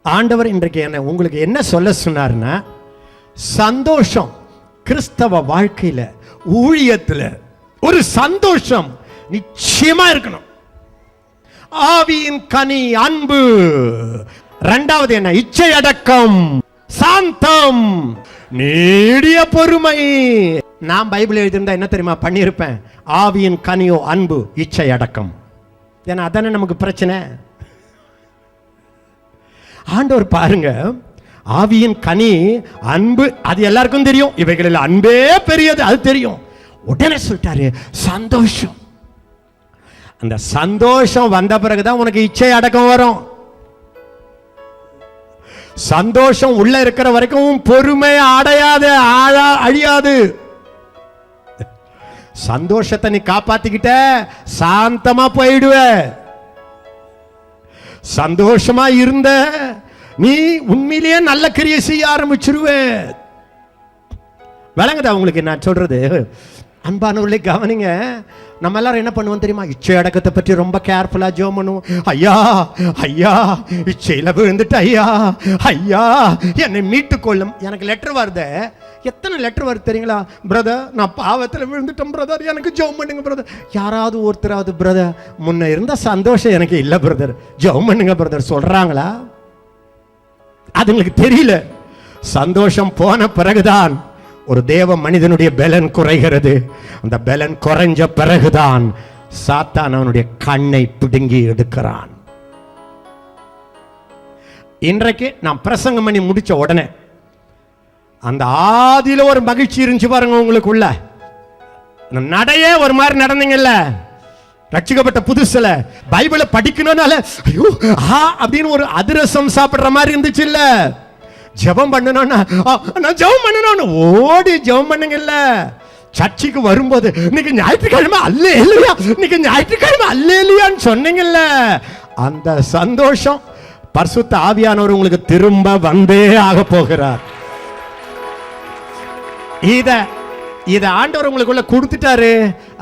ஆண்டவர் இன்றைக்கு உங்களுக்கு என்ன சொல்ல சொன்னார்னா, சந்தோஷம் கிறிஸ்தவ வாழ்க்கையில ஊழியத்துல ஒரு சந்தோஷம் நிச்சயமா இருக்கணும். ஆவியின் கனி அன்பு. இரண்டாவது என்ன? இச்சை அடக்கம், சாந்தம், நீடிய பொறுமை. நான் பைபிள் எழுதியிருந்தா என்ன தெரியுமா பண்ணியிருப்பேன்? ஆவியின் கனியோ அன்பு, இச்சை அடக்கம். ஏன்னா அதானே நமக்கு பிரச்சனை. ஆண்டவர் பாருங்க, ஆவியின் கனி அன்பு, அது எல்லாருக்கும் தெரியும். இவைகளில் அன்பே பெரியது, அது தெரியும். உடனே சொல்லிட்டாரு சந்தோஷம். அந்த சந்தோஷம் வந்த பிறகுதான் உனக்கு இச்சை அடக்கம் வரும். சந்தோஷம் உள்ள இருக்கிற வரைக்கும் பொறுமை அடையாது, அழியாது. சந்தோஷத்தை நீ காப்பாத்திக்கிட்ட சாந்தமா போயிடுவ. சந்தோஷமா இருந்த நீ உண்மையிலேயே நல்ல கிரியை செய்ய ஆரம்பிச்சிருவே. விளங்குதா உங்களுக்கு நான் சொல்றது? அன்பானவர்களே கவனிங்க. நம்ம எல்லாரும் என்ன பண்ணுவோம் தெரியுமா? இச்சை அடக்கத்தை பற்றி ரொம்ப கேர்ஃபுல்லா ஜெபம் பண்ணுவோம். ஐயா ஐயா இச்சையில விழுந்துட்டு ஐயா ஐயா என்னை மீட்டுக்கொள்ளும். எனக்கு லெட்டர் வருது. எத்தனை லெட்டர் வருது தெரியுங்களா? பிரதர் நான் பாவத்தில் விழுந்துட்டேன் பிரதர், எனக்கு ஜெபம் பண்ணுங்க பிரதர். யாராவது ஒருத்தராவது பிரதர் முன்ன இருந்த சந்தோஷம் எனக்கு இல்லை பிரதர், ஜெபம் பண்ணுங்க பிரதர் சொல்றாங்களா? அது உங்களுக்கு தெரியல. சந்தோஷம் போன பிறகுதான் ஒரு தேவ மனிதனுடைய பலன் குறைகிறது. அந்த பலன் குறைஞ்ச பிறகுதான் சாத்தான் அவனுடைய கண்ணை பிடுங்கி எடுக்கிறான். இன்றைக்கு நான் பிரசங்கம் பண்ணி முடிச்ச உடனே அந்த ஆதியில ஒரு மகிழ்ச்சி இருந்துச்சு பாருங்க உங்களுக்குள்ள. நடையே ஒரு மாதிரி நடந்தீங்கல்ல, ரட்சிக்கப்பட்ட புதுசுல பைபிளை படிக்கணும்னால ஐயோ அப்படின்னு ஒரு அதிரசம் சாப்பிடுற மாதிரி இருந்துச்சு இல்ல. ஜெபம் பண்ணணும்னா நான் ஜெபம் பண்ணணும்னு ஓடி ஜெபம் பண்ணுங்கல்ல. சர்ச்சுக்கு வரும்போது இன்னைக்கு ஞாயிற்றுக்கிழமை அல்லேலூயா, இன்னைக்கு ஞாயிற்றுக்கிழமை அல்லேலூயான்னு சொன்னீங்கல்ல. அந்த சந்தோஷம் பரிசுத்த ஆவியானவர் உங்களுக்கு திரும்ப வந்தே ஆக போகிறார். இத ஆண்டவர் உங்களுக்குள்ள கொடுத்துட்டாரு.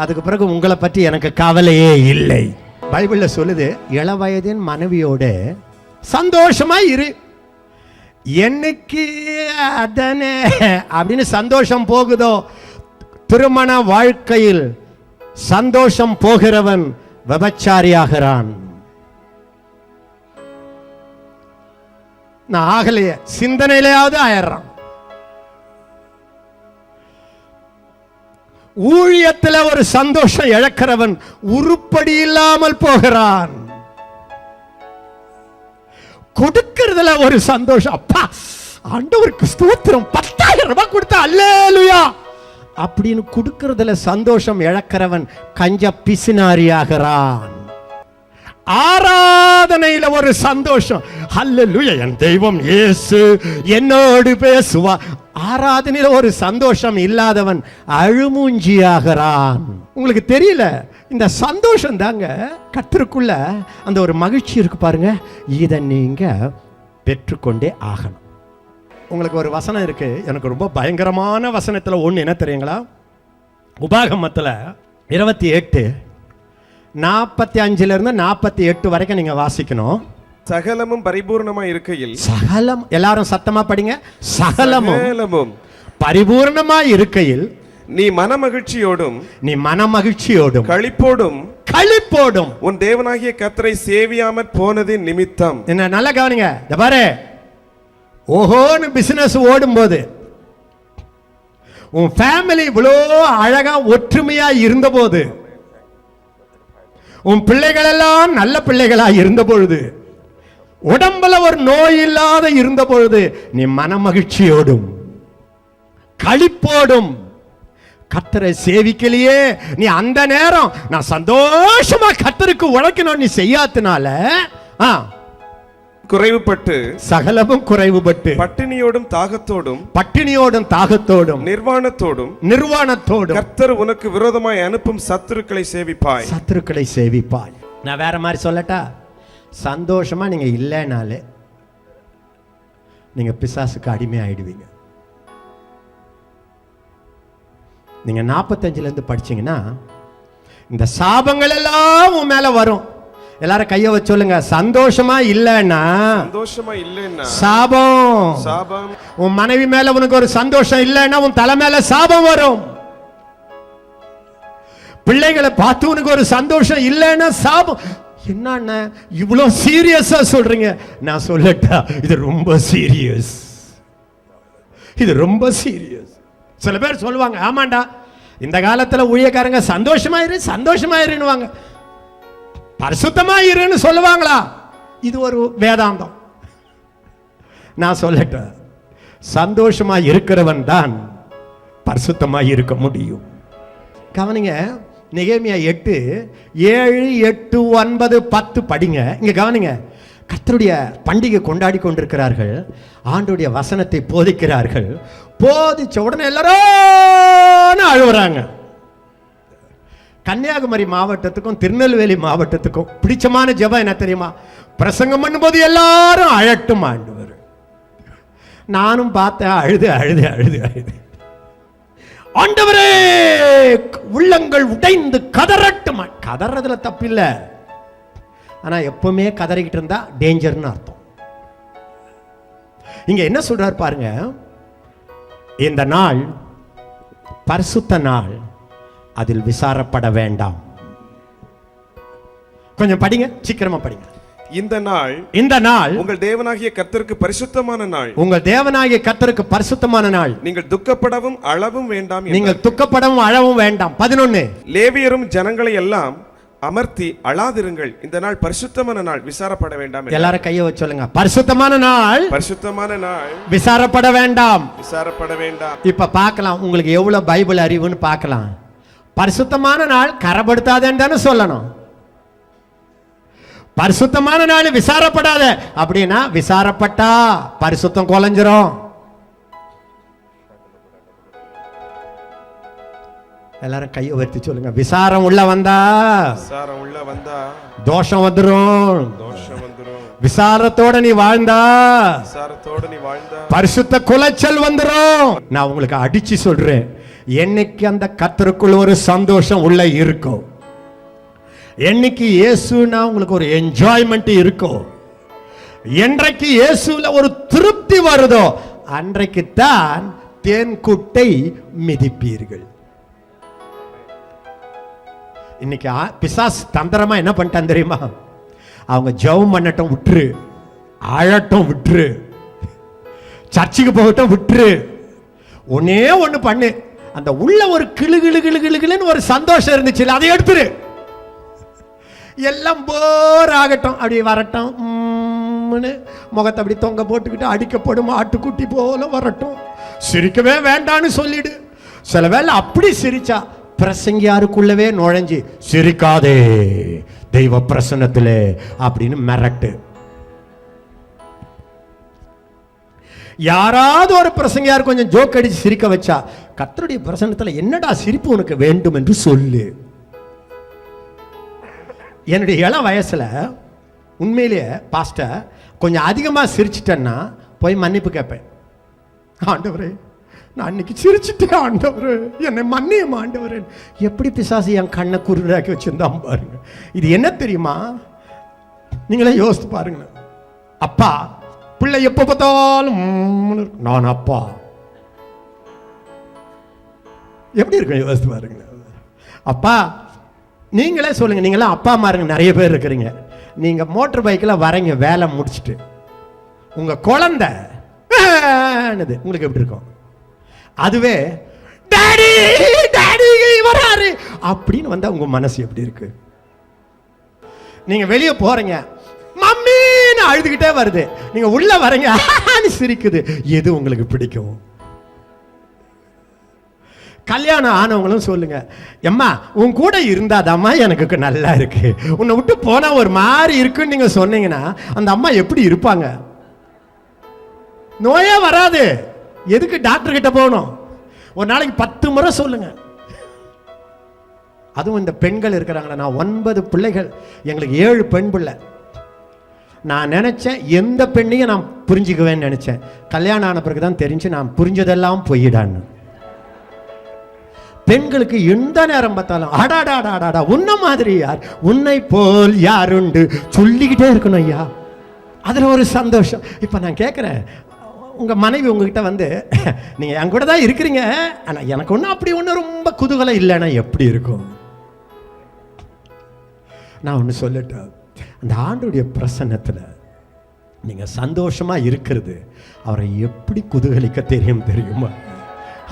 அதுக்கு பிறகு உங்களை பற்றி எனக்கு கவலையே இல்லை. பைபிள்ல சொல்லுது, இளவயதின் மனைவியோட சந்தோஷமா இரு. என்னைக்கு அதனே அப்படின்னு சந்தோஷம் போகுதோ, திருமண வாழ்க்கையில் சந்தோஷம் போகிறவன் விபச்சாரியாகிறான். நான் ஆகலையே, சிந்தனையிலேயாவது ஆயிடுறான். ஊழியத்தில் ஒரு சந்தோஷம் இழக்கிறவன் உருப்படி இல்லாமல் போகிறான். கொடுக்கிறதுல ஒரு சந்தோஷம், அப்பா ஆண்டவருக்கு ஸ்தோத்திரம் 10,000 ரூபாய் கொடுத்தா அல்லேலூயா அப்படின்னு கொடுக்கிறதுல சந்தோஷம் இழக்கிறவன் கஞ்ச பிசினாரியாகிறான். ஆராதனையில ஒரு சந்தோஷம், அல்லேலூயா என் தெய்வம் இயேசு என்னோடு பேசுவா. ஆராதனையில ஒரு சந்தோஷம் இல்லாதவன் அழுமூஞ்சியாகிறான். உங்களுக்கு தெரியல, இந்த சந்தோஷம் தாங்க கர்த்தருக்குள்ள அந்த ஒரு மகிழ்ச்சி இருக்கு பாருங்க. இதை நீங்க பெற்றுக்கொண்டே ஆகணும். உங்களுக்கு ஒரு வசனம் இருக்கு, எனக்கு ரொம்ப பயங்கரமான வசனத்துல ஒண்ணு என்ன தெரியுங்களா? உபாகமத்துல 28:45 இருந்து 48 வரைக்கும் நீங்க வாசிக்கணும். சகலமும் பரிபூர்ணமா இருக்கையில், சகலம் எல்லாரும் சத்தமா படிங்க. சகலமும் பரிபூர்ணமா இருக்கையில் நீ மனமகிழ்ச்சியோடும் களிப்போடும் உன் தேவனாகிய கர்த்தரை சேவியாமற் போனதின் நிமித்தம். என்ன நல்லா கவனிங்க. இந்த பாரு, ஓஹோன்னு பிசினஸ் ஓடும் போது, உன் ஃபேமிலி இவ்வளோ அழகா ஒற்றுமையா இருந்த போது, உன் பிள்ளைகள் எல்லாம் நல்ல பிள்ளைகளா இருந்த பொழுது, உடம்புல ஒரு நோய் இல்லாத இருந்த பொழுது, நீ மனமகிழ்ச்சியோடும் களிப்போடும் கர்த்தரை சேவிக்கலையே, நீ அந்த நேரம் நான் சந்தோஷமா கர்த்தருக்கு உழைக்கணும் நீ செய்யாதனால குறைவுபட்டு, சகலமும் குறைவுபட்டு, பட்டினியோடும் தாகத்தோடும் நிர்வாணத்தோடும் கர்த்தர் உனக்கு விரோதமாய் அனுப்பும் சத்துருக்களை சேவிப்பாய். நான் வேற மாதிரி சொல்லட்டா? சந்தோஷமா நீங்க இல்லைனாலே நீங்க பிசாசுக்கு அடிமை ஆயிடுவீங்க. நீங்க 45 படிச்சீங்கன்னா இந்த சாபங்கள் எல்லாம் உன் மேல வரும். எல்லாரும் கைய வச்சு சொல்லுங்க, சந்தோஷமா இல்லைன்னா சந்தோஷமா இல்லைன்னா சாபம். சாபம். உன் மனைவி மேல உனக்கு ஒரு சந்தோஷம் இல்லைன்னா உன் தலை மேல சாபம் வரும். பிள்ளைகளை பார்த்து உனக்கு ஒரு சந்தோஷம் இல்லைன்னா சாபம். என்ன இவ்வளவு சீரியஸா சொல்றீங்க? நான் சொல்லட்டா, இது ரொம்ப சீரியஸ். இது ரொம்ப சீரியஸ். சில பேர் சொல்லுவாங்க, ஆமாண்டா இந்த காலத்துல ஊழியக்காரங்க சந்தோஷமா இருன்னுவாங்க, பரிசுத்தமா இருன்னு சொல்லுவாங்களா? இது ஒரு வேதாந்தம். நான் சொல்லட்டேன், சந்தோஷமா இருக்கிறவன் தான் பரிசுத்தமா இருக்க முடியும். கவனிங்க, நெகேமியா 8:7, 8, 9, 10 படிங்க. இங்க கவனிங்க, கர்த்தருடைய பண்டிகை கொண்டாடி கொண்டிருக்கிறார்கள், ஆண்டவருடைய வசனத்தை போதிக்கிறார்கள். போதிச்ச உடனே எல்லாரும் அழுவுறாங்க. கன்னியாகுமரி மாவட்டத்துக்கும் திருநெல்வேலி மாவட்டத்துக்கும் பிடிச்சமான ஜெபம் என்ன தெரியுமா? பிரசங்கம் பண்ணும்போது எல்லாரும் அழட்டும் ஆண்டவர். நானும் பார்த்தேன், அழுது அழுது அழுது அழுது. ஆண்டவரே, உள்ளங்கள் உடைந்து கதறட்டும். கதறதுல தப்பில்ல, ஆனா எப்பவுமே கதறிக்கிட்டு இருந்தா டேஞ்சர்னு அர்த்தம். இங்க என்ன சொல்றார் பாருங்க, இந்த நாள் பரிசுத்த நாள், அதில் விசாரப்பட வேண்டாம். கொஞ்சம் படிங்க, சீக்கிரமா படிங்க. இந்த நாள் உங்கள் தேவனாகிய கர்த்தருக்கு பரிசுத்தமான நாள். உங்கள் தேவனாகிய கர்த்தருக்கு பரிசுத்தமான நாள். நீங்கள் துக்கப்படவும் அளவும் வேண்டாம். நீங்கள் துக்கப்படவும் அளவும் வேண்டாம். 11 லேவியரும் ஜனங்களை எல்லாம் அமர்த்தி அழாதிருங்கள், இந்த நாள் பரிசுத்தமான நாள், விசாரப்பட வேண்டாம். எல்லாரும் கையை வச்சு சொல்லுங்க, பரிசுத்தமான நாள், பரிசுத்தமான நாள், விசாரப்பட வேண்டாம். விசாரப்பட வேண்டாம். இப்ப பார்க்கலாம் உங்களுக்கு எவ்வளவு பைபிள் அறிவுன்னு பார்க்கலாம். பரிசுத்தமான நாள் கரப்படுத்தாதேன்னு தானே சொல்லணும். பரிசுத்தமான நாள் விசாரப்படாத அப்படின்னா, விசாரப்பட்டா பரிசுத்தம் குலைஞ்சிரும். எல்லாரும் கையை உயர்த்தி சொல்லுங்க, விசாரம் உள்ள வந்தா தோஷம் வந்துரும். விசாரத்தோட நீ வாழ்ந்தா பரிசுத்த குலைச்சல் வந்துரும். நான் உங்களுக்கு அடிச்சு சொல்றேன், என்னைக்கு அந்த கர்த்தருக்குள்ள ஒரு சந்தோஷம் உள்ள இருக்கும், என்னைக்கு இயேசுனா உங்களுக்கு ஒரு என்ஜாய்மெண்ட் இருக்கும், என்றைக்கு இயேசுல ஒரு திருப்தி வருதோ அன்றைக்கு தான் தேன் கூட்டை மிதிப்பீர்கள். இன்னைக்கு பிசாசு தந்திரமா என்ன பண்ணிட்டான் தெரியுமா? அவங்க ஜெபம் பண்ணட்டும் விட்டுரு, ஆழட்டும் விட்டுரு, சர்ச்சுக்கு போகட்டும் விட்டுரு, ஒன்னே ஒண்ணு பண்ணு, அந்த உள்ள ஒரு கிளு கிளு கிளு கிளு கிளுன்னு ஒரு சந்தோஷம் இருந்துச்சு, அதை எடுத்துரு. எல்லாம் போர் ஆகட்டும், அப்படி வரட்டும், முகத்தை அப்படி தொங்க போட்டுக்கிட்டு அடிக்கப்படும் ஆட்டுக்குட்டி போல வரட்டும், சிரிக்கவே வேண்டான்னு சொல்லிடு. சில வேளை அப்படி சிரிச்சா பிரசங்கியாருக்குள்ளவே நுழைஞ்சு சிரிக்காதே தெய்வ பிரசன்னத்திலே அப்படின்னு மிரட்டு. யாராவது ஒரு பிரசங்கியார் கொஞ்சம் ஜோக் அடிச்சு சிரிக்க வச்சா, கர்த்தருடைய பிரசன்னத்துல என்னடா சிரிப்பு உனக்கு வேண்டும் என்று சொல்லு. என்னுடைய இளம் வயசுல உண்மையிலேயே பாஸ்டர் கொஞ்சம் அதிகமா சிரிச்சிட்டேன்னா போய் மன்னிப்பு கேட்பேன். ஆண்டவரே, நான் அன்னைக்கு சிரிச்சுட்டேன் ஆண்டவரே, என்னை மன்னியும் ஆண்டவரே. எப்படி பிசாசு என் கண்ணை குருடாக்கி வச்சிருந்தான் பாருங்க. இது என்ன தெரியுமா? நீங்களே யோசித்து பாருங்க. அப்பா பிள்ளை எப்ப பார்த்தாலும் நான் அப்பா எப்படி இருக்கு யோசித்து பாருங்க. அப்பா நீங்களே சொல்லுங்க, நீங்களாம் அப்பா அம்மாருங்க நிறைய பேர் இருக்கிறீங்க. நீங்க மோட்டர் பைக்கில் வரீங்க வேலை முடிச்சுட்டு, உங்க குழந்தை உங்களுக்கு எப்படி இருக்கும்? அதுவே டாடி டாடி வராரு அப்படின்னு வந்தா உங்க மனசு எப்படி இருக்கு? நீங்க வெளியே போறீங்க, மம்மின்னு அழுதுகிட்டே வருது, நீங்க உள்ள வரீங்க சிரிக்குது, எது உங்களுக்கு பிடிக்கும்? கல்யாணம் ஆனவங்களும் சொல்லுங்க, எம்மா உன் கூட இருந்தாதாம்மா எனக்கு நல்லா இருக்கு, உன்னை விட்டு போனா ஒரு மாதிரி இருக்குன்னு நீங்க சொன்னீங்கன்னா அந்த அம்மா எப்படி இருப்பாங்க? நோயே வராது. எதுக்கு டாக்டர் கிட்ட போகணும்? ஒரு நாளைக்கு 10 முறை சொல்லுங்க. அதுவும் இந்த பெண்கள் இருக்கிறாங்களா, நான் 9 பிள்ளைகள், எங்களுக்கு 7 பெண் பிள்ளை. நான் நினைச்சேன் எந்த பெண்ணையும் நான் புரிஞ்சுக்குவேன்னு நினைச்சேன். கல்யாணம் ஆன பிறகுதான் தெரிஞ்சு நான் புரிஞ்சதெல்லாம் பொய்யிடான்னு. பெண்களுக்கு எந்த நேரம் பார்த்தாலும் அடாடாடாடா உன்ன மாதிரி யார், உன்னை போல் யாருண்டு சொல்லிக்கிட்டே இருக்கணும் ஐயா. அதில் ஒரு சந்தோஷம். இப்போ நான் கேட்குறேன், உங்கள் மனைவி உங்ககிட்ட வந்து நீங்கள் என் கூட தான் இருக்கிறீங்க, ஆனால் எனக்கு ஒன்றும் அப்படி ஒன்றும் ரொம்ப குதூகலம் இல்லைன்னா எப்படி இருக்கும்? நான் ஒன்று சொல்லட்டேன், அந்த ஆண்டுடைய பிரசன்னத்தில் நீங்கள் சந்தோஷமாக இருக்கிறது அவரை எப்படி குதூகலிக்க தெரியுமா?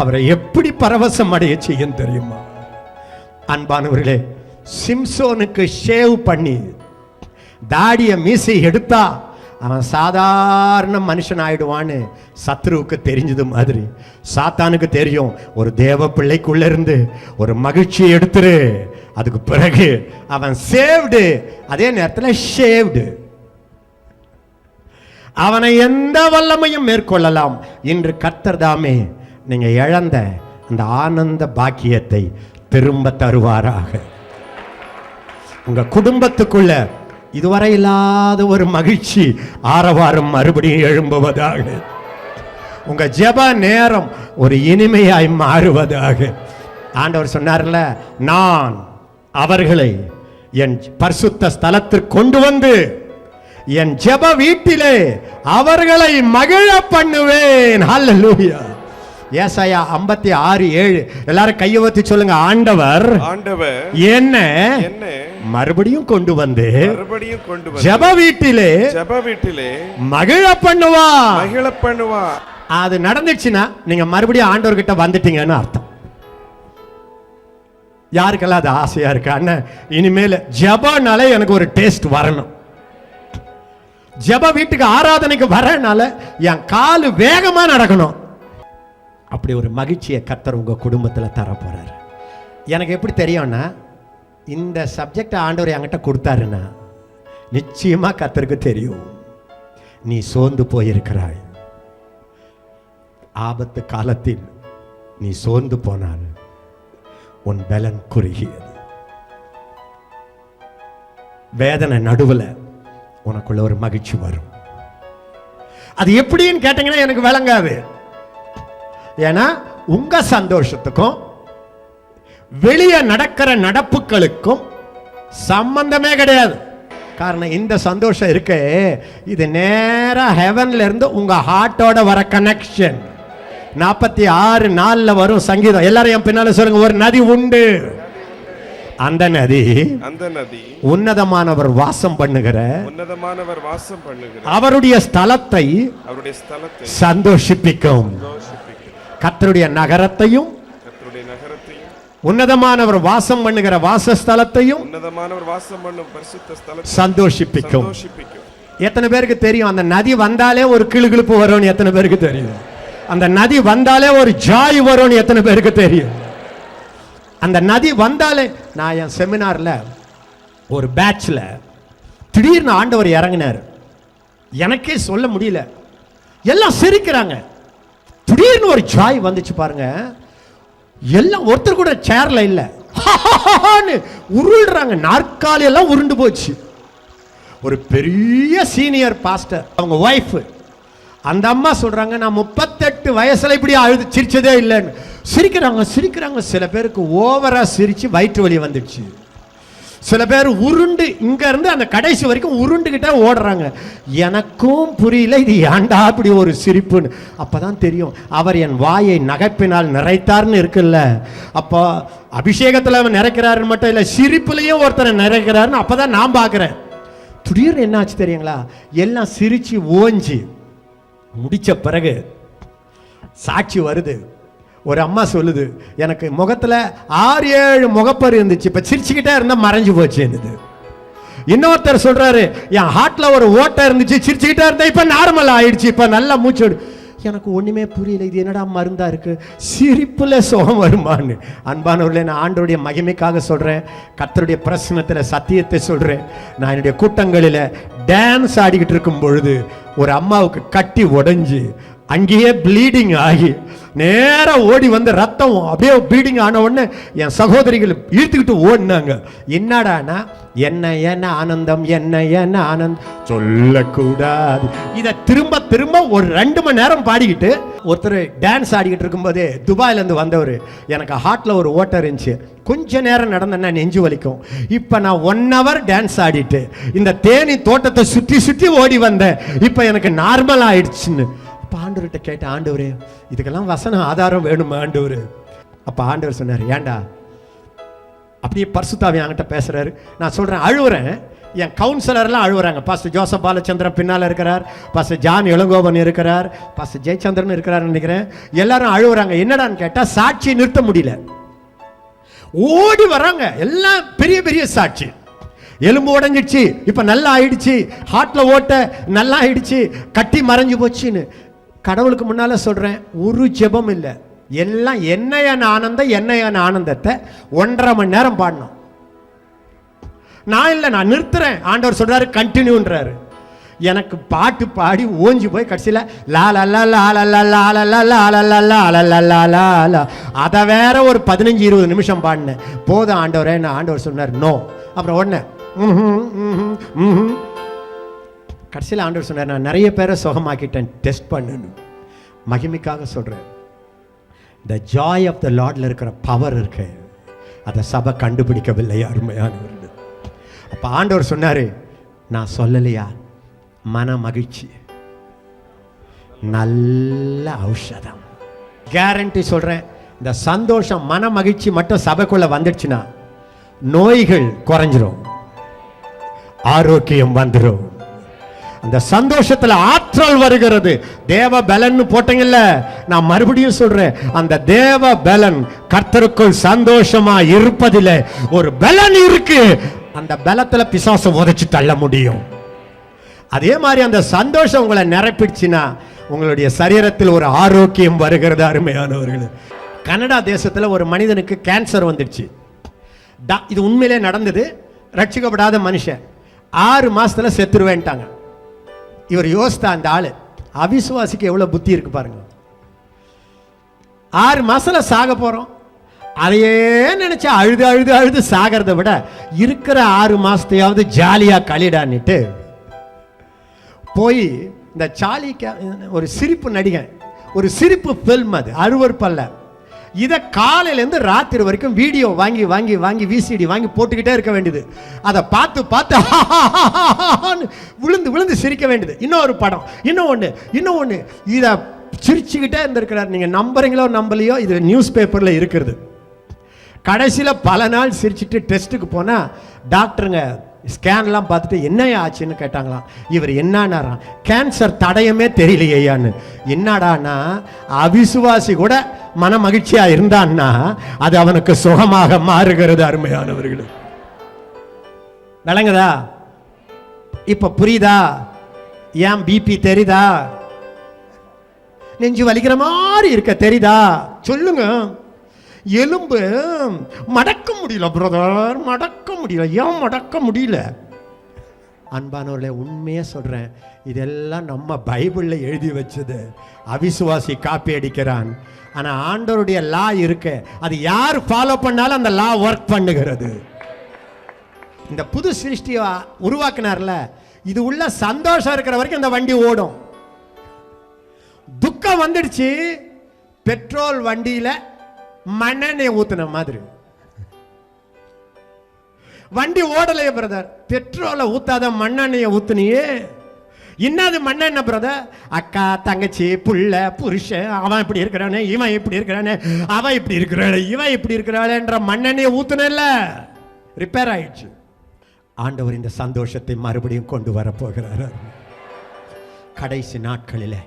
அவரை எப்படி பரவசம் அடைய செய்யும் தெரியுமா? அன்பானவர்களே, சிம்சோனுக்கு ஷேவ் பண்ணி தாடிய மீசை எடுத்தா அவன் சாதாரண மனுஷன் ஆயிடுவான்னு சத்ருவுக்கு தெரிஞ்சது மாதிரி சாத்தானுக்கு தெரியும், ஒரு தேவ பிள்ளைக்குள்ள இருந்து ஒரு மகிழ்ச்சியை எடுத்துரு, அதுக்கு பிறகு அவன் சேவ்டு, அதே நேரத்தில் ஷேவ்டு. அவனை எந்த வல்லமையும் மேற்கொள்ளலாம். இன்று கர்த்தர் தாமே நீங்க இழந்த அந்த ஆனந்த பாக்கியத்தை திரும்ப தருவாராக. உங்க குடும்பத்துக்குள்ள இதுவரை இல்லாத ஒரு மகிழ்ச்சி ஆரவாரம் மறுபடியும் எழும்புவதாக. உங்க ஜெப நேரம் ஒரு இனிமையாய் மாறுவதாக. ஆண்டவர் சொன்னார்ல, நான் அவர்களை என் பரிசுத்த ஸ்தலத்திற்கு கொண்டு வந்து என் ஜெப வீட்டிலே அவர்களை மகிழ பண்ணுவேன். ஹல்லேலூயா. ஏசாயா 56:7 எல்லாரும் கையை ஊத்தி சொல்லுங்க, ஆண்டவர் என்ன மறுபடியும் கொண்டு வந்து ஜெப வீட்டிலே மகிழ பண்ணுவா. அது நடந்துச்சுன்னா நீங்க மறுபடியும் ஆண்டவர்கிட்ட வந்துட்டீங்கன்னு அர்த்தம். யாருக்கெல்லாம் அது ஆசையா இருக்கு? அண்ணன் இனிமேல் ஜெபனாலே எனக்கு ஒரு டேஸ்ட் வரணும், ஜெப வீட்டுக்கு ஆராதனைக்கு வரனால என் காலு வேகமா நடக்கணும். அப்படி ஒரு மகிழ்ச்சியை கர்த்தர் உங்க குடும்பத்தில் தர போறாரு. எனக்கு எப்படி தெரியும்னா, இந்த சப்ஜெக்ட் ஆண்டவர் என்கிட்ட கொடுத்தாருன்னா நிச்சயமா கர்த்தருக்கு தெரியும். நீ சோர்ந்து போயிருக்கிறாய், ஆபத்து காலத்தில் நீ சோர்ந்து போனால் உன் பலன் குறுகியது. வேதனை நடுவில் உனக்குள்ள ஒரு மகிழ்ச்சி வரும். அது எப்படின்னு கேட்டீங்கன்னா எனக்கு விளங்காது. ஏன்னா உங்க சந்தோஷத்துக்கும் வெளியே நடக்கிற நடப்புகளுக்கும் சம்பந்தமே கிடையாது. காரணம், இந்த சந்தோஷம் இருக்கு, இது நேரா ஹெவன்ல இருந்து உங்க ஹார்ட்டோட வர கனெக்ஷன். 46:4 வரும் சங்கீதம். எல்லாரும் என் பின்னால சொல்லுங்க, ஒரு நதி உண்டு, அந்த நதி உன்னதமானவர் வாசம் பண்ணுகிற அவருடைய ஸ்தலத்தை சந்தோஷிப்பிக்கும். கர்த்தருடைய நகரத்தையும் உன்னதமானவர் வாசம் பண்ணுகிற வாசஸ்தலத்தையும் சந்தோஷிப்பிக்கும். எத்தனை பேருக்கு தெரியும் அந்த நதி வந்தாலே ஒரு கிளுகிளுப்பு வரும்னு? எத்தனை பேருக்கு தெரியும் அந்த நதி வந்தாலே ஒரு ஜாய் வரும்னு? எத்தனை பேருக்கு தெரியும் அந்த நதி வந்தாலே? நான் என் செமினார்ல ஒரு பேட்ச்ல திடீர்னு ஆண்டவர் இறங்கினார். எனக்கே சொல்ல முடியல, எல்லாம் சிரிக்கிறாங்க. திடீர்னு ஒரு ஜாய் வந்துச்சு பாருங்க. எல்லாம் ஒருத்தர் கூட சேர்ல இல்ல, உருள்றாங்க. நாற்காலி எல்லாம் உருண்டு போச்சு. ஒரு பெரிய சீனியர் பாஸ்டர், அவங்க வைஃப், அந்த அம்மா சொல்றாங்க, நான் 38 வயசுல இப்படி அழுது சிரிச்சதே இல்லைன்னு. சிரிக்கிறாங்க. சில பேருக்கு ஓவரா சிரிச்சு வயிற்று வலி வந்துடுச்சு. சில பேர் உருண்டு இங்க இருந்து அந்த கடைசி வரைக்கும் உருண்டுகிட்டே ஓடுறாங்க. எனக்கும் புரியல, இது ஏண்டா அப்படி ஒரு சிரிப்புன்னு. அப்பதான் தெரியும், அவர் என் வாயை நகைப்பினால் நிறைத்தார்னு இருக்குல்ல. அப்போ அபிஷேகத்தில் அவன் நிறைக்கிறாருன்னு மட்டும் இல்லை, சிரிப்புலையும் ஒருத்தரை நிறைக்கிறாருன்னு அப்பதான் நான் பார்க்கிறேன். திடீர்னு என்ன ஆச்சு தெரியுங்களா? எல்லாம் சிரிச்சு ஓஞ்சி முடிச்ச பிறகு சாட்சி வருது. ஒரு அம்மா சொல்லுது, எனக்கு முகத்துல 6-7 முகப்பரு இருந்துச்சு, இப்ப சிரிச்சுக்கிட்டே இருந்தா மறைஞ்சு போச்சு இருந்தது. இன்னொருத்தர் சொல்றாரு, என் ஹார்ட்ல ஒரு ஓட்டை இருந்துச்சு, சிரிச்சுக்கிட்டே இருந்தா இப்ப நார்மல் ஆயிடுச்சு, இப்ப நல்லா மூச்சு. எனக்கு ஒண்ணுமே புரியல, இது என்னடா மருந்தா இருக்கு, சிரிப்புல சுகம் வருமான்னு. அன்பானவர்களே, நான் ஆண்டவருடைய மகிமைக்காக சொல்றேன், கர்த்தருடைய பிரசன்னத்துல சத்தியத்தை சொல்றேன். நான் என்னுடைய கூட்டங்களில டான்ஸ் ஆடிக்கிட்டு இருக்கும் பொழுது ஒரு அம்மாவுக்கு கட்டி உடைஞ்சு அங்கேயே ப்ளீடிங் ஆகி நேரா ஓடி வந்து ரத்தம் அப்படியே ப்ளீடிங் ஆன உடனே என் சகோதரிகள் இழுத்துக்கிட்டு ஓடினாங்க. என்னடானா, என்ன ஆனந்தம், என்ன ஆனந்தம் சொல்லக்கூடாது. இதை திரும்ப திரும்ப ஒரு 2 மணி நேரம் பாடிக்கிட்டு ஒருத்தர் டான்ஸ் ஆடிக்கிட்டு இருக்கும்போது துபாயிலேருந்து வந்தவர், எனக்கு ஹார்ட்டில் ஒரு ஓட்டை இருந்துச்சு, கொஞ்ச நேரம் நடந்தேன்னா நெஞ்சு வலிக்கும். இப்போ நான் 1 hour டான்ஸ் ஆடிட்டு இந்த தேனி தோட்டத்தை சுற்றி சுற்றி ஓடி வந்தேன், இப்போ எனக்கு நார்மல் ஆயிடுச்சுன்னு. அப்போ ஆண்டவர்கிட்ட கேட்டேன், ஆண்டவரே இதுக்கெல்லாம் வசன ஆதாரம் வேணுமா ஆண்டவர்? அப்போ ஆண்டவர் சொன்னார், ஏண்டா அப்படியே பரிசுத்தாவி என்கிட்ட பேசுறாரு. நான் சொல்றேன், அழுவுறேன். என் கவுன்சிலர்லாம் அழுவுறாங்க. பாஸ்டர் ஜோசப் பாலச்சந்திரன் பின்னால் இருக்கிறார், பாஸ்டர் ஜான் இளங்கோவன் இருக்கிறார், பாஸ்டர் ஜெயச்சந்திரன் இருக்கிறார் நினைக்கிறேன். எல்லாரும் அழுவுறாங்க. என்னடான்னு கேட்டால் சாட்சியை நிறுத்த முடியல, ஓடி வராங்க. எல்லாம் பெரிய பெரிய சாட்சி. எலும்பு உடஞ்சிடுச்சு, இப்ப நல்லா ஆயிடுச்சு, ஹார்ட்ல ஓட்ட நல்லா ஆயிடுச்சு, கட்டி மறைஞ்சு போச்சுன்னு. கடவுளுக்கு முன்னால சொல்றேன், ஒரு ஜெபம் இல்லை, எல்லாம் என்னையான ஆனந்தம், என்னையான ஆனந்தத்தை 1.5 மணி நேரம் பாடணும். நான் இல்லை, நான் நிறுத்துறேன். ஆண்டவர் சொல்றாரு கண்டினியூன்றாரு. எனக்கு பாட்டு பாடி ஓஞ்சி போய் கடைசியில் அதை வேற ஒரு 15-20 நிமிஷம் பாடினேன். போதும் ஆண்டவரே, நான் ஆண்டவர் சொன்னார் நோ. அப்புறம் உடனே கடைசியில் ஆண்டவர் சொன்னார், நான் நிறைய பேரை சுகமாக்கிட்டேன், டெஸ்ட் பண்ணணும், மகிமைக்காக சொல்றேன். இந்த ஜாய் ஆஃப் த லார்ட்ல இருக்கிற பவர் இருக்கு, அதை சபை கண்டுபிடிக்கவில்லை அருமையானவர்கள். அப்ப ஆண்டவர் சொன்னாரு, நான் சொல்லலையா, மன மகிழ்ச்சி நல்ல ஔஷதம். கேரண்டி சொல்றேன், இந்த சந்தோஷம் மன மகிழ்ச்சி மட்டும் சபைக்குள்ள வந்துடுச்சுன்னா நோய்கள் குறைஞ்சிரும், ஆரோக்கியம் வந்துடும். அந்த சந்தோஷத்துல ஆற்றல் வருகிறது. தேவ பலன் போட்டீங்கல்ல, நான் மறுபடியும் சொல்றேன், அந்த தேவ பலன் கர்த்தருக்குள் சந்தோஷமா இருப்பதில் ஒரு பலன் இருக்கு. அந்த பலத்துல பிசாசை உதைச்சு தள்ள முடியும். அதே மாதிரி அந்த சந்தோஷம் உங்களை நிரப்பிடுச்சுன்னா உங்களுடைய சரீரத்தில் ஒரு ஆரோக்கியம் வருகிறது அருமையானவர்கள். கனடா தேசத்தில் ஒரு மனிதனுக்கு கேன்சர் வந்துடுச்சு. இது உண்மையிலே நடந்தது. ரட்சிக்கப்படாத மனுஷன் 6 மாசத்துல செத்துருவேன்ட்டாங்க. இவர் யோசித்தா, அந்த ஆளு அவிசுவாசிக்கு எவ்வளவு புத்தி இருக்கு பாருங்க. 6 மாசத்துல சாக போறோம், அதையே நினைச்சா அழுது அழுது அழுது சாகிறத விட இருக்கிற 6 மாசத்தையாவது ஜாலியா கழிடான்னுட்டு போய் இந்த சாலிக்கு ஒரு சிரிப்பு நடிகன், ஒரு சிரிப்பு பில்ம், அது அருவருப்பல்ல. இதை காலையிலேருந்து ராத்திரி வரைக்கும் வீடியோ வாங்கி வாங்கி வாங்கி விசிடி வாங்கி போட்டுக்கிட்டே இருக்க வேண்டியது. அதை பார்த்து பார்த்து விழுந்து விழுந்து சிரிக்க வேண்டியது. இன்னொரு படம், இன்னொன்று இதை சிரிச்சுக்கிட்டே இருந்திருக்கிறார். நீங்கள் நம்புறீங்களோ நம்பலையோ, இது நியூஸ் பேப்பரில் இருக்கிறது. கடைசியில் பல நாள் சிரிச்சுட்டு டெஸ்ட்டுக்கு போனால் டாக்டருங்க ஸ்கேன்லாம் பார்த்துட்டு என்ன ஆச்சுன்னு கேட்டாங்களாம். இவர் என்னன்னாராம், கேன்சர் தடயமே தெரியலையான்னு. என்னடானா, அவிசுவாசி கூட மன மகிழ்ச்சியா இருந்தான்னா அது அவனுக்கு சுகமாக மாறுகிறது அருமையானவர்கள். விளங்குதா? இப்ப புரியுதா? ஏன் பிபி தெரியுதா? நெஞ்சு வலிக்கிற மாதிரி இருக்க தெரியுதா? சொல்லுங்க. எலும்பு மடக்க முடியல பிரதர், மடக்க முடியல. ஏன் மடக்க முடியல? அன்பானவர்களே, உண்மையா சொல்றேன், இதெல்லாம் நம்ம பைபிள்ல எழுதி வச்சது. அவிசுவாசி காப்பி அடிக்கிறான். ஆனா ஆண்டவருடைய லா இருக்கு, அது யார் ஃபாலோ பண்ணாலும் அந்த லா ஒர்க் பண்ணுகிறது. இந்த புது சிருஷ்டியை உருவாக்கினார்ல, இது உள்ள சந்தோஷம் இருக்கிற வரைக்கும் இந்த வண்டி ஓடும். துக்கம் வந்துடுச்சு, பெட்ரோல் வண்டியில மண்ணெண்ணெய் ஊத்துன மாதிரி வண்டி ஓடலையே பிரதர். பெட்ரோலை ஊத்தாத மண்ணெண்ணெயை ஊத்துனியே, என்னது மண்ணெண்ணெய் பிரதர்? அக்கா தங்கச்சி புள்ள புருஷன், அவன் இப்படி இருக்கிறானே, இவன் இப்படி இருக்கிறானே, அவன் இப்படி இருக்கிறாள், இவன் இப்படி இருக்கிறாள்ன்ற மண்ணெண்ணெயை ஊத்துனல்ல, ரிப்பேர் ஆயிடுச்சு. ஆண்டவர் இந்த சந்தோஷத்தை மறுபடியும் கொண்டு வர போகிறார். கடைசி நாட்களில்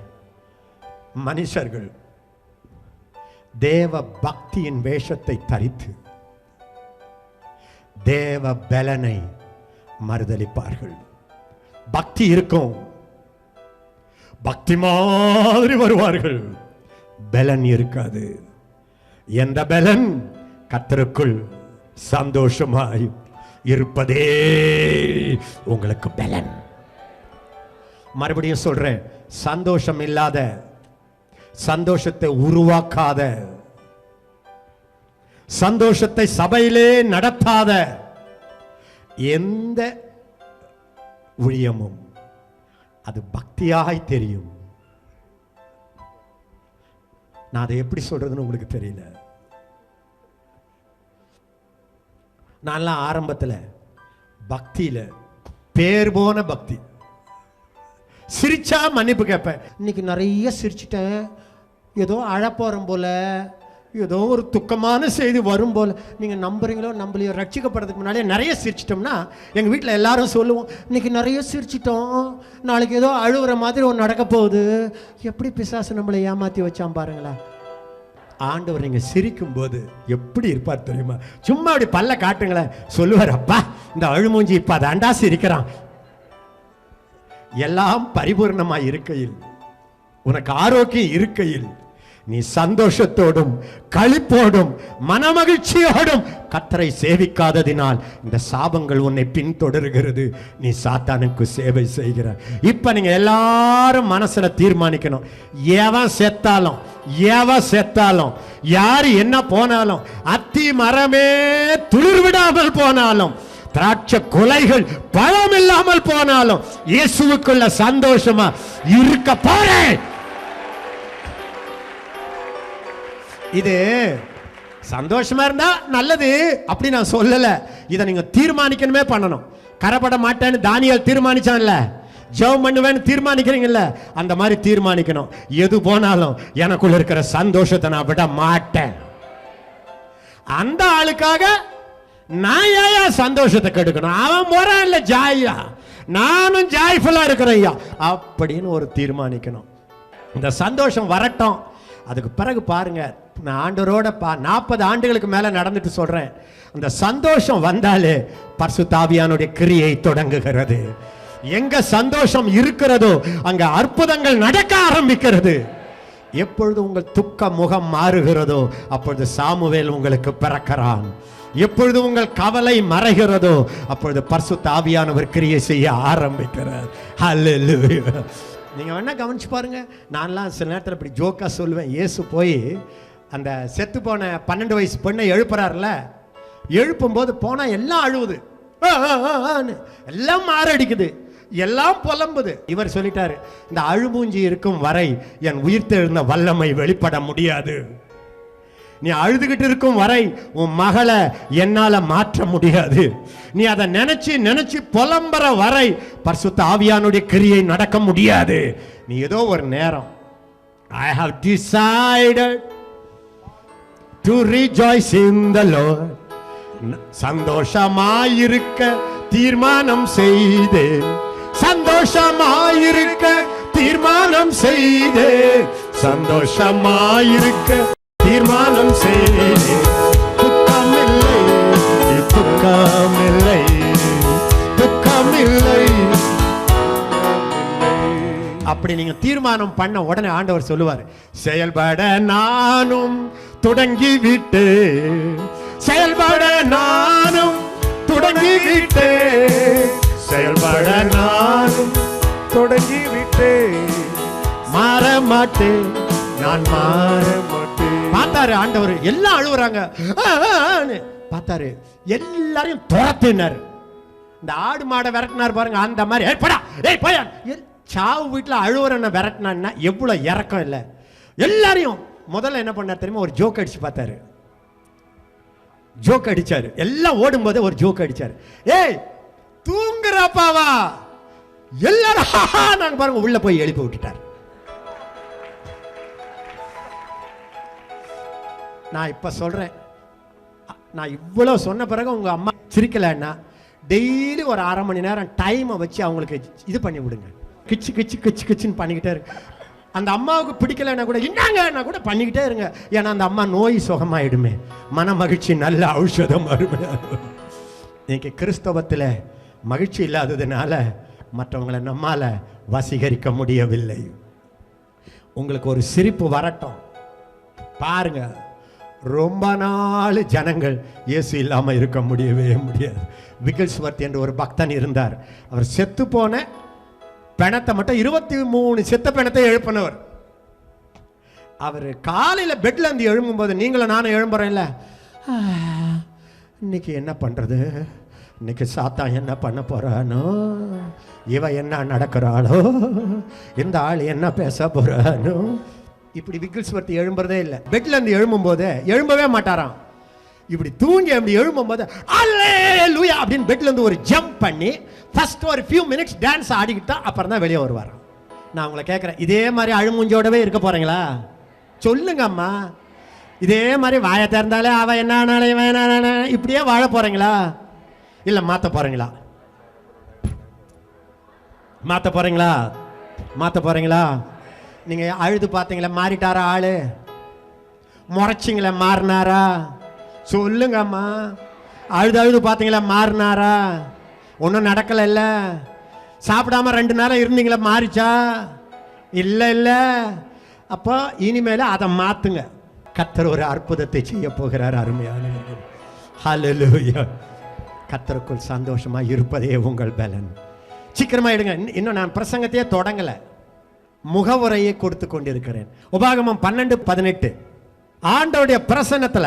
மனுஷர்கள் தேவ பக்தியின் வேஷத்தை தரித்து தேவ பலனை மறுதலிப்பார்கள். பக்தி இருக்கும், பக்தி மாதிரி வருவார்கள், பலன் இருக்காது. எந்த பலன்? கர்த்தருக்குள் சந்தோஷமாய் இருப்பதே உங்களுக்கு பலன். மறுபடியும் சொல்றேன், சந்தோஷம் இல்லாத சந்தோஷத்தை உருவாக்காத, சந்தோஷத்தை சபையிலே நடத்தாத எந்த ஊழியமும் அது பக்தியாய் தெரியும். நான் அதை எப்படி சொல்றதுன்னு உங்களுக்கு தெரியல. நான்லாம் ஆரம்பத்தில் பக்தியில பேர் போன பக்தி, சிரிச்சா மன்னிப்பு கேட்பேன். இன்னைக்கு நிறைய சிரிச்சிட்டேன், ஏதோ அழப்போறோம் போல, ஏதோ ஒரு துக்கமான செய்தி வரும் போல. நீங்கள் நம்புறீங்களோ நம்பலையோ, ரட்சிக்கப்படுறதுக்கு முன்னாடியே நிறைய சிரிச்சிட்டோம்னா எங்கள் வீட்டில் எல்லாரும் சொல்லுவோம், இன்னைக்கு நிறைய சிரிச்சிட்டோம், நாளைக்கு ஏதோ அழுகுற மாதிரி ஒன்று நடக்க போகுது. எப்படி பிசாசு நம்மளை ஏமாற்றி வச்சான் பாருங்களா. ஆண்டவர் நீங்கள் சிரிக்கும் போது எப்படி இருப்பார் தெரியுமா? சும்மா அப்படி பல்ல காட்டுங்களேன், சொல்லுவார், அப்பா இந்த அழுமூஞ்சி இப்போ அதாண்டா சிரிக்கிறான். எல்லாம் பரிபூர்ணமாக இருக்கையில், உனக்கு ஆரோக்கியம் இருக்கையில், நீ சந்தோஷத்தோடும் களிப்போடும் மனமகிழ்ச்சியோடும் கர்த்தரை சேவிக்காததினால் இந்த சாபங்கள் உன்னை பின்தொடர்கிறது. நீ சாத்தானுக்கு சேவை செய்கிறாய். இப்ப நீங்க எல்லாரும் மனசுல தீர்மானிக்கணும், எவன் செத்தாலும் யாரு என்ன போனாலும், அத்தி மரமே துளிர் விடாமல் போனாலும், திராட்சை கொலைகள் பழம் இல்லாமல் போனாலும், இயேசுவுக்குள்ள சந்தோஷமா இருக்க போறேன். இது சந்தோஷமா இருந்தா நல்லது அப்படி நான் சொல்லல. இதை நீங்க தீர்மானிக்கணுமே பண்ணணும். கரப்பட மாட்டேன்னு தானியேல் தீர்மானிச்சான்ல, ஜெபம் பண்ணுவேன்னு தீர்மானிக்கிறீங்கல்ல, அந்த மாதிரி தீர்மானிக்கணும். எது போனாலும் எனக்குள்ள இருக்கிற சந்தோஷத்தை நான் விட மாட்டேன். அந்த ஆளுக்காக நான் ஏயா சந்தோஷத்தை கெடுக்கணும்? அவன் போறான் இல்ல ஜாயா, நானும் ஜாய்ஃபுல்லா இருக்கிறேன் ஐயா அப்படின்னு ஒரு தீர்மானிக்கணும். இந்த சந்தோஷம் வரட்டும். அதுக்கு பிறகு பாருங்க, நான் ஆண்டவரோட 40 ஆண்டுகளுக்கு மேல நடந்துட்டு சொல்றேன், அந்த சந்தோஷம் வந்தாலே பரிசுத்த ஆவியானுடைய கிரியை தொடங்குகிறது. எங்க சந்தோஷம் இருக்கிறதோ அங்க அற்புதங்கள் நடக்க ஆரம்பிக்கிறது. எப்பொழுது உங்கள் துக்க முகம் மாறுகிறதோ அப்பொழுது சாமுவேல் உங்களுக்கு பிறக்கிறான். எப்பொழுது உங்கள் கவலை மறைகிறதோ அப்பொழுது பரிசுத்த ஆவியானவர் கிரியை செய்ய ஆரம்பிக்கிறார். ஹல்லேலூயா. நீங்க வேணா கவனிச்சு பாருங்க. நான்லாம் சில நேரத்தில் இப்படி ஜோக்கா சொல்லுவேன், இயேசு போய் அந்த செத்து போன 12 வயசு பெண்ணை எழுப்புறாருல, எழுப்பும் போது போனா எல்லாம் அழுவுது, எல்லாம் மாரடிக்குது, எல்லாம் புலம்புது. இவர் சொல்லிட்டாரு, இந்த அழுமூஞ்சி இருக்கும் வரை என் உயிர்த்தெழுந்த வல்லமை வெளிப்பட முடியாது. நீ அழுதுகிட்டு இருக்கும் வரை உன் மகளை என்னால மாற்ற முடியாது. நீ அதை நினைச்சு புலம்புற வரை பரிசுத்த ஆவியானுடைய கிரியை நடக்க முடியாது. நீ ஏதோ ஒரு நேரம், I have decided to rejoice in the Lord. சந்தோஷமாயிருக்க தீர்மானம் செய்தேன், சந்தோஷமாயிருக்க தீர்மானம் செய்தேன், சந்தோஷமாயிருக்க தீர்மானம் செய்தேன். துக்கமில்லை, துக்கமில்லை, துக்கமில்லை. அப்படி நீங்க தீர்மானம் பண்ண உடனே ஆண்டவர் சொல்லுவார், செயல்பட நானும் தொடங்கி விட்டேன், செயல்பட நானும் தொடங்கி விட்டேன், செயல்பட நானும் தொடங்கி விட்டேன், மாற மாட்டேன், நான் மாற மாட்டேன். பார்த்தாரு ஆண்டவர், எல்லாம் அழுவுறாங்க, பார்த்தாரு, எல்லாரையும் துரத்தினார். இந்த ஆடு மாடை விரட்டினார் பாருங்க, அந்த மாதிரி ஏய் போயா, சாவு வீட்டில் அழுவுறன விரட்டினா எவ்வளவு இறக்கம் இல்லை. எல்லாரையும் முதல்ல என்ன பண்ணார் தெரியுமா? ஒரு ஜோக் அடிச்சு பார்த்தாரு, ஜோக் அடிச்சாரு. எல்லாம் ஓடும் போது ஒரு ஜோக் அடிச்சாரு, ஏய் தூங்குறாப்பாவா எல்லாரும் நாங்க பாருங்க, உள்ள போய் எழுப்பி விட்டுட்டார். நான் இப்ப சொல்றேன், நான் இவ்வளவு சொன்ன பிறகு உங்க அம்மா சிரிக்கலன்னா டெய்லி ஒரு 1/2 மணி நேரம் டைமை வச்சு அவங்களுக்கு இது பண்ணி விடுங்க. கிச்சு கிச்சு கிச்சு கிச்சுன்னு பண்ணிக்கிட்டே இருக்கு. அந்த அம்மாவுக்கு பிடிக்கலன்னா கூட என்னங்கன்னா கூட பண்ணிக்கிட்டே இருங்க. ஏன்னா அந்த அம்மா நோய் சுகமாயிடுமே, மன மகிழ்ச்சி நல்ல ஔஷதம் வருமே. இன்னைக்கு கிறிஸ்தவத்தில் மகிழ்ச்சி இல்லாததுனால மற்றவங்களை நம்மால வசீகரிக்க முடியவில்லை. உங்களுக்கு ஒரு சிரிப்பு வரட்டும் பாருங்க. ரொம்ப நாள் ஜனங்கள் இயேசு இல்லாமல் இருக்க முடியவே முடியாது. விகில்ஸ்வர்த் என்று ஒரு பக்தன் இருந்தார். அவர் செத்து போன பிணத்தை மட்டும் 23 செத்த பிணத்தை எழுப்பினவர். அவர் காலையில் பெட்ல இருந்து எழும்பும்போது நீங்களும் நானும் எழும்புறேன்ல, இன்னைக்கு என்ன பண்றது, இன்னைக்கு சாத்தான் என்ன பண்ண போறானோ, இவ என்ன நடக்கிறாளோ, இந்த ஆள் என்ன பேச போறானோ, இப்படி விக்கில்ஸ்வர்த்தி எழும்புறதே இல்லை. பெட்ல இருந்து எழும்பும்போது எழும்பவே மாட்டாராம். இப்படி தூங்கி அப்படி எழும்பும்போது அல்லேலூயா அப்படின்னு பெட்ல இருந்து ஒரு ஜம்ப் பண்ணி ஃபர்ஸ்ட் ஒரு ஃபியூ மினிட்ஸ் டான்ஸ் ஆடிக்கிட்டா அப்புறம் தான் வெளியே வருவாராம். நான் உங்களை கேட்குறேன், இதே மாதிரி அழுமுஞ்சோடவே இருக்க போறீங்களா? சொல்லுங்க அம்மா. இதே மாதிரி வாயை திறந்தாலே அவ என்ன இப்படியே வாழ போறீங்களா, இல்லை மாற்ற போறீங்களா? மாற்ற போறீங்களா? மாற்ற போறீங்களா? நீங்க அழுது பார்த்தீங்களா, மாறிட்டாரா ஆளு? முறைச்சிங்களா, மாறினாரா? சொல்லுங்க அம்மா. அழுது பார்த்தீங்களா, மாறினாரா? ஒன்றும் நடக்கல. இல்லை சாப்பிடாம 2 நாள் இருந்தீங்களா, மாறிச்சா? இல்லை இல்லை. அப்போ இனிமேல அதை மாத்துங்க. கர்த்தர் ஒரு அற்புதத்தை செய்ய போகிறார். அருமையானவர்கள், ஹல்லேலூயா. கர்த்தருக்குள் சந்தோஷமா இருப்பதே உங்கள் பலன். சீக்கிரமா எடுங்க. இன்னும் நான் பிரசங்கத்தையே தொடங்கல, முகவுரையை கொடுத்து கொண்டிருக்கிறேன். உபாகமம் 12:18. ஆண்டவருடைய பிரசன்னத்துல,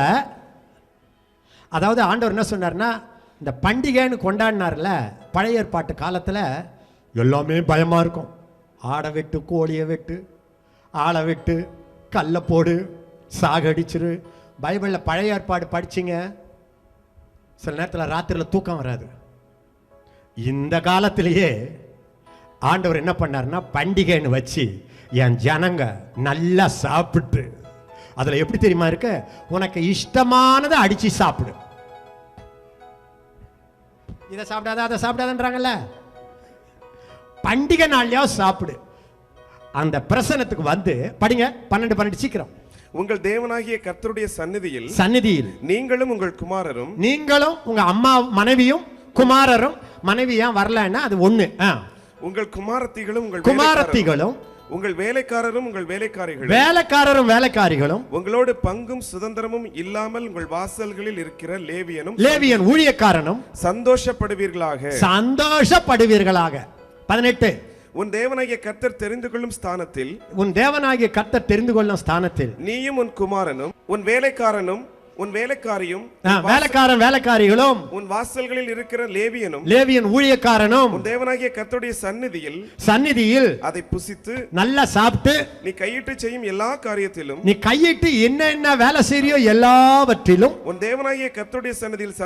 அதாவது ஆண்டவர் என்ன சொன்னார்னா, இந்த பண்டிகைன்னு கொண்டாடினார்ல பழைய ஏற்பாட்டு காலத்துல, எல்லாமே பயமா இருக்கும். ஆடை வெட்டு, கோழியை வெட்டு, ஆளை வெட்டு, கல்லை போடு, சாகடிச்சிரு. பைபிளில் பழைய ஏற்பாடு படிச்சிங்க, சில நேரத்தில் ராத்திரியில் தூக்கம் வராது. இந்த காலத்திலேயே ஆண்டவர் என்ன பண்ணார்னா, பண்டிகைன்னு வச்சு என் ஜனங்க நல்லா சாப்பிட்டு, அதில் எப்படி தெரியுமா இருக்க, உனக்கு இஷ்டமானதை அடிச்சு சாப்பிடு. இதை சாப்பிடாத அதை சாப்பிடாதன்றாங்கல்ல, பண்டிகை நாள்லயா சாப்பிடு. அந்த பிரசனத்துக்கு வந்து படிங்க 12:12 சீக்கிரம். உங்கள் தேவனாகிய கர்த்தருடைய சந்நிதியில் நீங்களும் உங்கள் குமாரரும், நீங்களும் உங்க அம்மா மனைவியும் குமாரரும், மனைவி ஏன் வரலன்னா அது ஒண்ணு, உங்கள் குமாரத்திகளும் உங்கள் வேலைக்காரரும் உங்கள் வேலைக்காரிகளும் உங்களோடு பங்கும் சுதந்திரமும் இல்லாமல் உங்கள் வாசல்களில் இருக்கிற லேவியன் ஊழியக்காரனும் சந்தோஷப்படுவீர்களாக. 18. உன் தேவனாகிய கர்த்தர் தெரிந்து கொள்ளும் ஸ்தானத்தில் நீயும் உன் குமாரனும் உன் வேலைக்காரனும் உன் வேலைக்காரியும் வேலைக்காரிகளும் உன் வாசல்களில் இருக்கிற லேவியன் ஊழியக்காரனும் உன் தேவனாகிய கர்த்தருடைய சந்நிதியில் அதை புசித்து நல்லா சாப்பிட்டு, நீ கையிட்டு செய்யும் எல்லா காரியத்திலும், நீ கையிட்டு என்ன வேலை செய்யறியோ எல்லாவற்றிலும் உன் தேவனாகிய கர்த்தருடைய சந்நிதியில்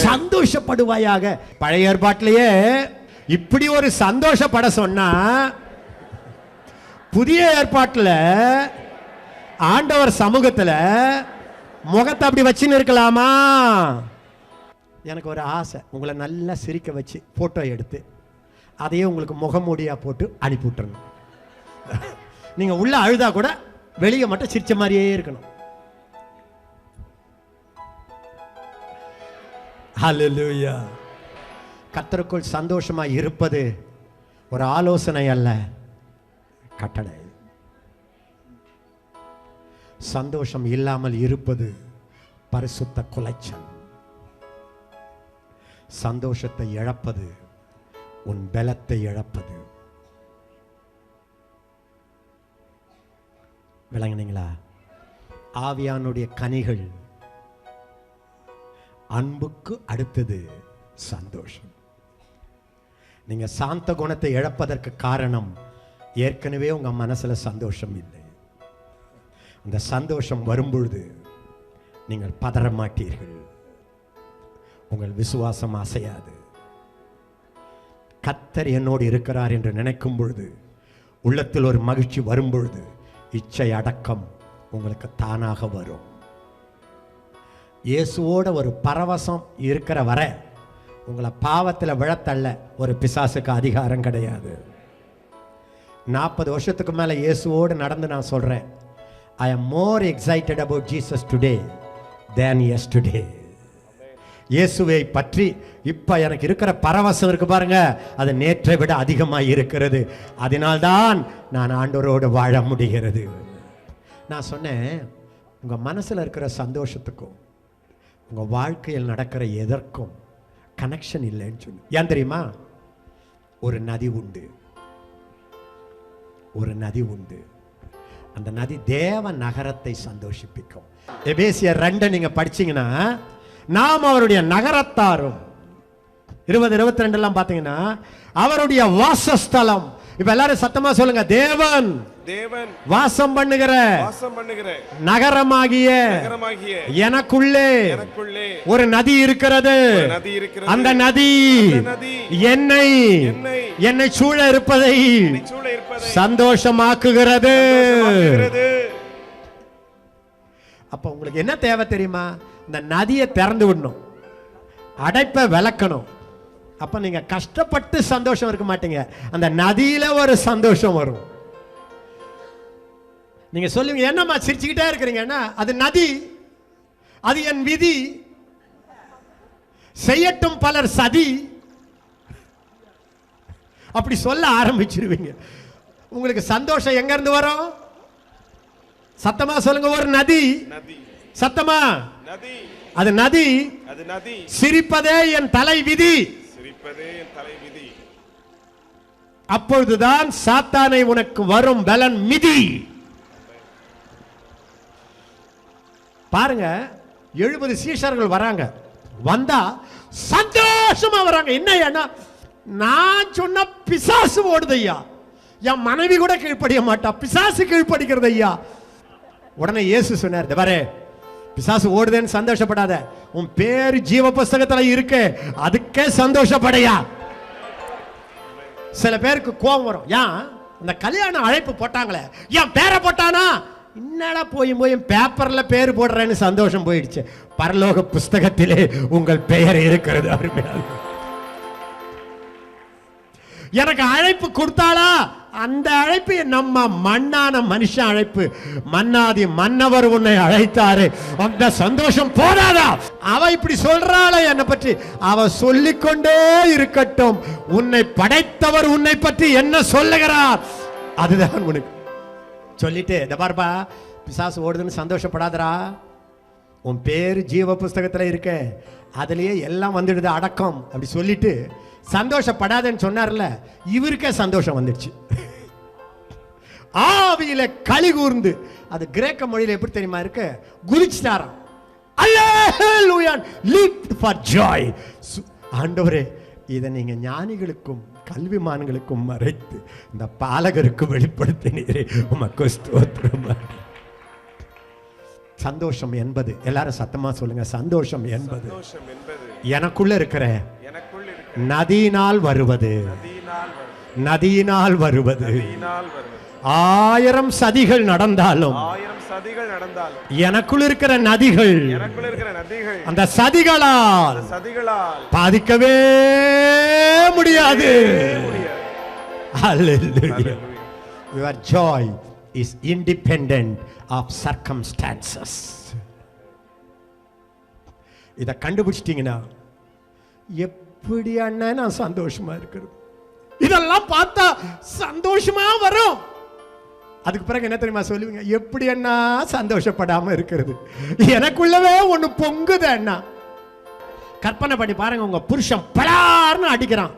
சந்தோஷப்படுவாயாக. பழைய ஏற்பாட்டிலேயே இப்படி ஒரு சந்தோஷப்பட சொன்னா, புதிய ஏற்பாட்டில் ஆண்டவர் சமூகத்தில் முகத்தை அப்படி வச்சுன்னு இருக்கலாமா? எனக்கு ஒரு ஆசை, உங்களை நல்லா சிரிக்க வச்சு போட்டோ எடுத்து அதையே உங்களுக்கு முகமூடியா போட்டு அனுப்பி விட்டுறணும். நீங்க உள்ள அழுதா கூட வெளியே மட்டும் சிரிச்ச மாதிரியே இருக்கணும். ஹல்லேலூயா. கர்த்தருக்குள் சந்தோஷமா இருப்பது ஒரு ஆலோசனை அல்ல, கட்டளை. சந்தோஷம் இல்லாமல் இருப்பது பரிசுத்த குலைச்சல். சந்தோஷத்தை இழப்பது உன் பலத்தை இழப்பது. விளங்குனீங்களா? ஆவியானுடைய கனிகள், அன்புக்கு அடுத்தது சந்தோஷம். நீங்க சாந்த குணத்தை இழப்பதற்கு காரணம், ஏற்கனவே உங்க மனசுல சந்தோஷம் இல்லை. அந்த சந்தோஷம் வரும்பொழுது நீங்கள் பதற மாட்டீர்கள், உங்கள் விசுவாசம் அசையாது. கர்த்தர் என்னோடு இருக்கிறார் என்று நினைக்கும் பொழுது, உள்ளத்தில் ஒரு மகிழ்ச்சி வரும் பொழுது, இச்சை அடக்கம் உங்களுக்கு தானாக வரும். இயேசுவோட ஒரு பரவசம் இருக்கிற வரை உங்களை பாவத்தில் விழத்தள்ள ஒரு பிசாசுக்கு அதிகாரம் கிடையாது. 40 வருஷத்துக்கு மேலே இயேசுவோடு நடந்து நான் சொல்றேன், I am more excited about Jesus today than yesterday. இயேசுவை பற்றி இப்ப எனக்கு இருக்கிற பரவசம் இருக்கு பாருங்க, அது நேற்றை விட அதிகமாக இருக்கிறது. அதனால்தான் நான் ஆண்டவரோடு வாழ முடிகிறது. நான் சொன்னேன், உங்க மனசுல இருக்கிற சந்தோஷத்துக்கும் உங்க வாழ்க்கையில் நடக்கிற எதற்கும் கனெக்ஷன் இல்லைன்னு சொல்லி. ஏன் தெரியுமா? ஒரு நதி உண்டு. அந்த நதி தேவ நகரத்தை சந்தோஷிப்பிக்கும். எபேசியர் 2 நீங்க படிச்சீங்கன்னா, நாம் அவருடைய நகரத்தாரும் 20-22 எல்லாம் பாத்தீங்கன்னா அவருடைய வாசஸ்தலம். இப்ப எல்லாரும் சத்தமா சொல்லுங்க, தேவன் வாசம் பண்ணுகிற நகரமாகிய எனக்குள்ளே ஒரு நதி இருக்கிறது. அந்த நதி என்னை சூழ இருப்பதை சந்தோஷமாக்குகிறது. அப்ப உங்களுக்கு என்ன தேவை தெரியுமா? இந்த நதியை திறந்து விடணும், அடைப்பை விளக்கணும். அப்ப நீங்க கஷ்டப்பட்டு சந்தோஷம் இருக்க மாட்டீங்க, அந்த நதியில ஒரு சந்தோஷம் வரும். நீங்க சொல்லுவீங்க, என்னம்மா சிரிச்சுக்கிட்டே இருக்கிறீங்கன்னா, அது நதி, அது என் விதி, செய்யட்டும் பலர் சதி, அப்படி சொல்ல ஆரம்பிச்சிருவீங்க. உங்களுக்கு சந்தோஷம் எங்க இருந்து வரும்? சத்தமா சொல்லுங்க, ஒரு நதி. சத்தமா, அது நதி. சிரிப்பதே என் தலை விதி. அப்பொழுதுதான் சாத்தானை உனக்கு வரும் பலன் மிதி. பாருங்க, 70 சீஷர்கள் வராங்க, வந்தா சந்தோஷமா வராங்க. என்ன, நான் சொன்ன பிசாசு ஓடுது ஐயா, என் மனைவி கூட கீழ்ப்படிய மாட்டா, பிசாசு கீழ்ப்படிக்கிறது ஐயா. உடனே இயேசு சொன்னார், பாரு, பிசாசு ஓடுதேன்னு சந்தோஷப்படாத, உன் பேர் ஜீவ புஸ்தகத்துல இருக்கு, அதுக்கே சந்தோஷப்படையா. சில பேருக்கு கோபம் வரும், ஏன் இந்த கல்யாண அழைப்பு போட்டாங்களே, ஏன் பேரை போட்டானா, என்னடா போய் பேப்பர்ல பேர் போடுறேன்னு சந்தோஷம் போயிடுச்சு. பரலோக புஸ்தகத்திலே உங்கள் பெயர் இருக்கிறது. எனக்கு அழைப்பு கொடுத்தாளா, அந்த அழைப்பு நம்ம மண்ணான மனுஷன் அழைப்பு. மன்னாதி மன்னவர் உன்னை அழைத்தாரு, அந்த சந்தோஷம் போதாதா? அவ இப்படி சொல்றாளே என்னை பற்றி, அவ சொல்லிக்கொண்டே இருக்கட்டும். உன்னை படைத்தவர் உன்னை பற்றி என்ன சொல்லுகிறார், அதுதான் உனக்கு. சொல்லிட்டு, இந்த பார்ப்பா, பிசாசு ஓடுதுன்னு சந்தோஷப்படாதரா, உன் பேர் ஜீவ புஸ்தகத்துல இருக்க, அதுலயே எல்லாம் வந்துடுது அடக்கம். அப்படி சொல்லிட்டு சந்தோஷப்படாதேன்னு சொன்னார்ல, இவருக்கே சந்தோஷம் வந்துடுச்சு. ஆவியில களி கூர்ந்து, அது கிரேக்க மொழியில எப்படி தெரியுமா இருக்கு, குதிச்சிட்டாராம். அல்லேலூயா, leaped for joy. ஆண்டவரே, இதை நீங்க ஞானிகளுக்கும் கல்விமான்களுக்கும் மறைத்து இந்த பாலகருக்கு வெளிப்படுத்தினீரே, உமக்கு ஸ்தோத்திரம். சந்தோஷம் என்பது, எல்லாரும் சத்தமா சொல்லுங்க, சந்தோஷம் என்பது எனக்குள்ள இருக்கிற நதியினால் வருவது. நதியினால் வருவது. 1000 சதிகள் நடந்தாலும் எனக்குள் இருக்கிற நதிகள் அந்த சதிகளால் பாதிக்கவே முடியாது. Hallelujah. Your joy is independent of circumstances. இத கண்டுபிடிச்சிட்டீங்கன்னா, எப்படி அண்ணா நான் சந்தோஷமா இருக்கிறது, இதெல்லாம் பார்த்தா சந்தோஷமா வரும். அதுக்கு பிறகு என்ன தெரியுமா சொல்லுவீங்க, எப்படி அண்ணா சந்தோஷப்படாம இருக்கிறது, எனக்குள்ளவே ஒண்ணு பொங்குது அண்ணா. கற்பனை பண்ணி பாருங்க, உங்க புருஷன் பலார்னு அடிக்கிறான்,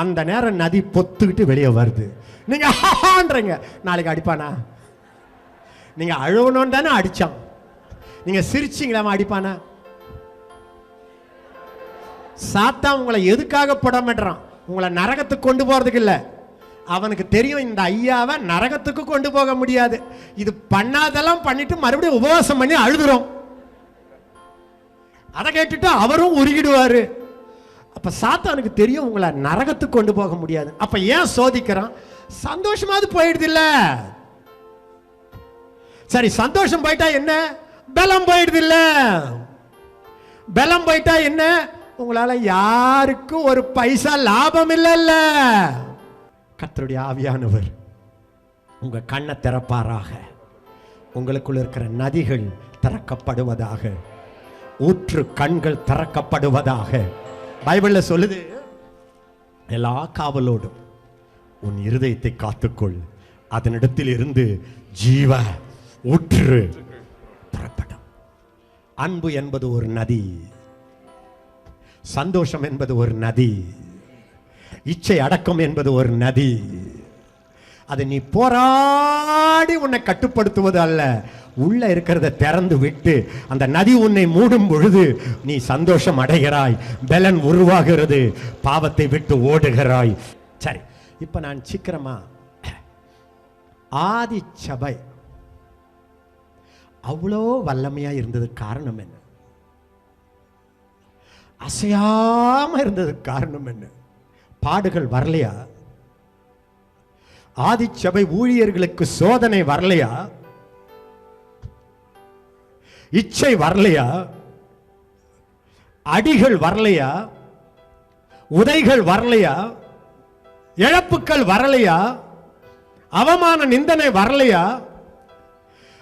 அந்த நேரம் நதி பொத்துக்கிட்டு வெளியே வருது, நீங்க ஹான்றீங்க, நாளைக்கு அடிப்பானா? நீங்க அழுவணும் தானே அடிச்சான், நீங்க சிரிச்சிங்களா அடிப்பானா? சாத்தா உங்களை எதுக்காக படமாட்டான், உங்களை நரகத்துக்கு கொண்டு போறதுக்கு இல்ல. அவனுக்கு தெரியும் இந்த ஐயாவை நரகத்துக்கு கொண்டு போக முடியாது, இது பண்ணாதெல்லாம் பண்ணிட்டு மறுபடியும் உபவாசம் பண்ணி அழுதுறோம். அதை கேட்டுட்டு அவரும் உருகிடுவாரு. அப்ப சாத்தானுக்கு தெரியும் உங்களை நரகத்துக்கு கொண்டு போக முடியாது. அப்ப ஏன் சோதிக்கிறான்? சந்தோஷமாவது போயிடுது இல்ல. சரி, சந்தோஷம் போயிட்டா என்ன? பலம் போயிடுது இல்ல. பலம் போயிட்டா என்ன? உங்களால யாருக்கும் ஒரு பைசா லாபம் இல்ல. கர்த்தருடைய ஆவியானவர் உங்க கண்ணை திறப்பாராக, உங்களுக்குள்ள இருக்கிற நதிகள் திறக்கப்படுவதாக, ஊற்று கண்கள் திறக்கப்படுவதாக. பைபிள்ல சொல்லுது, எல்லா காவலோடும் உன் இருதயத்தை காத்துக்கொள், அதனிடத்தில் இருந்து ஜீவ ஊற்று புறப்படும். அன்பு என்பது ஒரு நதி, சந்தோஷம் என்பது ஒரு நதி, இச்சை அடக்கம் என்பது ஒரு நதி, அதை நீ போராடி உன்னை கட்டுப்படுத்துவது அல்ல. உள்ள இருக்கிறத திறந்து விட்டு அந்த நதி உன்னை மூடும் பொழுது நீ சந்தோஷம் அடைகிறாய், பலன் உருவாகிறது, பாவத்தை விட்டு ஓடுகிறாய். சரி, இப்ப நான் சீக்கிரமா ஆதி சபை அவ்வளோ வல்லமையா இருந்தது காரணம் என்ன? அசையாம இருந்தது காரணம் என்ன? பாடுகள் வரலையா? ஆதி சபை ஊழியர்களுக்கு சோதனை வரலையா? இச்சை வரலையா? அடிகள் வரலையா? உதைகள் வரலையா? இழப்புக்கள் வரலையா? அவமான நிந்தனை வரலையா?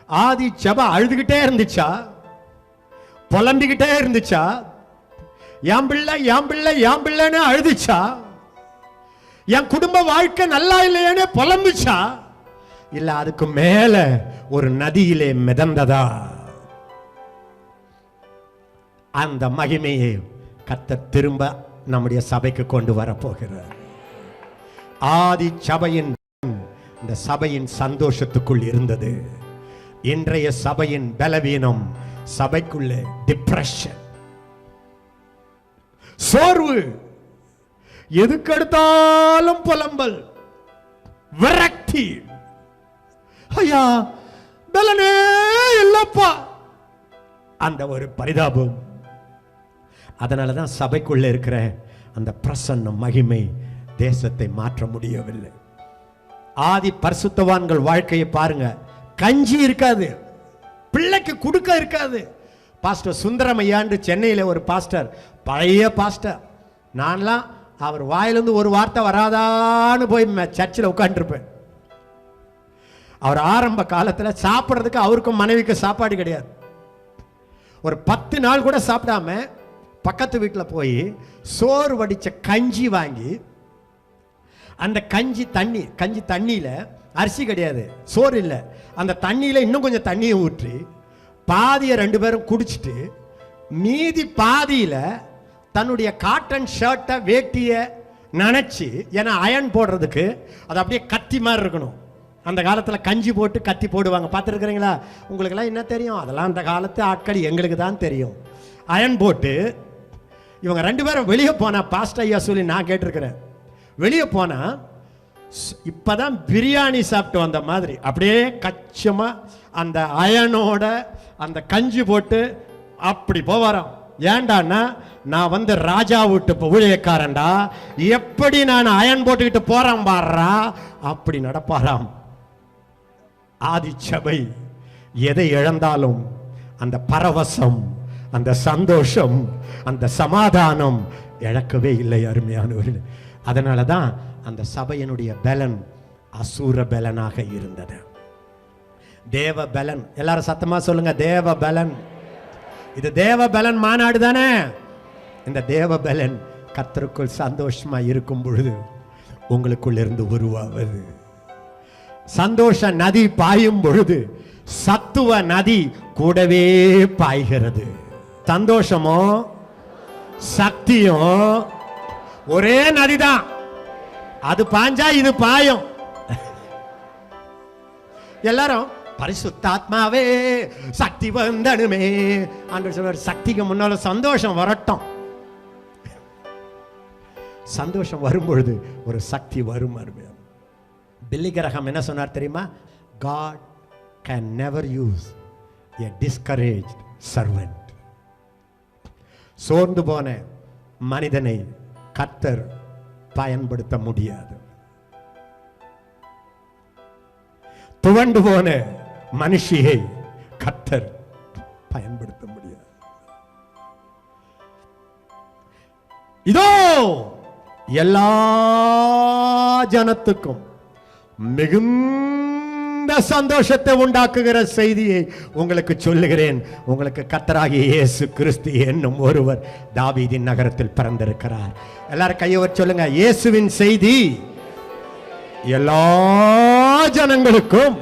ஆதி சபை அழுதுகிட்டே இருந்துச்சா? புலம்பிக்கிட்டே இருந்துச்சா? என் பிள்ளை என் பிள்ளை என் பிள்ளைன்னு அழுதுச்சா? என் குடும்ப வாழ்க்கை நல்லா இல்லையேன்னு புலம்புச்சா? இல்ல அதுக்கு மேல ஒரு நதியிலே மிதந்ததா? அந்த மகிமையை கர்த்தர் திரும்ப நம்முடைய சபைக்கு கொண்டு வர போகிறார். ஆதி சபையின் இந்த சபையின் சந்தோஷத்துக்குள் இருந்தது. இன்றைய சபையின் பலவீனம், சபைக்குள்ளே டிப்ரெஷன், சோர்வு, எதுக்கெடுத்தாலும் புலம்பல், விரக்தி. ஐயா பலனே இல்லப்பா, அந்த ஒரு பரிதாபம். அதனாலதான் சபைக்குள்ள இருக்கிற அந்த பிரசன்ன மகிமை தேசத்தை மாற்ற முடியவில்லை. ஆதி பரிசுத்தவான்கள் வாழ்க்கையை பாருங்க. கஞ்சி இருக்காது, பிள்ளைக்கு கொடுக்க இருக்காது. பாஸ்டர் சுந்தரமையாண்டு சென்னையில் ஒரு பாஸ்டர், பழைய பாஸ்டர். நான்லாம் அவர் வாயிலிருந்து ஒரு வார்த்தை வராதான்னு போய் சர்ச்சில் உட்காந்துருப்பேன். அவர் ஆரம்ப காலத்தில் சாப்பிட்றதுக்கு அவருக்கும் மனைவிக்கு சாப்பாடு கிடையாது. ஒரு 10 நாள் கூட சாப்பிடாம பக்கத்து வீட்டில் போய் சோறு வடித்த கஞ்சி வாங்கி, அந்த கஞ்சி தண்ணியில் அரிசி கிடையாது, சோறு இல்லை, அந்த தண்ணியில் இன்னும் கொஞ்சம் தண்ணியை ஊற்றி பாதியை 2 பேரும் குடிச்சிட்டு மீதி பாதியில் தன்னுடைய காட்டன் ஷர்ட்டை வேட்டியை நினச்சி, ஏன்னா அயன் போடுறதுக்கு அது அப்படியே கத்தி மாதிரி இருக்கணும். அந்த காலத்தில் கஞ்சி போட்டு கத்தி போடுவாங்க, பார்த்துருக்குறீங்களா? உங்களுக்கெல்லாம் என்ன தெரியும்? அதெல்லாம் அந்த காலத்து ஆட்கள், எங்களுக்கு தான் தெரியும். அயன் போட்டு இவங்க 2 பேரும் வெளியே போனா, பாஸ்டர் ஐயா சொல்லி நான் கேட்டிருக்கிறேன், வெளியே போனா இப்பதான் பிரியாணி சாப்பிட்டு வந்த மாதிரி அப்படியே கச்சமா அந்த அயனோட அந்த கஞ்சி போட்டு அப்படி போவாராம். ஏண்டான்னா, நான் வந்து ராஜா வீட்டு ஊழியக்காரன்டா, எப்படி நான் அயன் போட்டுக்கிட்டு போறேன் பாடுறா, அப்படி நடப்பாராம். ஆதி சபை எதை இழந்தாலும் அந்த பரவசம், அந்த சந்தோஷம், அந்த சமாதானம் இழக்கவே இல்லை அருமையானவர்கள். அதனால தான் அந்த சபையினுடைய பலன் அசூர பலனாக இருந்தது. தேவ பலன், எல்லாரும் சத்தமா சொல்லுங்க, தேவ பலன். இது தேவ பலன் மாநாடு தானே. இந்த தேவ பலன் கர்த்தருக்குள் சந்தோஷமா இருக்கும் பொழுது உங்களுக்குள் இருந்து உருவாவது. சந்தோஷ நதி பாயும் பொழுது சத்துவ நதி கூடவே பாய்கிறது. சந்தோஷமும் சக்தியும் ஒரே நதிதான். அது பாஞ்சா இது பாயும். எல்லாரும் பரிசுத்தாத்மாவே சக்தி வந்தனுமே ஆண்டவர் சொல்றார். சக்திக்கு முன்னால சந்தோஷம் வரட்டும். சந்தோஷம் வரும் பொழுது ஒரு சக்தி வரும். அருமையா பில்லி கிரஹாம் என்ன சொன்னார் தெரியுமா? God can never use a discouraged servant. சோர்ந்து போன மனிதனை கர்த்தர் பயன்படுத்த முடியாது. துவண்டு போன மனுஷியை கர்த்தர் பயன்படுத்த முடியாது. இதோ எல்லா ஜனத்துக்கும் மிகுந்த சந்தோஷத்தை உண்டாக்குகிற செய்தியை உங்களுக்கு சொல்லுகிறேன். உங்களுக்கு கர்த்தராகிய இயேசு கிறிஸ்து என்னும் ஒருவர் தாவீதின் நகரத்தில் பிறந்திருக்கிறார். எல்லாரும் கையை வச்சு சொல்லுங்க, இயேசுவின் செய்தி எல்லா ஜனங்களுக்கும்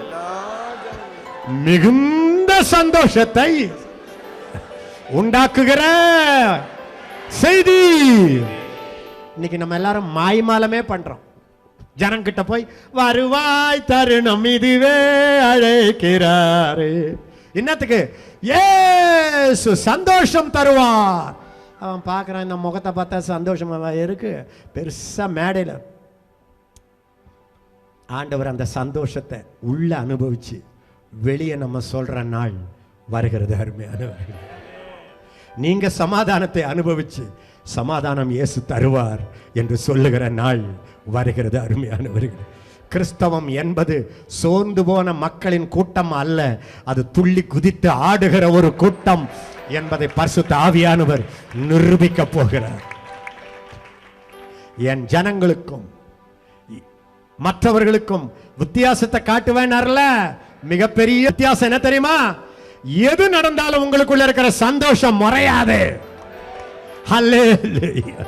மிகுந்த சந்தோஷத்தை உண்டாக்குகிற செய்தி. இன்னைக்கு நம்ம எல்லாரும் மாய்மாலமே பண்றோம். ஜனங்கிட்ட போய் வருவாய் தருணம் இதுவே அழைக்கிறாரு. என்னத்துக்கு? இயேசு சந்தோஷம் தருவார். அவன் பார்க்குறான், இந்த முகத்தை பார்த்தா சந்தோஷமா இருக்கு. பெருசா மேடையில் ஆண்டவர் அந்த சந்தோஷத்தை உள்ள அனுபவிச்சு வெளியே நம்ம சொல்ற நாள் வருகிறது. அருமையானவர்களே, நீங்க சமாதானத்தை அனுபவிச்சு சமாதானம் இயேசு தருவார் என்று சொல்லுகிற நாள் வருகிறது. அருமையானவர்களே, கிறிஸ்தவம் என்பது சோர்ந்து போன மக்களின் கூட்டம் அல்ல, அது துள்ளி குதித்து ஆடுகிற ஒரு கூட்டம் என்பதை பரிசுத்த ஆவியானவர் நிரூபிக்க போகிறார். என் ஜனங்களுக்கும் மற்றவர்களுக்கும் வித்தியாசத்தை காட்டுவேன். மிகப்பெரிய வித்தியாசம் என்ன தெரியுமா? எது நடந்தாலும் உங்களுக்குள்ள இருக்கிற சந்தோஷம் முறையாது. ஹல்லேலூயா.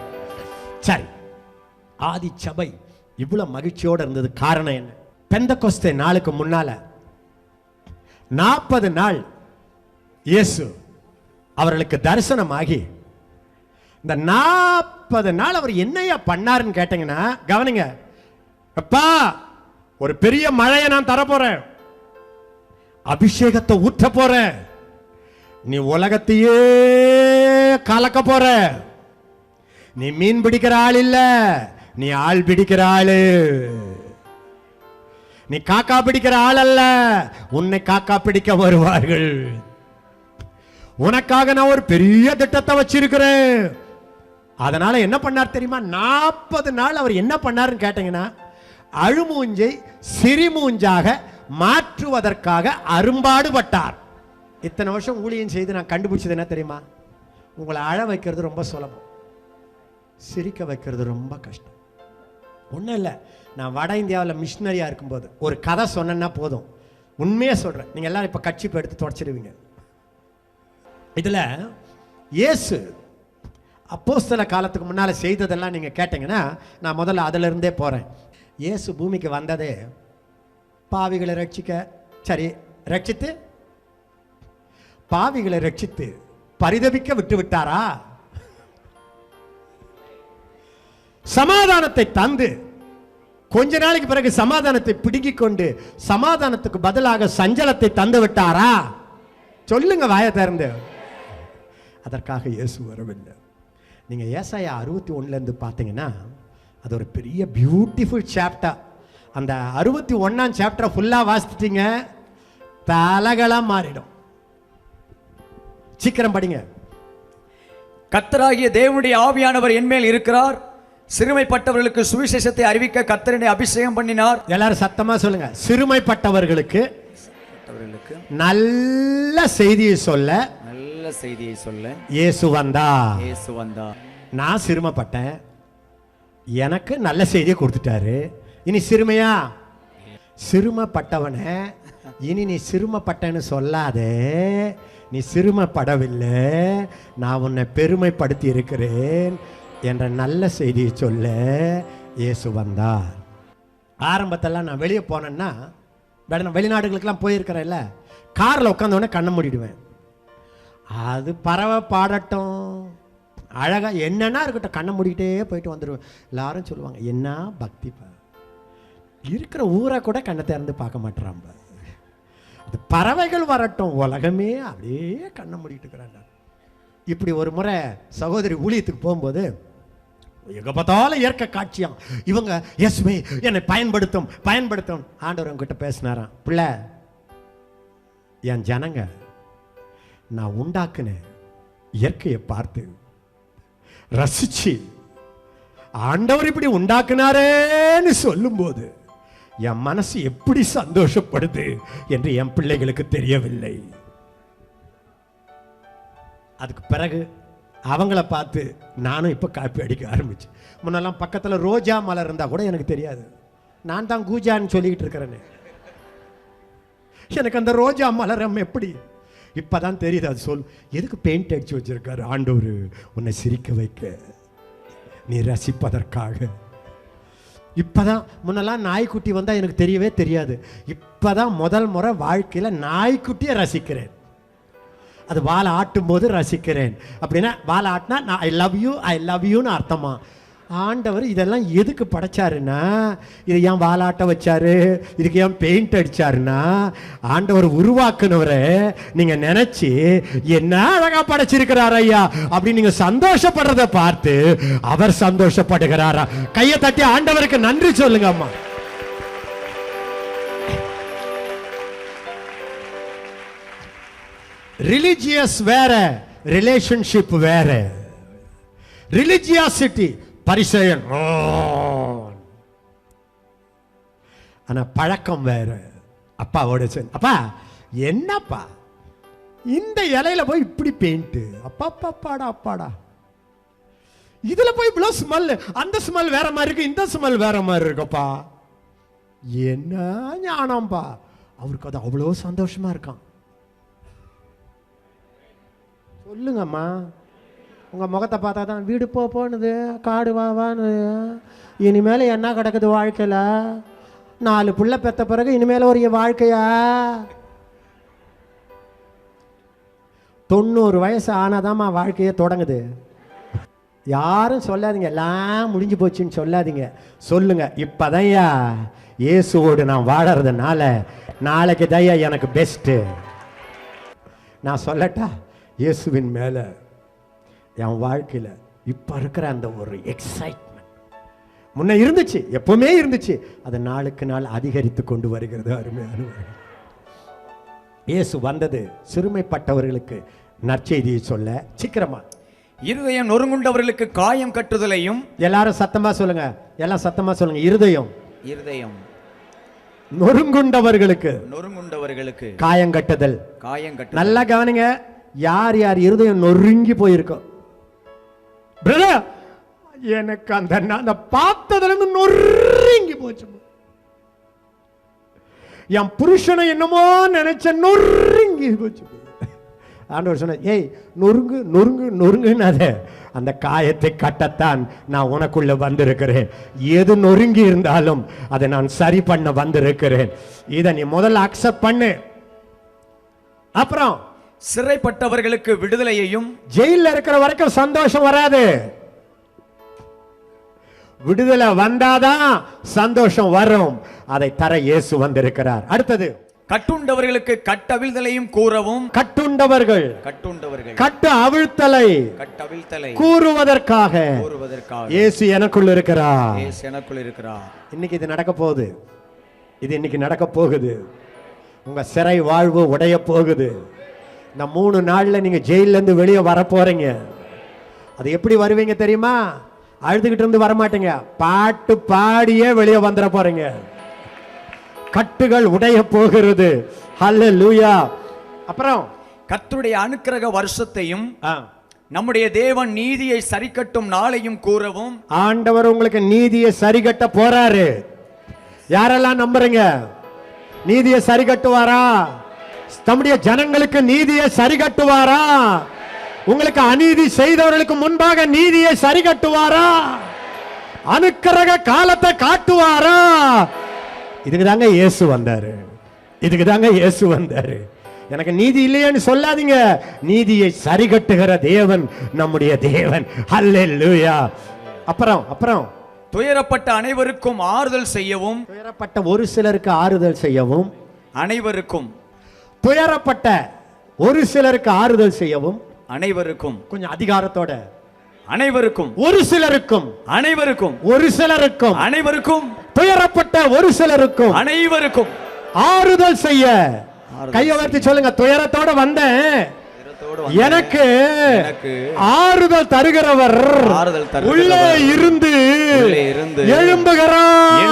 சரி, ஆதி சபை இவ்வளவு மகிழ்ச்சியோடு இருந்தது. காரணம் என்ன? பெந்தெகோஸ்தே நாளுக்கு முன்னால 40 நாள் இயேசு அவர்களுக்கு தரிசனமாகி, இந்த 40 நாள் அவர் என்னையா பண்ணாருன்னு கேட்டீங்கன்னா, கவனிங்க, அப்பா ஒரு பெரிய மழையை நான் தரப்போறேன், அபிஷேகத்தை ஊற்ற போறேன், நீ உலகத்தையே கலக்க போற, நீ மீன் பிடிக்கிற ஆள் இல்ல, நீ ஆள் பிடிக்கிற ஆளு, நீ காக்கா பிடிக்கிற ஆள் அல்ல, உன்னை காக்கா பிடிக்க வருவார்கள், உனக்காக நான் ஒரு பெரிய திட்டத்தை வச்சிருக்கிறேன். அதனால என்ன பண்ணார் தெரியுமா? 40 நாள் அவர் என்ன பண்ணாருன்னு கேட்டீங்கன்னா, அழுமூஞ்சை சிரிமூஞ்சாக மாற்றுவதற்காக அரும்பாடுபட்டார். இத்தனை வருஷம் ஊழியம் செய்து நான் கண்டுபிடிச்சது என்ன தெரியுமா? உங்களை அழ வைக்கிறது ரொம்ப சுலபம், சிரிக்க வைக்கிறது ரொம்ப கஷ்டம். ஒன்றும் இல்லை, நான் வட இந்தியாவில் மிஷினரியாக இருக்கும்போது ஒரு கதை சொன்னேன்னா போதும், உண்மையாக சொல்கிறேன், நீங்கள் எல்லாம் இப்போ கட்சிப்பு எடுத்து தொடச்சிடுவீங்க. இதில் இயேசு அப்போஸ்தல காலத்துக்கு முன்னால் செய்ததெல்லாம் நீங்கள் கேட்டிங்கன்னா, நான் முதல்ல அதிலிருந்தே போகிறேன். இயேசு பூமிக்கு வந்ததே பாவிகளை ரட்சிக்க. சரி, ரட்சித்து பாவிகளை ரட்சித்து பரிதபிக்க விட்டு விட்டாரா? சமாதானத்தை தந்து கொஞ்ச நாளைக்கு பிறகு சமாதானத்தை பிடுங்கிக் கொண்டு சமாதானத்துக்கு பதிலாக சஞ்சலத்தை தந்து விட்டாரா? சொல்லுங்க வாயை திறந்து. அதற்காக இயேசு வரவில்லை. நீங்க ஏசாயா 61 பார்த்தீங்கன்னா, அது ஒரு பெரிய பியூட்டிஃபுல் சாப்டர். அந்த 61ஆம் சாப்டரை ஃபுல்லா வாசிச்சிட்டீங்க, தலகளா மாறிடும். சீக்கிரம் படிங்க. கர்த்தராகிய தேவனுடைய ஆவியானவர் என்மேல் இருக்கிறார், சிறுமைப்பட்டவர்களுக்கு சுவிசேஷத்தை அறிவிக்க கர்த்தரனை அபிஷேகம் பண்ணினார். எல்லாரும் சத்தமா சொல்லுங்க. சிறுமைப்பட்டவர்களுக்கு நல்ல செய்தியை சொல்ல, நல்ல செய்தியை சொல்ல இயேசு வந்தார். இயேசு வந்தார். நான் சிறுமைப்பட்டேன், எனக்கு நல்ல செய்தியை கொடுத்துட்டாரு. இனி சிறுமையா? சிறுமைப்பட்டவனை இனி நீ சிறுமைப்பட்டன்னு சொல்லாதே. நீ சிறுமைப்படவில்லை, நான் உன்னை பெருமைப்படுத்தி இருக்கிறேன் என்ற நல்ல செய்தியை சொல்ல இயேசு வந்தார். ஆரம்பத்தெல்லாம் நான் வெளியே போனேன்னா, வெளிநாடுகளுக்கெல்லாம் போயிருக்கிறேன்ல, காரில் உட்காந்தோடனே கண்ணை மூடிடுவேன். அது பறவை பாடட்டும், அழகா என்னன்னா இருக்கட்டும், கண்ணை மூடிக்கிட்டே போயிட்டு வந்துடுவேன். எல்லாரும் சொல்லுவாங்க, என்ன பக்திப்பா, இருக்கிற ஊரை கூட கண்ணை திறந்து பார்க்க மாட்டேறான். அது பறவைகள் வரட்டும், உலகமே அப்படியே கண்ணை மூடிட்டு இருக்கிறாங்க. இப்படி ஒரு முறை சகோதரி ஊழியத்துக்கு போகும்போது எங்க பார்த்தாலும் இயற்கை காட்சியாம். இவங்க இயேசுவே என்னை பயன்படுத்தும் பயன்படுத்தும். ஆண்டவர் உங்ககிட்ட பேசினாராம், பிள்ளை, என் ஜனங்க நான் உண்டாக்குனேன் இயற்கையை பார்த்து ரசிச்சு ஆண்டவர் இப்படி உண்டாக்குனாரேன்னு சொல்லும்போது என் மனசு எப்படி சந்தோஷப்படுது என்று என் பிள்ளைகளுக்கு தெரியவில்லை. அதுக்கு பிறகு அவங்கள பார்த்து நானும் இப்போ காப்பி அடிக்க ஆரம்பிச்சேன். முன்னெல்லாம் பக்கத்தில் ரோஜா மலர் இருந்தால் கூட எனக்கு தெரியாது, நான் தான் கூஜான்னு சொல்லிக்கிட்டு இருக்கிறேன்னு. எனக்கு அந்த ரோஜா மலரம் எப்படி இப்பதான் தெரியுது. அது சொல், எதுக்கு பெயிண்ட் அடிச்சு வச்சிருக்காரு ஆண்டவர்? உன்னை சிரிக்க வைக்க, நீ ரசிப்பதற்காக. இப்பதான், முன்னெல்லாம் நாய்க்குட்டி வந்தால் எனக்கு தெரியவே தெரியாது. இப்பதான் முதல் முறை வாழ்க்கையில் நாய்க்குட்டியை ரசிக்கிறேன். அது வாழை ஆட்டும் போது ரசிக்கிறேன். அப்படின்னா வாழை ஆட்டினா நான் ஐ லவ் யூன்னு அர்த்தமா? ஆண்டவர் இதெல்லாம் எதுக்கு படைச்சாருன்னா, இதை ஏன் வாலாட்ட வச்சாரு, இதுக்கு ஏன் பெயிண்ட் அடிச்சாருன்னா, ஆண்டவர் உருவாக்குனவரை நீங்க நினைச்சு என்ன அழகா படைச்சிருக்கிறார் ஐயா அப்படி நீங்க சந்தோஷப்படுறத பார்த்து அவர் சந்தோஷப்படுகிறாரா? கையை தட்டி ஆண்டவருக்கு நன்றி சொல்லுங்க அம்மா. ரிலிஜியஸ் வேற, ரிலேஷன்ஷிப் வேற. ரிலிஜியாசிட்டி பரிசெயன், ஆனா பழக்கம் வேற. அப்பாவோட சொன்ன, அப்பா என்னப்பா இந்த இலையில போய் இப்படி பெயிண்ட், அப்பாடா அப்பாடா, இதுல போய் இவ்வளவு ஸ்மெல், அந்த ஸ்மெல் வேற மாதிரி இருக்கு, இந்த ஸ்மெல் வேற மாதிரி இருக்குப்பா. என்ன ஞானம்பா. அவருக்கு அது அவ்வளோ சந்தோஷமா இருக்கான். சொல்லுங்கம்மா, உங்கள் முகத்தை பார்த்தா தான் வீடு போனுது, காடு வான்னு. இனிமேல் என்ன கிடக்குது வாழ்க்கையில்? 4 புள்ள பெற்ற பிறகு இனிமேல் ஒரு வாழ்க்கையா? 90 வயசு ஆனாதாம்மா வாழ்க்கையே தொடங்குது. யாரும் சொல்லாதீங்க எல்லாம் முடிஞ்சு போச்சுன்னு சொல்லாதீங்க. சொல்லுங்க, இப்போதையா இயேசுவோடு நான் வாழறதுனால நாளைக்கு தையா எனக்கு பெஸ்ட்டு. நான் சொல்லட்டா, இயேசுவின் மேலே என் வாழ்க்கையில் இப்போ இருக்கிற அந்த ஒரு எக்ஸைட்மெண்ட் முன்ன இருந்துச்சு, எப்பவுமே இருந்துச்சு, அது நாளுக்கு நாள் அதிகரித்து கொண்டு வருகிறது. அருமையான இயேசு வந்தது சிறுமைப்பட்டவர்களுக்கு நற்செய்தியை சொல்ல. சீக்கிரமா, இருதயம் நொறுங்குண்டவர்களுக்கு காயம் கட்டுதலையும். எல்லாரும் சத்தமா சொல்லுங்க, எல்லாம் சத்தமா சொல்லுங்க. இருதயம் நொறுங்குண்டவர்களுக்கு காயம் கட்டுதல். நல்லா கவனிங்க, யார் யார் இருதயம் நொறுங்கி போயிருக்கோம். பிரதர், எனக்கு அந்த பார்த்ததுல இருந்து நொறுங்கி போச்சு. என் புருஷனை என்னமோ நினைச்ச நொறுங்கி போச்சு. ஆண்டவர் சொன்ன, ஏய் நொறுங்கு நொறுங்கு நொறுங்குனாத, அந்த காயத்தை கட்டத்தான் நான் உனக்குள்ள வந்திருக்கிறேன். எது நொறுங்கி இருந்தாலும் அதை நான் சரி பண்ண வந்திருக்கிறேன். இதை நீ முதல்ல அக்செப்ட் பண்ணு. அப்புறம் சிறைப்பட்டவர்களுக்கு விடுதலையையும். ஜெயில இருக்கிற வரைக்கும் சந்தோஷம் வராது, விடுதலை வந்தாதான் சந்தோஷம் வரும். அதை தர இயேசு வந்திருக்கிறார். அடுத்தது, கட்டுண்டவர்களுக்கு கட்டவிழ்தலையும் கூறவும். கட்டுண்டவர்கள் கட்டு அவிழ்த்தலை கூறுவதற்காக இயேசு எனக்குள் இருக்கிறார். இன்னைக்கு இது நடக்க போகுது, இது இன்னைக்கு நடக்க போகுது. உங்க சிறை வாழ்வு உடைய போகுது. இந்த 3 நாள்ல நீங்க ஜெயில இருந்து வெளியே வர போறீங்க. அது எப்படி வருவீங்க தெரியுமா? அழுதுகிட்டு இருந்து வரமாட்டீங்க, பாட்டு பாடியே வெளியே வந்துட போறீங்க. கட்டுகள் உடைய போகிறது. ஹல்லேலூயா. அப்புறம் கர்த்தருடைய அனுக்கிரக வருஷத்தையும் நம்முடைய தேவன் நீதியை சரிக்கட்டும் நாளையும் கூறவும். ஆண்டவர் உங்களுக்கு நீதியை சரிகட்ட போறாரு. யாரெல்லாம் நம்புறீங்க? நீதியை சரிகட்டுவாரா? தம்முடைய ஜனங்களுக்கு நீதியை சரிகட்டுவாரா? உங்களுக்கு அநீதி செய்தவர்களுக்கு முன்பாக நீதியை சரிகட்டுவாரா? அனுக்கிரக காலத்தை காட்டுவாரா? இதுக்கு தாங்க இயேசு வந்தாரு. இதுக்கு தாங்க இயேசு வந்தாரு. எனக்கு நீதி இல்லையேன்னு சொல்லாதீங்க, நீதியை சரிகட்டுகிற தேவன் நம்முடைய தேவன். ஹல்லேலூயா. அப்புறம் அப்புறம் துயரப்பட்ட அனைவருக்கும் ஆறுதல் செய்யவும். துயரப்பட்ட ஒரு சிலருக்கு ஆறுதல் செய்யவும். அனைவருக்கும். துயரப்பட்ட ஒரு சிலருக்கு ஆறுதல் செய்யவும். அனைவருக்கும். கொஞ்சம் அதிகாரத்தோட. அனைவருக்கும். ஒரு சிலருக்கும். அனைவருக்கும். ஒரு சிலருக்கும். அனைவருக்கும். துயரப்பட்ட ஒரு சிலருக்கும். அனைவருக்கும் ஆறுதல் செய்ய. கையை உயர்த்தி சொல்லுங்க, துயரத்தோட வந்தேன், எனக்கு ஆறுதல் தருகிறவர் உள்ளே இருந்து எழும்புகிறார்.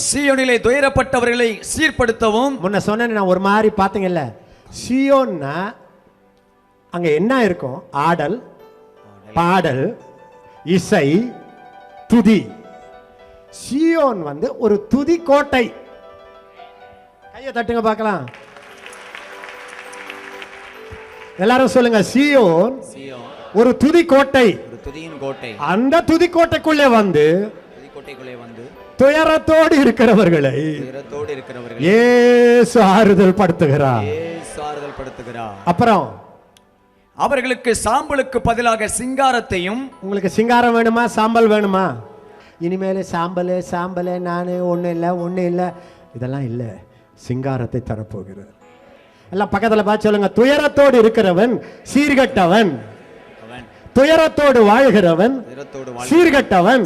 சீயோனிலே துயரப்பட்டவர்களை சீர்படுத்தவும். முன்ன சொன்னேன் நான் ஒரு மாதிரி பாத்தீங்கல்ல, சீயோன்னா அங்க என்ன இருக்கும்? ஆடல், பாடல், இசை, துதி. சீயோன் வந்து ஒரு துதி கோட்டை. கையை தட்டுங்க பார்க்கலாம். எல்லாரும் சொல்லுங்க, சீயோன் ஒரு துதி கோட்டை. அந்த துதி கோட்டைக்குள்ளே வந்து துயரத்தோடு இருக்கிறவர்களை இயேசு ஆறுதல் படுத்துகிறார். அப்புறம் அவர்களுக்கு சாம்பலுக்கு பதிலாக சிங்காரத்தையும். உங்களுக்கு சிங்காரம் வேணுமா, சாம்பல் வேணுமா? இனிமேல் சாம்பல் சாம்பல் நான் ஒன்றும் இல்லை இதெல்லாம் இல்லை, சிங்காரத்தை தரப்போகிறார். எல்லாம் பக்கத்தில் பார்த்து சொல்லுங்க, துயரத்தோடு இருக்கிறவன் சீர்கட்டவன், துயரத்தோடு வாழ்கிறவன் சீர்கட்டவன்.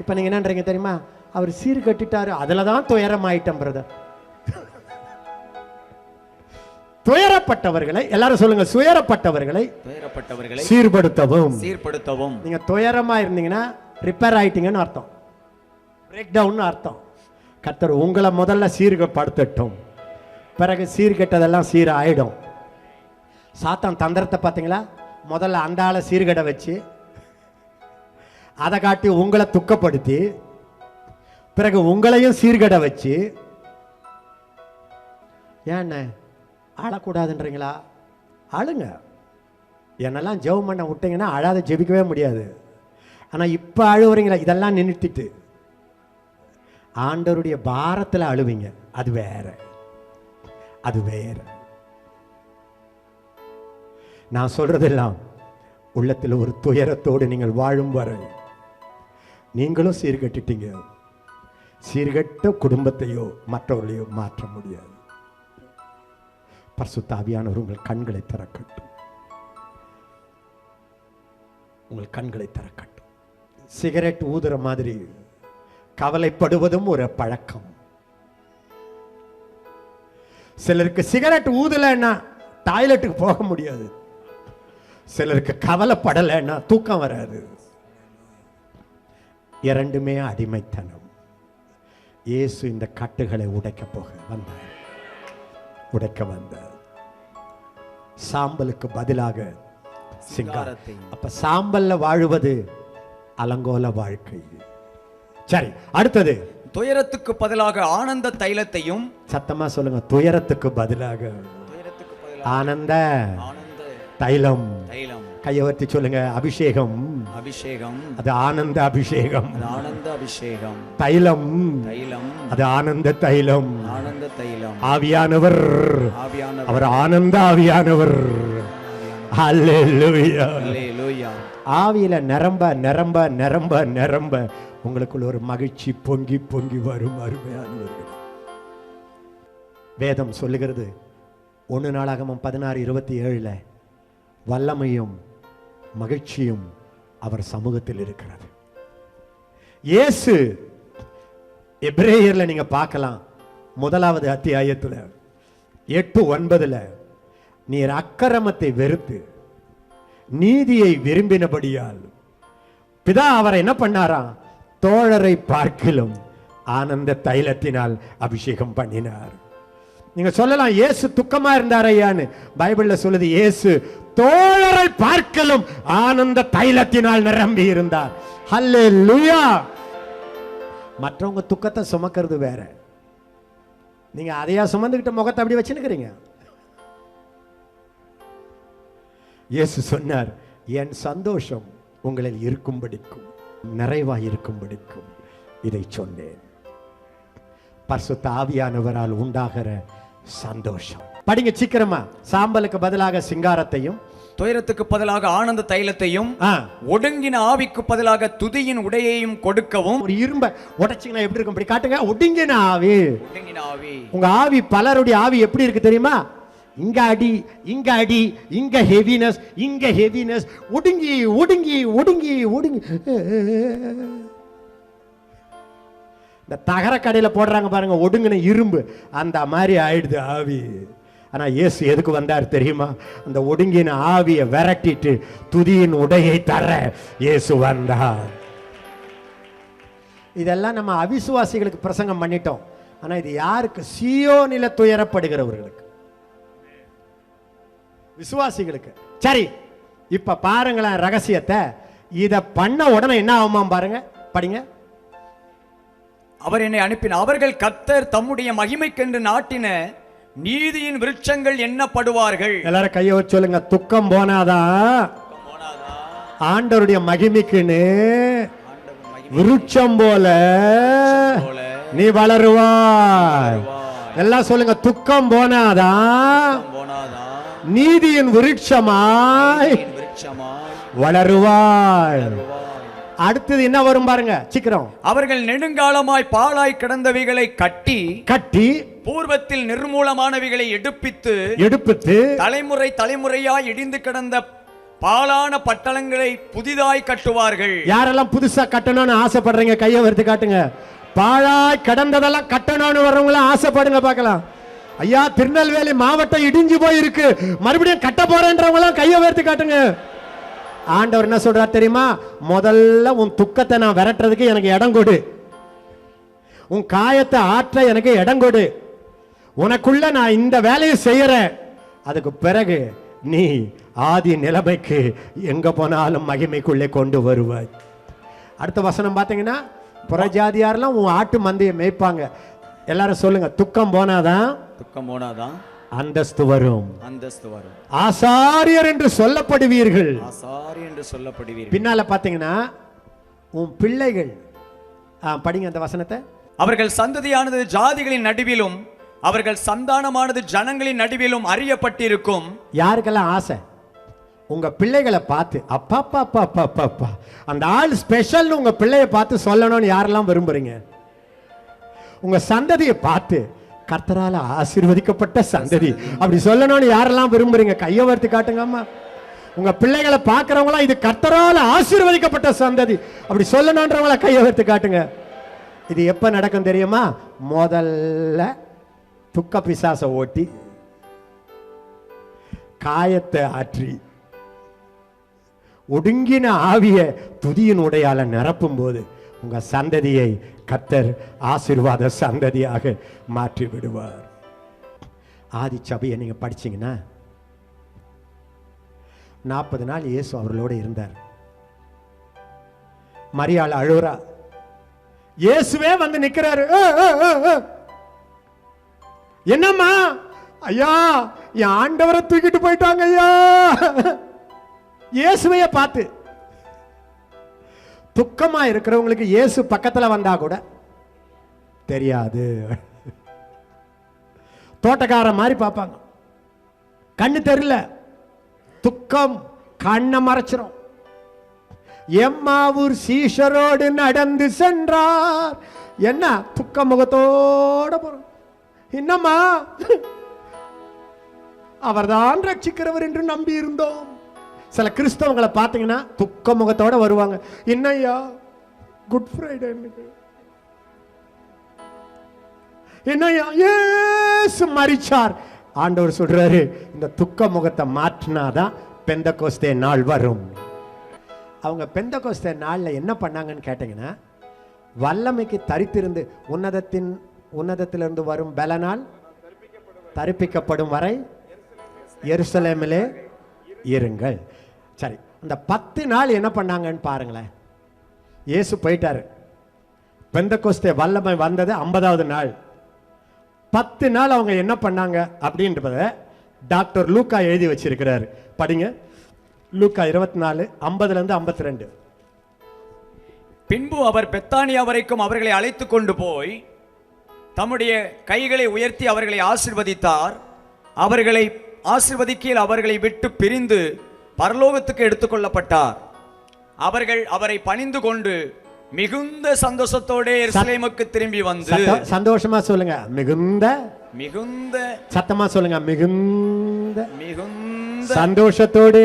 இப்ப நீங்க என்னன்றீங்க தெரியுமா? அவர் சீர்கட்டிட்டாரு, அதுலதான் துயரம் ஆயிட்டம் பிரதர். துயரப்பட்டவர்களை எல்லாரும் சொல்லுங்க, துயரப்பட்டவர்களை சீர்படுத்தவும். நீங்க துயரமா இருந்தீங்கன்னா ரிப்பேர் ஆயிட்டீங்கன்னு அர்த்தம், பிரேக் டவுன் அர்த்தம். கர்த்தர் உங்களை முதல்ல சீர்கப்படுத்தட்டும், பிறகு சீர்கெட்டதெல்லாம் சீராயிடும். சாத்தான் தந்திரத்தை பார்த்தீங்களா? முதல்ல அந்த ஆளை சீர்கடை வச்சு அதை காட்டி உங்களை துக்கப்படுத்தி, பிறகு உங்களையும் சீர்கடை வச்சு. ஏன் அழக்கூடாதுன்றீங்களா? அழுங்க. என்னெல்லாம் ஜெபம் பண்ண விட்டீங்கன்னா அழாத ஜெபிக்கவே முடியாது. ஆனால் இப்போ அழுவுறீங்களா? இதெல்லாம் நிறுத்திட்டு ஆண்டவருடைய பாரத்தில் அழுவீங்க, அது வேற, அது வேற. நான் சொல்றதெல்லாம் உள்ளத்தில் ஒரு துயரத்தோடு நீங்கள் வாழும் வரை நீங்களும் சீர்கட்டிட்டீங்க. சீர்கட்ட குடும்பத்தையோ மற்றவர்களையோ மாற்ற முடியாது. பரிசுத்த ஆவியானவர் உங்கள் கண்களை திறக்கட்டும், உங்கள் கண்களை திறக்கட்டும். சிகரெட் ஊதுற மாதிரி கவலைப்படுவதும் ஒரு பழக்கம். சிலருக்கு சிகரெட் ஊதலைன்னா டாய்லெட்டுக்கு போக முடியாது, சிலருக்கு கவலைப்படலைன்னா தூக்கம் வராது. இரண்டுமே அடிமைத்தனம். இயேசு இந்த கட்டுகளை உடைக்க வந்தார், உடைக்க வந்தார். சாம்பலுக்கு பதிலாக சிங்காரத்தை. அப்ப சாம்பல்ல வாழுவது அலங்கோல வாழ்க்கை. சரி, அடுத்தது துயரத்துக்கு பதிலாக ஆனந்த தைலத்தையும். சத்தமா சொல்லுங்க, துயரத்துக்கு பதிலாக ஆனந்த தைலம். கையவர்த்தி சொல்லுங்க, அபிஷேகம். அபிஷேகம் அது ஆனந்த அபிஷேகம். ஆனந்த அபிஷேகம். தைலம். தைலம் அது ஆனந்த தைலம். ஆனந்த தைலம். ஆவியானவர், அவர் ஆனந்த ஆவியானவர். ஹல்லேலூயா, ஹல்லேலூயா. ஆவியில நிரம்ப நிரம்ப நிரம்ப நிரம்ப உங்களுக்குள்ள ஒரு மகிழ்ச்சி பொங்கி பொங்கி வரும். அருமையானவர்கள், வேதம் சொல்லுகிறது 1 நாளாகமம் 16:27 வல்லமையும் மகிழ்ச்சியும் அவர் சமூகத்தில் இருக்கிறது. இயேசு எபிரேயர்ல நீங்க பார்க்கலாம், 1வது அத்தியாயத்தில் 8:9 நீர் அக்கிரமத்தை வெறுத்து நீதியை விரும்பினபடியால் பிதா அவரை என்ன பண்ணாராம்? தோழரை பார்க்கிலும் ஆனந்த தைலத்தினால் அபிஷேகம் பண்ணினார். நீங்க சொல்லலாம், இயேசு துக்கமா இருந்தார் ஐயான்னு. பைபிள்ல சொல்லுது, இயேசு தோழரை பார்க்கலும் ஆனந்த தைலத்தினால் நிரம்பி இருந்தார். ஹல்லேலூயா. மற்றவங்க துக்கத்தை சுமக்கிறது வேற, நீங்க அதையா சுமந்துகிட்ட முகத்தை அப்படி வச்சுருக்கிறீங்க. இயேசு சொன்னார், என் சந்தோஷம் உங்களில் இருக்கும்படிக்கும் நிறைவாய் இருக்கும்படிக்கும் இதை சொன்னேன். பரிசுத்த ஆவியானவரால் உண்டாகிற சந்தோஷம். படிங்க சீக்கிரமா. சாம்பலுக்கு பதிலாக சிங்காரத்தையும், துயரத்துக்கு பதிலாக ஆனந்த தைலத்தையும், ஒடுங்கின ஆவிக்கு பதிலாக துதியின் உடையையும் கொடுக்கவும். ஒரு இரும்ப உடைச்சிங்கன்னா எப்படி இருக்கும்? அப்படி காட்டுங்க. ஒடுங்கின ஆவி. ஒடுங்கின ஆவி. உங்க ஆவி, பலருடைய ஆவி எப்படி இருக்கு தெரியுமா? இங்க அடி, இங்க அடி, இங்க ஹெவினஸ், இங்க ஹெவினஸ், ஒடுங்கி ஒடுங்கி ஒடுங்கி ஒடுங்கி. இந்த தகர கடையில் போடுறாங்க பாருங்க, ஒடுங்கின இரும்பு, அந்த மாதிரி ஆயிடுது ஆவி. ஆனா இயேசு எதுக்கு வந்தார் தெரியுமா? அந்த ஒடுங்கின ஆவியை விரட்டிட்டு துதியின் உடையை தர இயேசு வந்தார். இதெல்லாம் நம்ம அவிசுவாசிகளுக்கு பிரசங்கம் பண்ணிட்டோம். ஆனா இது யாருக்கு? சீயோனில துயரப்படுகிறவர்களுக்கு, விசுவாசிகளுக்கு. சரி, இப்ப பாருங்களேன் ரகசியத்தை. இத பண்ண உடனே என்ன ஆகுமா பாருங்க, படிங்க. அவர் என்னை அனுப்பினார், அவர்கள் கர்த்தர் தம்முடைய மகிமைக்கென்று நாட்டின நீதியின் விருட்சங்கள் எண்ணப்படுவார்கள். எல்லாரும் கையை வச்சு சொல்லுங்க, துக்கம் போனாதான் ஆண்டவருடைய மகிமைக்குன்னு விருட்சம் போல நீ வளருவாய். எல்லாம் சொல்லுங்க, துக்கம் போனாதான் நீதியின் விருட்சமாய் விருட்சமாய் வளருவாய். அடுத்தது என்ன வரும் பாருங்க சீக்கிரம். அவர்கள் நெடுங்காலமாய் பாழாய் கிடந்தவைகளை கட்டி கட்டி பூர்வத்தில் நிர்மூலமானவைகளை எடுப்பித்து தலைமுறை தலைமுறையாய் இடிந்து கிடந்த பாழான பட்டணங்களை புதிதாய் கட்டுவார்கள். யாரெல்லாம் புதுசா கட்டணும்னு ஆசைப்படுறீங்க கையை வர்த்து காட்டுங்க. பாழாய் கடந்ததெல்லாம் கட்டணும்னு வர்றவங்களாம் ஆசைப்படுங்க பார்க்கலாம். ஐயா திருநெல்வேலி மாவட்டம் இடிஞ்சு போயிருக்கு, மறுபடியும் கட்ட போறேன்றவங்களாம் கையை வர்த்து காட்டுங்க. ஆண்டவர் என்ன சொல்றார் தெரியுமா? முதல்ல உன் துக்கத்தை நான் விரட்டுறதுக்கு எனக்கு இடம் கொடு, உன் காயத்தை ஆற்ற எனக்கு இடம் கொடு, உனக்குள்ள நான் இந்த வேலையை செய்யறேன். அதுக்கு பிறகு நீ ஆதி நிலைமைக்கு எங்க போனாலும் மகிமைக்குள்ளே கொண்டு வருவாய். அடுத்த வசனம் பார்த்தீங்கன்னா, புறஜாதியாரெல்லாம் உன் ஆட்டு மந்தையை மேய்ப்பாங்க. எல்லாரும் சொல்லுங்க, துக்கம் போனாதான் அந்தஸ்து வரும். ஆசாரியர் என்று சொல்லப்படுவீர்கள். பின்னால பாத்தீங்கன்னா உன் பிள்ளைகள், படிங்க அந்த வசனத்தை. அவர்கள் சந்ததியானது ஜாதிகளின் நடுவிலும் அவர்கள் சந்தானமானது ஜனங்களின் நடுவிலும் அறியப்பட்டிருக்கும். யாருக்கெல்லாம் ஆசை உங்க பிள்ளைகளை பார்த்து அப்பா அப்பா அப்பா அப்பா அப்பா அப்பா அந்த ஆள் ஸ்பெஷல் உங்க பிள்ளைய பார்த்து சொல்லணும்னு யாரெல்லாம் விரும்புறீங்க? உங்க சந்ததியை பார்த்து கர்த்தரால ஆசீர்வதிக்கப்பட்ட சந்ததி அப்படி சொல்லணும்னு யாரெல்லாம் விரும்புறீங்க? கையை வர்த்தி காட்டுங்க. அம்மா உங்க பிள்ளைகளை பார்க்கறவங்களா இது கர்த்தரால ஆசீர்வதிக்கப்பட்ட சந்ததி அப்படி சொல்லணும்ன்றவங்கள கையை வர்த்தி காட்டுங்க. இது எப்ப நடக்கும் தெரியுமா? முதல்ல துக்க பிசாசை ஓட்டி காயத்தை ஆற்றி ஒடுங்கின ஆவிய துதியின் உடையால நிரப்பும் போது உங்க சந்ததியை கர்த்தர் ஆசீர்வாத சந்ததியாக மாற்றி விடுவார். ஆதி சபையை நீங்க படிச்சீங்கன்னா 40 நாள் இயேசு அவர்களோடு இருந்தார். மரியாள் அழுறா, இயேசுவே வந்து நிக்கிறாரு. என்னம்மா? ஐயா என் ஆண்டவரை தூக்கிட்டு போயிட்டாங்க ஐயா. இயேசுவைய பார்த்து துக்கமா இருக்கிறவங்களுக்கு இயேசு பக்கத்துல வந்தா கூட தெரியாது. தோட்டக்கார மாதிரி பார்ப்பாங்க, கண்ணு தெரியல, துக்கம் கண்ணை மறைச்சிரும். எம்மாவூர் சீஷரோடு நடந்து சென்றார். என்ன துக்க முகத்தோட போறோம். என்னம்மா? அவர்தான் ரட்சிக்கிறவர் என்று நம்பி இருந்தோம். சில கிறிஸ்தவங்களை பார்த்தீங்கன்னா துக்க முகத்தோட வருவாங்க. என்னையா குட் ஃப்ரைடே, என்னையா இயேசு மரிச்சார். ஆண்டவர் சொல்றாரு, இந்த துக்க முகத்தை மாற்றினாதான் பெந்தகோஸ்தே நாள் வரும். அவங்க பெந்தகோஸ்தே நாள்ல என்ன பண்ணாங்கன்னு கேட்டீங்கன்னா, வல்லமைக்கு தரித்திருந்து உன்னதத்திலிருந்து வரும் பலனால் தரிப்பிக்கப்படும் வரை எருசலேமிலே இருங்கள். சரி, இந்த 10 நாள் என்ன பண்ணாங்கன்னு பாருங்களேன். இயேசு போயிட்டாரு, பெந்தகோஸ்தே வல்லமை வந்தது 50வது நாள். 10 நாள் அவங்க என்ன பண்ணாங்க அப்படின்றத டாக்டர் லூக்கா எழுதி வச்சிருக்கிறார். படிங்க, லூக்கா 24 50லேருந்து 52. பின்பு அவர் பெத்தானியா வரைக்கும் அவர்களை அழைத்து கொண்டு போய் தம்முடைய கைகளை உயர்த்தி அவர்களை ஆசீர்வதித்தார். அவர்களை ஆசீர்வதிக்கையில் அவர்களை விட்டு பிரிந்து பரலோகத்துக்கு எடுத்துக்கொள்ளப்பட்டார். அவர்கள் அவரை பணிந்து கொண்டு மிகுந்த சந்தோஷத்தோட எருசலேமுக்கு திரும்பி வந்து, சந்தோஷமா சொல்லுங்க, மிகுந்த மிகுந்த சத்தமா சொல்லுங்க, மிகுந்த மிகுந்த சந்தோஷத்தோட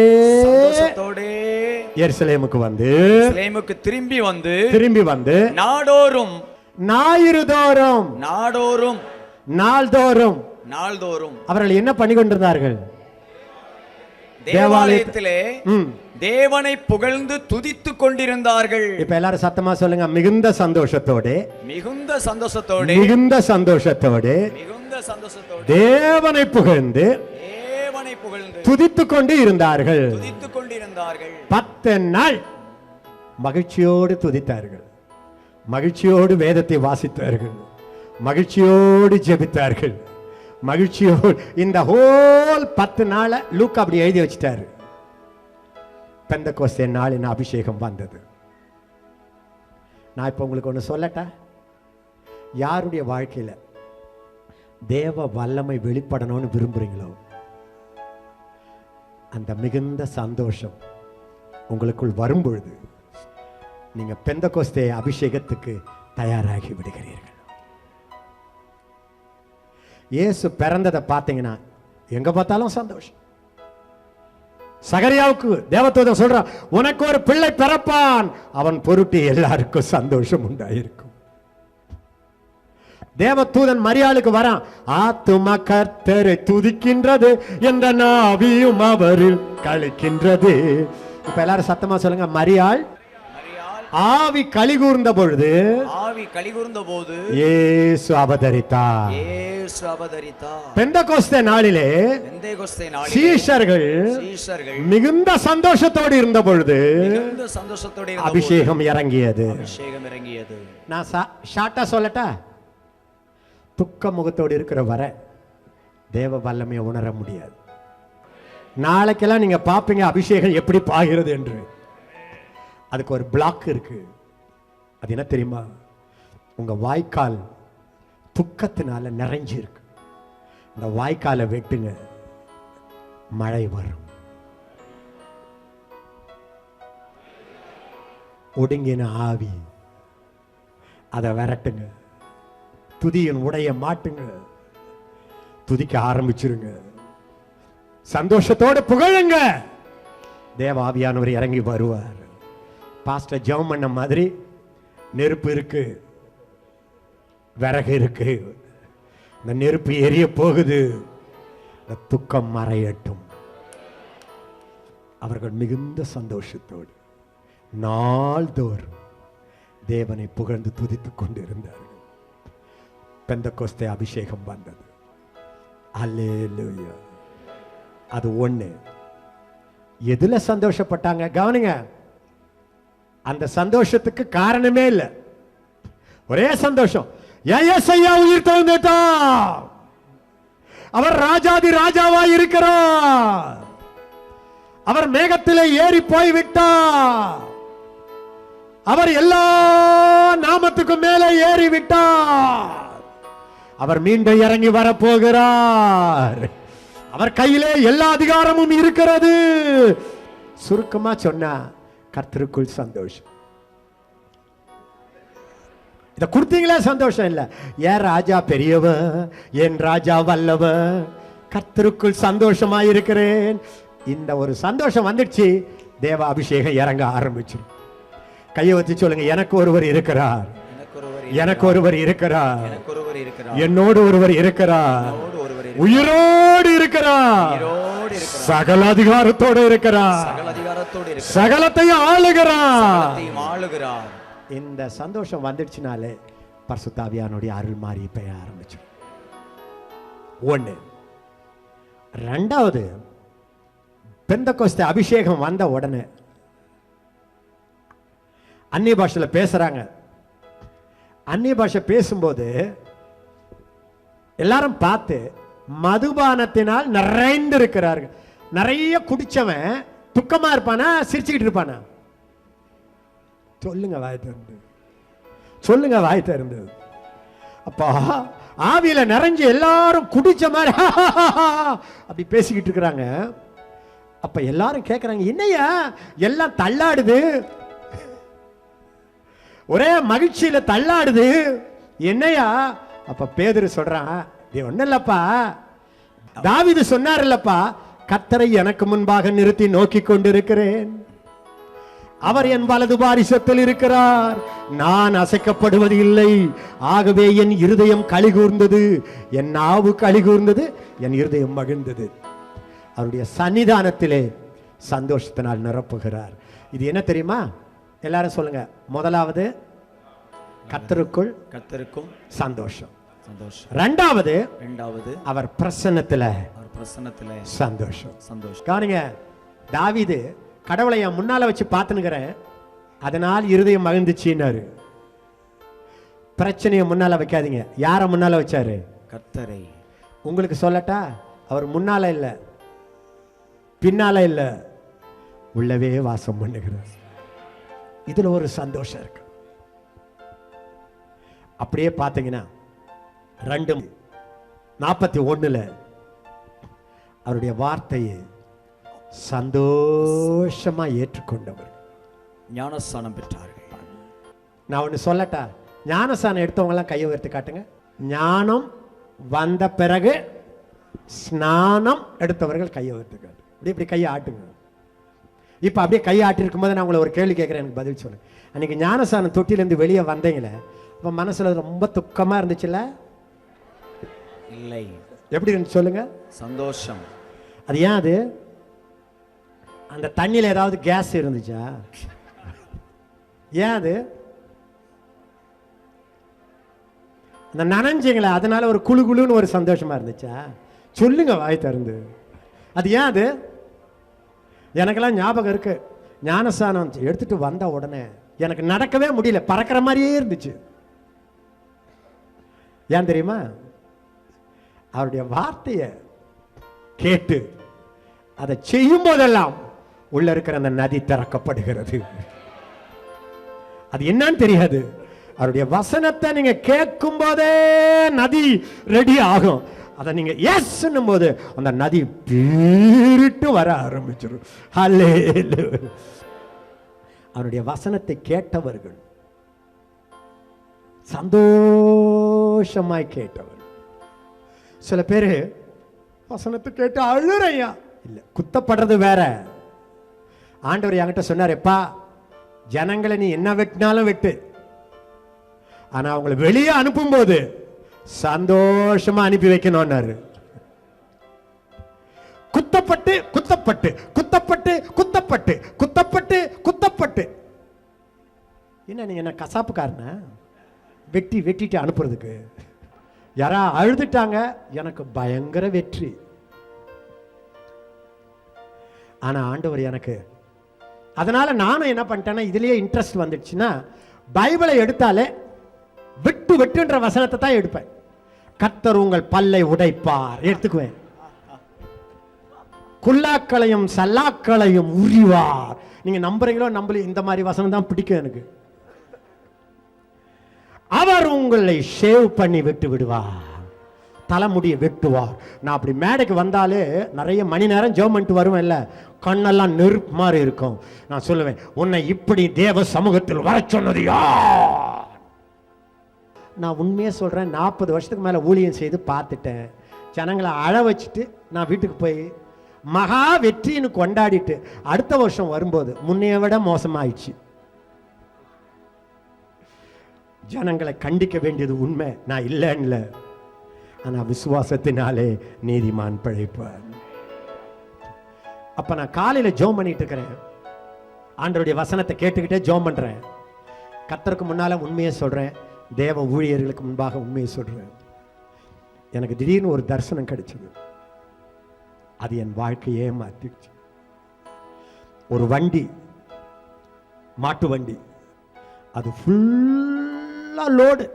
எருசலேமுக்கு வந்து எருசலேமுக்கு திரும்பி வந்து நாடோறும் ஞாயிறுதோறும் நாள்தோறும் அவர்கள் என்ன பண்ணி கொண்டிருந்தார்கள்? தேவாலயத்திலே தேவனை புகழ்ந்து துதித்துக் கொண்டிருந்தார்கள். இப்ப எல்லாரும் சத்தமா சொல்லுங்க, மிகுந்த சந்தோஷத்தோட தேவனை புகழ்ந்து துதித்துக் கொண்டு இருந்தார்கள். 10 நாள் மகிழ்ச்சியோடு துதித்தார்கள், மகிழ்ச்சியோடு வேதத்தை வாசித்தார்கள், மகிழ்ச்சியோடு ஜெபித்தார்கள், மகிழ்ச்சியோடு. இந்த ஹோல் 10 நாளை லூக்கா அப்படி எழுதி வச்சிட்டாரு. பெந்தகோஸ்தே நாளின் அபிஷேகம் வந்தது. நான் இப்ப உங்களுக்கு ஒன்று சொல்லட்டா? யாருடைய வாழ்க்கையில தேவ வல்லமை வெளிப்படணும்னு விரும்புறீங்களோ அந்த மிகுந்த சந்தோஷம் உங்களுக்குள் வரும்பொழுது நீங்க பெந்தகோஸ்தே அபிஷேகத்துக்கு தயாராகி விடுகிறீர்கள். இயேசு பிறந்ததை பார்த்தீங்கன்னா எங்க பார்த்தாலும் சந்தோஷம். சகரியாவுக்கு தேவதூதன் சொல்றான், உனக்கு ஒரு பிள்ளை பிறப்பான், அவன் பொருட்டு எல்லாருக்கும் சந்தோஷம் உண்டாயிருக்கும். தேவதூதன் மரியாளுக்கு வரான், ஆத்துமா கர்த்தரை துதிக்கின்றது, என்ற நாவியும் அவரில் கழிக்கின்றது. இப்ப எல்லாரும் சத்தமா சொல்லுங்க, மரியாள் ஆவி கலிகூர்ந்த பொழுது, ஆவி கலிகூர்ந்த போது இயேசு அவதரித்தார். இயேசு அவதரித்தார். பெந்தகோஸ்தே நாளிலே பெந்தகோஸ்தே நாளிலே சீஷர்கள் மிகுந்த சந்தோஷத்தோடு இருந்த பொழுது மிகுந்த சந்தோஷத்தோடு இருந்த அபிஷேகம் இறங்கியது. அபிஷேகம் இறங்கியது. நான் ஷார்ட்டா சொல்லட்டா? துக்க முகத்தோடு இருக்கிற வர தேவ வல்லமையை உணர முடியாது. நாளைக்கெல்லாம் நீங்க பாப்பீங்க அபிஷேகம் எப்படி பாகிறது என்று. அதுக்கு ஒரு பிளாக் இருக்கு. அது என்ன தெரியுமா? உங்க வாய்க்கால் துக்கத்தினால நிறைஞ்சு இருக்கு. இந்த வாய்க்காலை வெட்டுங்க, மழை வரும். ஒடுங்கின ஆவி அதை விரட்டுங்க. துதியின் உடைய மாட்டுங்க, துதிக்க ஆரம்பிச்சிருங்க. சந்தோஷத்தோடு புகழுங்க. தேவ ஆவியானவர் இறங்கி வருவார். பாஸ்டர் ஜெபம் பண்ண மாதிரி நெருப்பு இருக்கு, விறகு இருக்கு. இந்த நெருப்பு எரிய போகுது. இந்த துக்கம் மறையட்டும். அவர்கள் மிகுந்த சந்தோஷத்தோடு நாள்தோறும் தேவனை புகழ்ந்து துதித்துக் கொண்டிருந்தார்கள். பெந்தகோஸ்தே அபிஷேகம் வந்தது. அல்லேலூயா. அது ஒண்ணு. எதுல சந்தோஷப்பட்டாங்க கவனிங்க. அந்த சந்தோஷத்துக்கு காரணமே இல்லை, ஒரே சந்தோஷம். ஏசையா உயிர் தெழுந்துட்டார், அவர் ராஜாதி ராஜாவாய் இருக்கிறார், அவர் மேகத்திலே ஏறி போய்விட்டார், அவர் எல்லா நாமத்துக்கும் மேலே ஏறி விட்டார், அவர் மீண்டும் இறங்கி வரப்போகிறார், அவர் கையிலே எல்லா அதிகாரமும் இருக்கிறது. சுருக்கமா சொன்னா கர்த்தருக்குள் சந்தோஷம். இத கொடுத்தீங்களா சந்தோஷம் இல்ல. ஏன் ராஜா பெரியவ, என் ராஜா வல்லவ, கர்த்தருக்குள் சந்தோஷமா இருக்கிறேன். இந்த ஒரு சந்தோஷம் வந்துடுச்சு, தேவ அபிஷேகம் இறங்க ஆரம்பிச்சு. கையை வச்சு சொல்லுங்க, எனக்கு ஒருவர் இருக்கிறார், எனக்கு ஒருவர் இருக்கிறார், என்னோடு ஒருவர் இருக்கிறார், உயிரோடு இருக்கிறார், சகல அதிகாரத்தோடு இருக்கிறார், சகலத்தையும் ஆளுகிறார். இந்த சந்தோஷம் வந்துடுச்சுனாலே பரிசுத்த ஆவியானுடைய அருள் மாறி பெய்ய ஆரம்பிச்சு. ஒண்ணு. ரெண்டாவது, பெந்தகோஸ்தே அபிஷேகம் வந்த உடனே அந்நிய பாஷையில பேசுறாங்க. அந்நிய பாஷை பேசும்போது எல்லாரும் பார்த்து மதுபானத்தினால் நிறைந்து இருக்கிறார்கள். நிறைய குடிச்சவன் துக்கமா இருப்பானா, சிரிச்சுக்கிட்டு இருப்பானா? சொல்லுங்க வாய் திறந்து, சொல்லுங்க வாய் திறந்து. அப்பா ஆவியில நிறைஞ்சு எல்லாரும் குடிச்ச மாதிரி அப்படி பேசிக்கிட்டு இருக்கிறாங்க. அப்ப எல்லாரும் கேட்கறாங்க, என்னையா எல்லாம் தள்ளாடுது, ஒரே மகிழ்ச்சியில தள்ளாடுது, என்னையா? அப்ப பேதுரு சொல்றான், இது ஒண்ணு இல்லப்பா, தாவீது சொன்னார் இல்லப்பா, கர்த்தரை எனக்கு முன்பாக நிறுத்தி நோக்கி கொண்டிருக்கிறேன், அவர் என் வலது பாரிசத்தில் இருக்கிறார், நான் அசைக்கப்படுவது இல்லை, ஆகவே என் இருதயம் களிகூர்ந்தது, என் நாவு களிகூர்ந்தது, என் இருதயம் மகிழ்ந்தது. அவருடைய சன்னிதானத்திலே சந்தோஷத்தினால் நிரப்புகிறார். இது என்ன தெரியுமா? எல்லாரும் சொல்லுங்க. முதலாவது கர்த்தருக்குள் சந்தோஷம். இரண்டாவது அவர் பிரசன்னத்துல சந்தோஷம். காணுங்க, தாவீது கடவுளை என் முன்னால வச்சு பார்த்துனுக்கிறேன், அதனால் இருதயம் மகிழ்ந்துச்சுன்னாரு. பிரச்சனையை முன்னால வைக்காதீங்க. யார முன்னால வச்சாரு? கர்த்தரை. உங்களுக்கு சொல்லட்டா, அவர் முன்னால இல்ல, பின்னால இல்ல, உள்ளவே வாசம் பண்ணுகிறார். இதுல ஒரு சந்தோஷம் இருக்கு. அப்படியே பார்த்தீங்கன்னா 2:41 அவருடைய வார்த்தையை சந்தோஷமா ஏற்றுக்கொண்டவர். ஞானஸ்நானம் பெற்றார்கள். நான் ஒன்று சொல்லட்டா? ஞானஸ்நானம் எடுத்தவங்க எல்லாம் கையை உயர்த்தி காட்டுங்க. ஞானம் வந்த பிறகு ஸ்நானம் எடுத்தவர்கள் கையை உயர்த்தி காட்டு. இப்படி கையை ஆட்டுங்க. இப்போ அப்படியே கையை ஆட்டிருக்கும் போது நான் உங்களை ஒரு கேள்வி கேட்குறேன், எனக்கு பதில் சொல்லுங்க. அன்னைக்கு ஞானஸ்நானம் தொட்டிலேருந்து வெளியே வந்தீங்களே, அப்போ மனசுல ரொம்ப துக்கமா இருந்துச்சுல்ல? இல்லை. எப்படி இருந்துச்சு சொல்லுங்க? சந்தோஷம். அது ஏன்? அது அந்த தண்ணியில் ஏதாவது கேஸ் இருந்துச்சா? ஏன் அது? அந்த நனைஞ்சிங்களா, அதனால ஒரு குழு குழுன்னு ஒரு சந்தோஷமா இருந்துச்சா? சொல்லுங்க வாய் திறந்து. அது ஏன்? அது எனக்கெல்லாம் ஞாபகம் இருக்கு. ஞானஸ்நானம் எடுத்துட்டு வந்த உடனே எனக்கு நடக்கவே முடியல, பறக்கிற மாதிரியே இருந்துச்சு. ஏன் தெரியுமா? அவருடைய வார்த்தையை கேட்டு அதை செய்யும் போதெல்லாம் உள்ள இருக்கிற அந்த நதி திறக்கப்படுகிறது. அது என்னன்னு தெரியாது. அவருடைய வசனத்தை நீங்க கேட்கும் போதே நதி ரெடி ஆகும். அதை நீங்க எஸ் போது அந்த நதி பீரிட்டு வர ஆரம்பிச்சிடும். ஹல்லேலூயா. அவருடைய வசனத்தை கேட்டவர்கள் சந்தோஷமாய் கேட்டவர். சில பேரு வசனத்தை கேட்டு அழுறையா இல்ல, குத்தப்படுறது வேற. ஆண்டவர் என்கிட்ட சொன்னார், எப்பா ஜனங்களை நீ என்ன வெட்டினாலும் வெட்டு, ஆனா அவங்களை வெளியே அனுப்பும் போது சந்தோஷமா அனுப்பி வைக்கணும்னாரு. குத்தப்பட்டு குத்தப்பட்டு குத்தப்பட்டு குத்தப்பட்டு குத்தப்பட்டு குத்தப்பட்டு. என்ன நீங்க என்ன கசாப்புக்காரனா? வெட்டிட்டு அனுப்புறதுக்கு? யாரா அழுதுட்டாங்க, எனக்கு பயங்கர வெற்றி. ஆனா ஆண்டவர் எனக்கு, அதனால நானும் என்ன பண்ணிட்டேன்னா, இதுலயே இன்ட்ரெஸ்ட் வந்துடுச்சுன்னா பைபிளை எடுத்தாலே விட்டு வெட்டுன்ற வசனத்தை தான் எடுப்பேன். கர்த்தர் உங்கள் பல்லை உடைப்பார் எடுத்துக்குவேன். குல்லாக்களையும் சல்லாக்களையும் உரிவார். நீங்க நம்புறீங்களோ நம்பல, இந்த மாதிரி வசனம் தான் பிடிக்கும் எனக்கு. அவர் உங்களை ஷேவ் பண்ணி விட்டு விடுவார், தலைமுடியை வெட்டுவார். நான் அப்படி மேடைக்கு வந்தாலே நிறைய மணி நேரம் ஜெபம் பண்ணிட்டு வருவேன் இல்ல, கண்ணெல்லாம் நெருப்பு மாதிரி இருக்கும். நான் சொல்லுவேன், உன்னை இப்படி தேவ சமூகத்தில் வர சொன்னது யார்? நான் உண்மையே சொல்றேன், 40 வருஷத்துக்கு மேல ஊழியம் செய்து பார்த்துட்டேன். ஜனங்களை அழ வச்சுட்டு நான் வீட்டுக்கு போய் மகா வெற்றின்னு கொண்டாடிட்டு அடுத்த வருஷம் வரும்போது முன்னைய விட மோசமாயிடுச்சு. ஜனங்களை கண்டிக்க வேண்டியது உண்மை, நான் இல்லைன்னு. ஆனா விசுவாசத்தினாலே நீதிமான் பிழைப்பார். அப்ப நான் காலையில ஜெபம் பண்ணிட்டு இருக்கிறேன், ஆண்டவருடைய வசனத்தை கேட்டுக்கிட்டே ஜெபம் பண்றேன். கர்த்தருக்கு முன்னால உண்மையை சொல்றேன், தேவ ஊழியர்களுக்கு முன்பாக உண்மையை சொல்றேன். எனக்கு திடீர்னு ஒரு தரிசனம் கிடைச்சது. அது என் வாழ்க்கையே மாத்திடுச்சு. ஒரு வண்டி, மாட்டு வண்டி, அது ஃபுல்லா லோடு,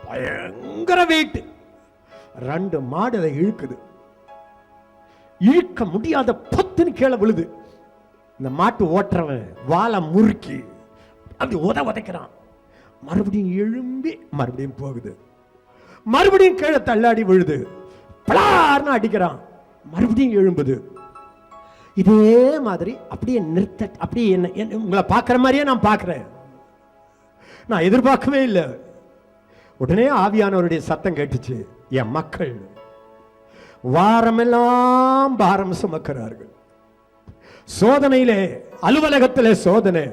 பயங்கர வெயிட். 2 மாடு அதை இழுக்குது, இழுக்க முடியாத பத்துன்னு கீழே விழுது. இந்த மாட்டு ஓட்டுறவன் வாழை முறுக்கி அப்படி உதைக்கிறான். மறுபடியும் எழும்பி மறுபடியும் போகுது, மறுபடியும் கீழே தள்ளாடி விழுது, பலார்னு அடிக்கிறான், மறுபடியும் எழும்புது. இதே மாதிரி அப்படியே நிறுத்த, அப்படியே என்ன உங்களை பார்க்குற மாதிரியே நான் பார்க்குறேன். நான் எதிர்பார்க்கவே இல்லை. உடனே ஆவியானவருடைய சத்தம் கேட்டுச்சு, என் மக்கள் வாரமெல்லாம் பாரம் சுமக்கிறார்கள். சோதனையிலே, அலுவலகத்திலே சோதனை,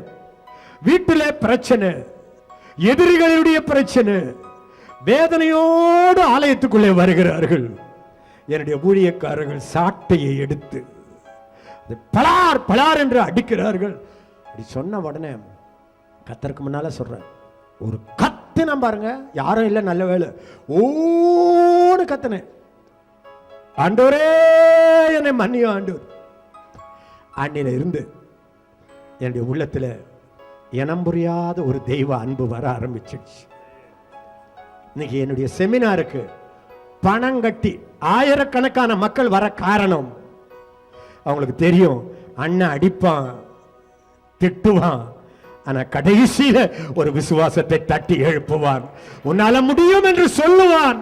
வீட்டிலே பிரச்சனை, எதிரிகளுடைய பிரச்சனை, வேதனையோடு ஆலயத்துக்குள்ளே வருகிறார்கள். என்னுடைய ஊழியக்காரர்கள் சாட்டையை எடுத்து பலார் பலார் என்று அடிக்கிறார்கள். அப்படி சொன்ன உடனே கர்த்தருக்கு முன்னால சொல்றேன், ஒரு கத்துனா பாருங்க, யாரும் இல்லை, நல்ல வேலை, ஓடு கத்துனேன், ஆண்டவரே என்னை மன்னியும் ஆண்டவர். அன்னில இருந்து என்னுடைய உள்ளத்துல இனம் புரியாத ஒரு தெய்வ அன்பு வர ஆரம்பிச்சிடுச்சு. இன்னைக்கு என்னுடைய செமினாருக்கு பணம் கட்டி ஆயிரக்கணக்கான மக்கள் வர காரணம், அவங்களுக்கு தெரியும் அண்ணன் அடிப்பான், திட்டுவான், ஆனா கடைசியில ஒரு விசுவாசத்தை தட்டி எழுப்புவான். உன்னால முடியும் என்று சொல்லுவான்,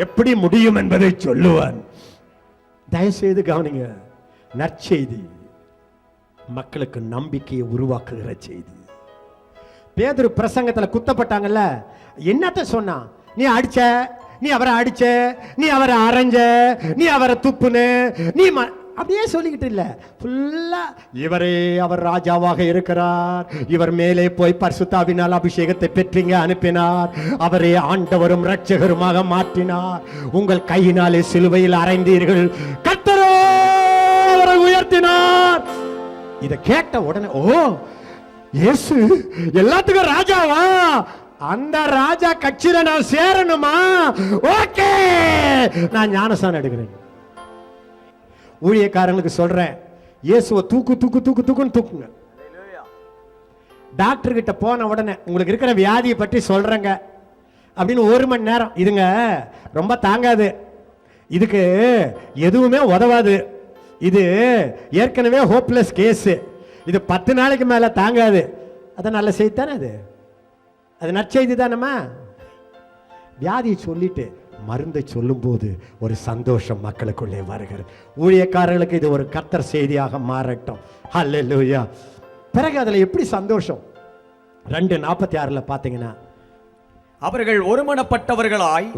எப்படி முடியும் என்பதை சொல்லுவான். தயவுசெய்து கவனிங்க, நற்செய்தி மக்களுக்கு நம்பிக்கையை உருவாக்குகிற செய்தி. பேதுரு பிரசங்கத்துல குத்தப்பட்டாங்கல்ல, என்னத்த சொன்னா? நீ அடிச்ச, நீ அவரை அடிச்ச, நீ அவரை அரைஞ்ச, நீ அவரை துப்புன, நீ அப்படியே சொல்லிக்கிட்டு இல்ல, ஃபுல்லா இவரே அவர் ராஜாவாக இருக்கிறார், இவர் மேலே போய் பரிசுத்தாவினால் அபிஷேகத்தை பெற்றீங்க அனுப்பினார், அவரே ஆண்டவரும் இரட்சகருமாக மாற்றினார், உங்கள் கையினாலே சிலுவையில் அறைந்தீர்கள், கர்த்தரோ அவரை உயர்த்தினார். இத கேட்ட உடனே, ஓ இயேசு எல்லாத்துக்கும் ராஜாவா? அந்த ராஜா கட்சியில நான் சேரணுமா? ஓகே, நான் ஞானஸ்நானம் எடுக்கிறேன். ஊழியக்காரங்களுக்கு சொல்றேன், இயேசுவை தூக்கு தூக்கு தூக்கு தூக்குன்னு தூக்குங்க. டாக்டர் கிட்ட போன உடனே உங்களுக்கு இருக்கிற வியாதியை பற்றி சொல்றேங்க அப்படின்னு 1 மணி நேரம், இதுங்க ரொம்ப தாங்காது, இதுக்கு எதுவுமே உதவாது, இது ஏற்கனவே ஹோப்லெஸ் கேஸ், இது 10 நாளைக்கு மேல தாங்காது. அதான் நல்ல செய்தி தானே, அது நற்செய்தி தானம்மா. வியாதியை சொல்லிட்டு மருந்தை சொல்லும் போது ஒரு சந்தோஷம் மக்களுக்குள்ளே வருகிறது. ஊழியக்காரர்களுக்கு இது ஒரு கர்த்தர் செய்தியாக மாறட்டும். ஹல்லேலூயா. பிறகு அதுல எப்படி சந்தோஷம்? 2:46 பாத்தீங்கன்னா, அவர்கள் ஒருமனப்பட்டவர்களாய்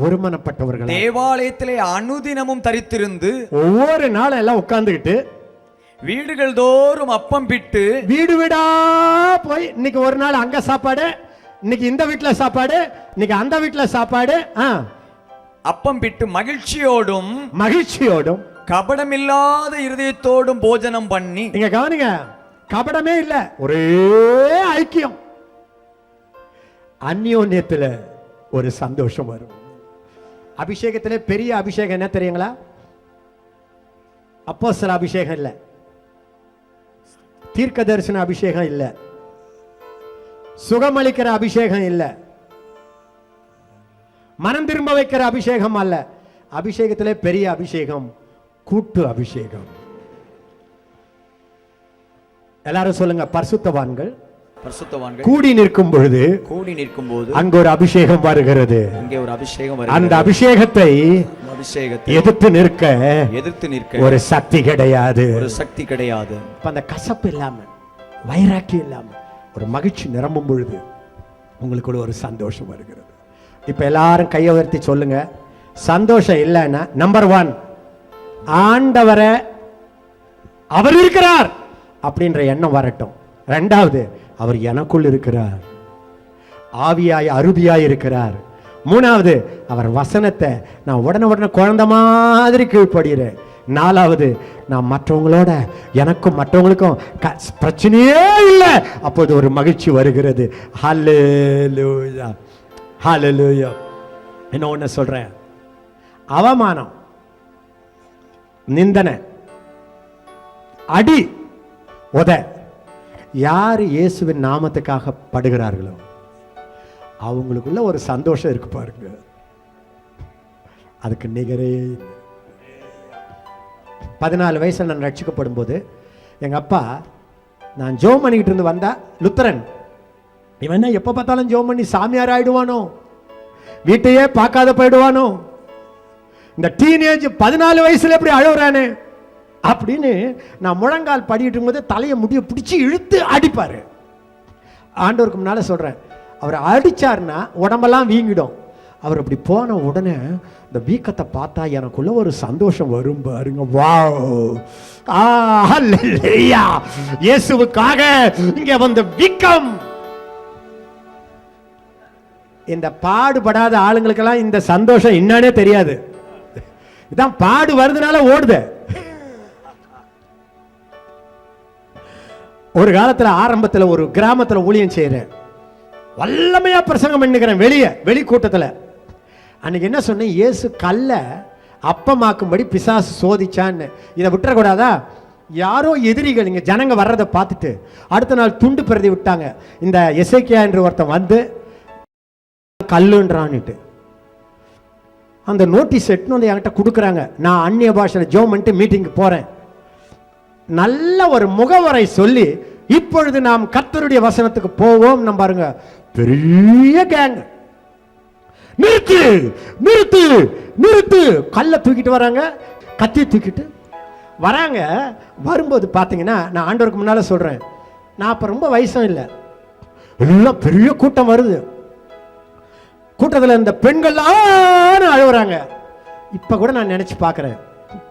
தேவாலயத்திலே அனுதினமும் தரித்திருந்து ஒவ்வொரு நாளும் எல்லாம் உட்கார்ந்துகிட்டு வீடுகள் தோறும் அப்பம் பிட்டு, வீடு வீடா போய், இன்னைக்கு ஒரு நாள் அங்க சாப்பாடு, இன்னைக்கு இந்த வீட்டுல சாப்பாடு, இன்னைக்கு அந்த வீட்டுல சாப்பாடு, அப்பம் பிட்டு மகிழ்ச்சியோடும் கபடமில்லாத இருதயத்தோடும் போஜனம் பண்ணி. நீங்க கவனிங்க, கபடமே இல்ல, ஒரே ஐக்கியம், அந்யோன்யத்துல ஒரு சந்தோஷம் வரும். அபிஷேகத்திலே பெரிய அபிஷேகம் என்ன தெரியுங்களா? அப்போஸ்தல அபிஷேகம் இல்ல, தீர்க்க தரிசன அபிஷேகம் இல்ல, சுகமளிக்கிற அபிஷேகம் இல்ல, மனம் திரும்ப வைக்கிற அபிஷேகம் அல்ல. அபிஷேகத்திலே பெரிய அபிஷேகம் கூட்டு அபிஷேகம். எல்லாரும் சொல்லுங்க, பரிசுத்தவான்கள் கூடி நிற்கும் பொழுது அங்க ஒரு அபிஷேகம் வருகிறது. அந்த அபிஷேகத்தை எதிர்த்து நிற்க ஒரு சக்தி கிடையாது. அந்த கசப்பு இல்லாம, வைராக்கி இல்லாம, ஒரு மகிழ்ச்சி நிரம்பும் பொழுது உங்களுக்குள்ள ஒரு சந்தோஷம் வருகிறது. இப்ப எல்லாரும் கையை உயர்த்தி சொல்லுங்க, சந்தோஷம் இல்லைன்னா நம்பர் 1, ஆண்டவரை அவர் இருக்கிறார் அப்படின்ற எண்ணம் வரட்டும். 2வது, அவர் எனக்குள் இருக்கிறார், ஆவியாய் அருவியாய் இருக்கிறார். 3வது, அவர் வசனத்தை நான் உடனே குழந்தை மாதிரி கீழ்ப்படுகிறேன். 4வது, நான் மற்றவங்களோட, எனக்கும் மற்றவங்களுக்கும் பிரச்சனையே இல்லை, அப்போது ஒரு மகிழ்ச்சி வருகிறது. ஹல்லேலூயா, ஹல்லேலூயா. என்ன ஒன்று சொல்றேன், அவமானம், நிந்தனை, அடி, உத யார் இயேசுவின் நாமத்துக்காக படுகிறார்களோ அவங்களுக்குள்ள ஒரு சந்தோஷம் இருக்கு பாருங்க, அதுக்கு நிகரே. 14 வயசுல நான் ரட்சிக்கப்படும் போது எங்க அப்பா, நான் ஜோம் பண்ணிக்கிட்டு இருந்து வந்தா, லுத்தரன், இவன் என்ன எப்ப பார்த்தாலும் ஜோம் பண்ணி சாமியார் ஆயிடுவானோ, வீட்டையே பார்க்காத போயிடுவானோ, இந்த டீனேஜ் 14 வயசுல எப்படி அழுகுறானே அப்படின்னு நான் முழங்கால் படிக்கிட்டு போது தலையை முடிய பிடிச்சி இழுத்து அடிப்பாரு. ஆண்டவருக்கு முன்னால சொல்றேன், அவர் அடிச்சார்னா உடம்பெல்லாம் வீங்கிடும். அவர் அப்படி போன உடனே இந்த வீக்கத்தை பார்த்தா எனக்குள்ள ஒரு சந்தோஷம் வரும் பாருங்க. வாவ், ஹல்லேலூயா. இயேசுவுக்காக இங்க வந்த வீக்கம். இந்த பாடுபடாத ஆளுங்களுக்கெல்லாம் இந்த சந்தோஷம் என்னன்னே தெரியாது. இதான் பாடு வருதுனால ஓடுது. ஒரு காலத்துல ஆரம்பத்தில் ஒரு கிராமத்துல ஊழியம் செய்யறேன், வல்லமையா பிரசங்கம் பண்ணுகிறேன் வெளி கூட்டத்துல. அன்னைக்கு என்ன சொன்னேன், இயேசு கல்ல அப்பமாக்கும்படி பிசாசு சோதிச்சான்னு. இதை விட்டுறக்கூடாதா? யாரோ எதிரிகள் இங்க ஜனங்க வர்றதை பார்த்துட்டு அடுத்த நாள் துண்டு பிரதி விட்டாங்க. இந்த எசேக்கியா என்று ஒருத்தன் வந்து கல்லுன்றான்னுட்டு அந்த நோட்டீஸ் எட்டுன்னு வந்து என்கிட்ட கொடுக்குறாங்க. நான் அந்நிய பாஷையில் ஜோம் பண்ணிட்டு மீட்டிங்கு போறேன். நல்ல ஒரு முகவரை சொல்லி, இப்பொழுது நாம் கர்த்தருடைய வசனத்துக்கு போவோம். நம்ம பாருங்க, பெரிய கேங், நிறுத்து நிறுத்து நிறுத்து, கல்லை தூக்கிட்டு வராங்க, கத்தியை தூக்கிட்டு வராங்க. வரும்போது பார்த்தீங்கன்னா, நான் ஆண்டவருக்கு முன்னால் சொல்கிறேன், நான் அப்போ ரொம்ப வயசும் இல்லை, எல்லாம் பெரிய கூட்டம் வருது. கூட்டத்தில் இந்த பெண்கள்லாம் அழுகுறாங்க. இப்போ கூட நான் நினச்சி பார்க்குறேன்.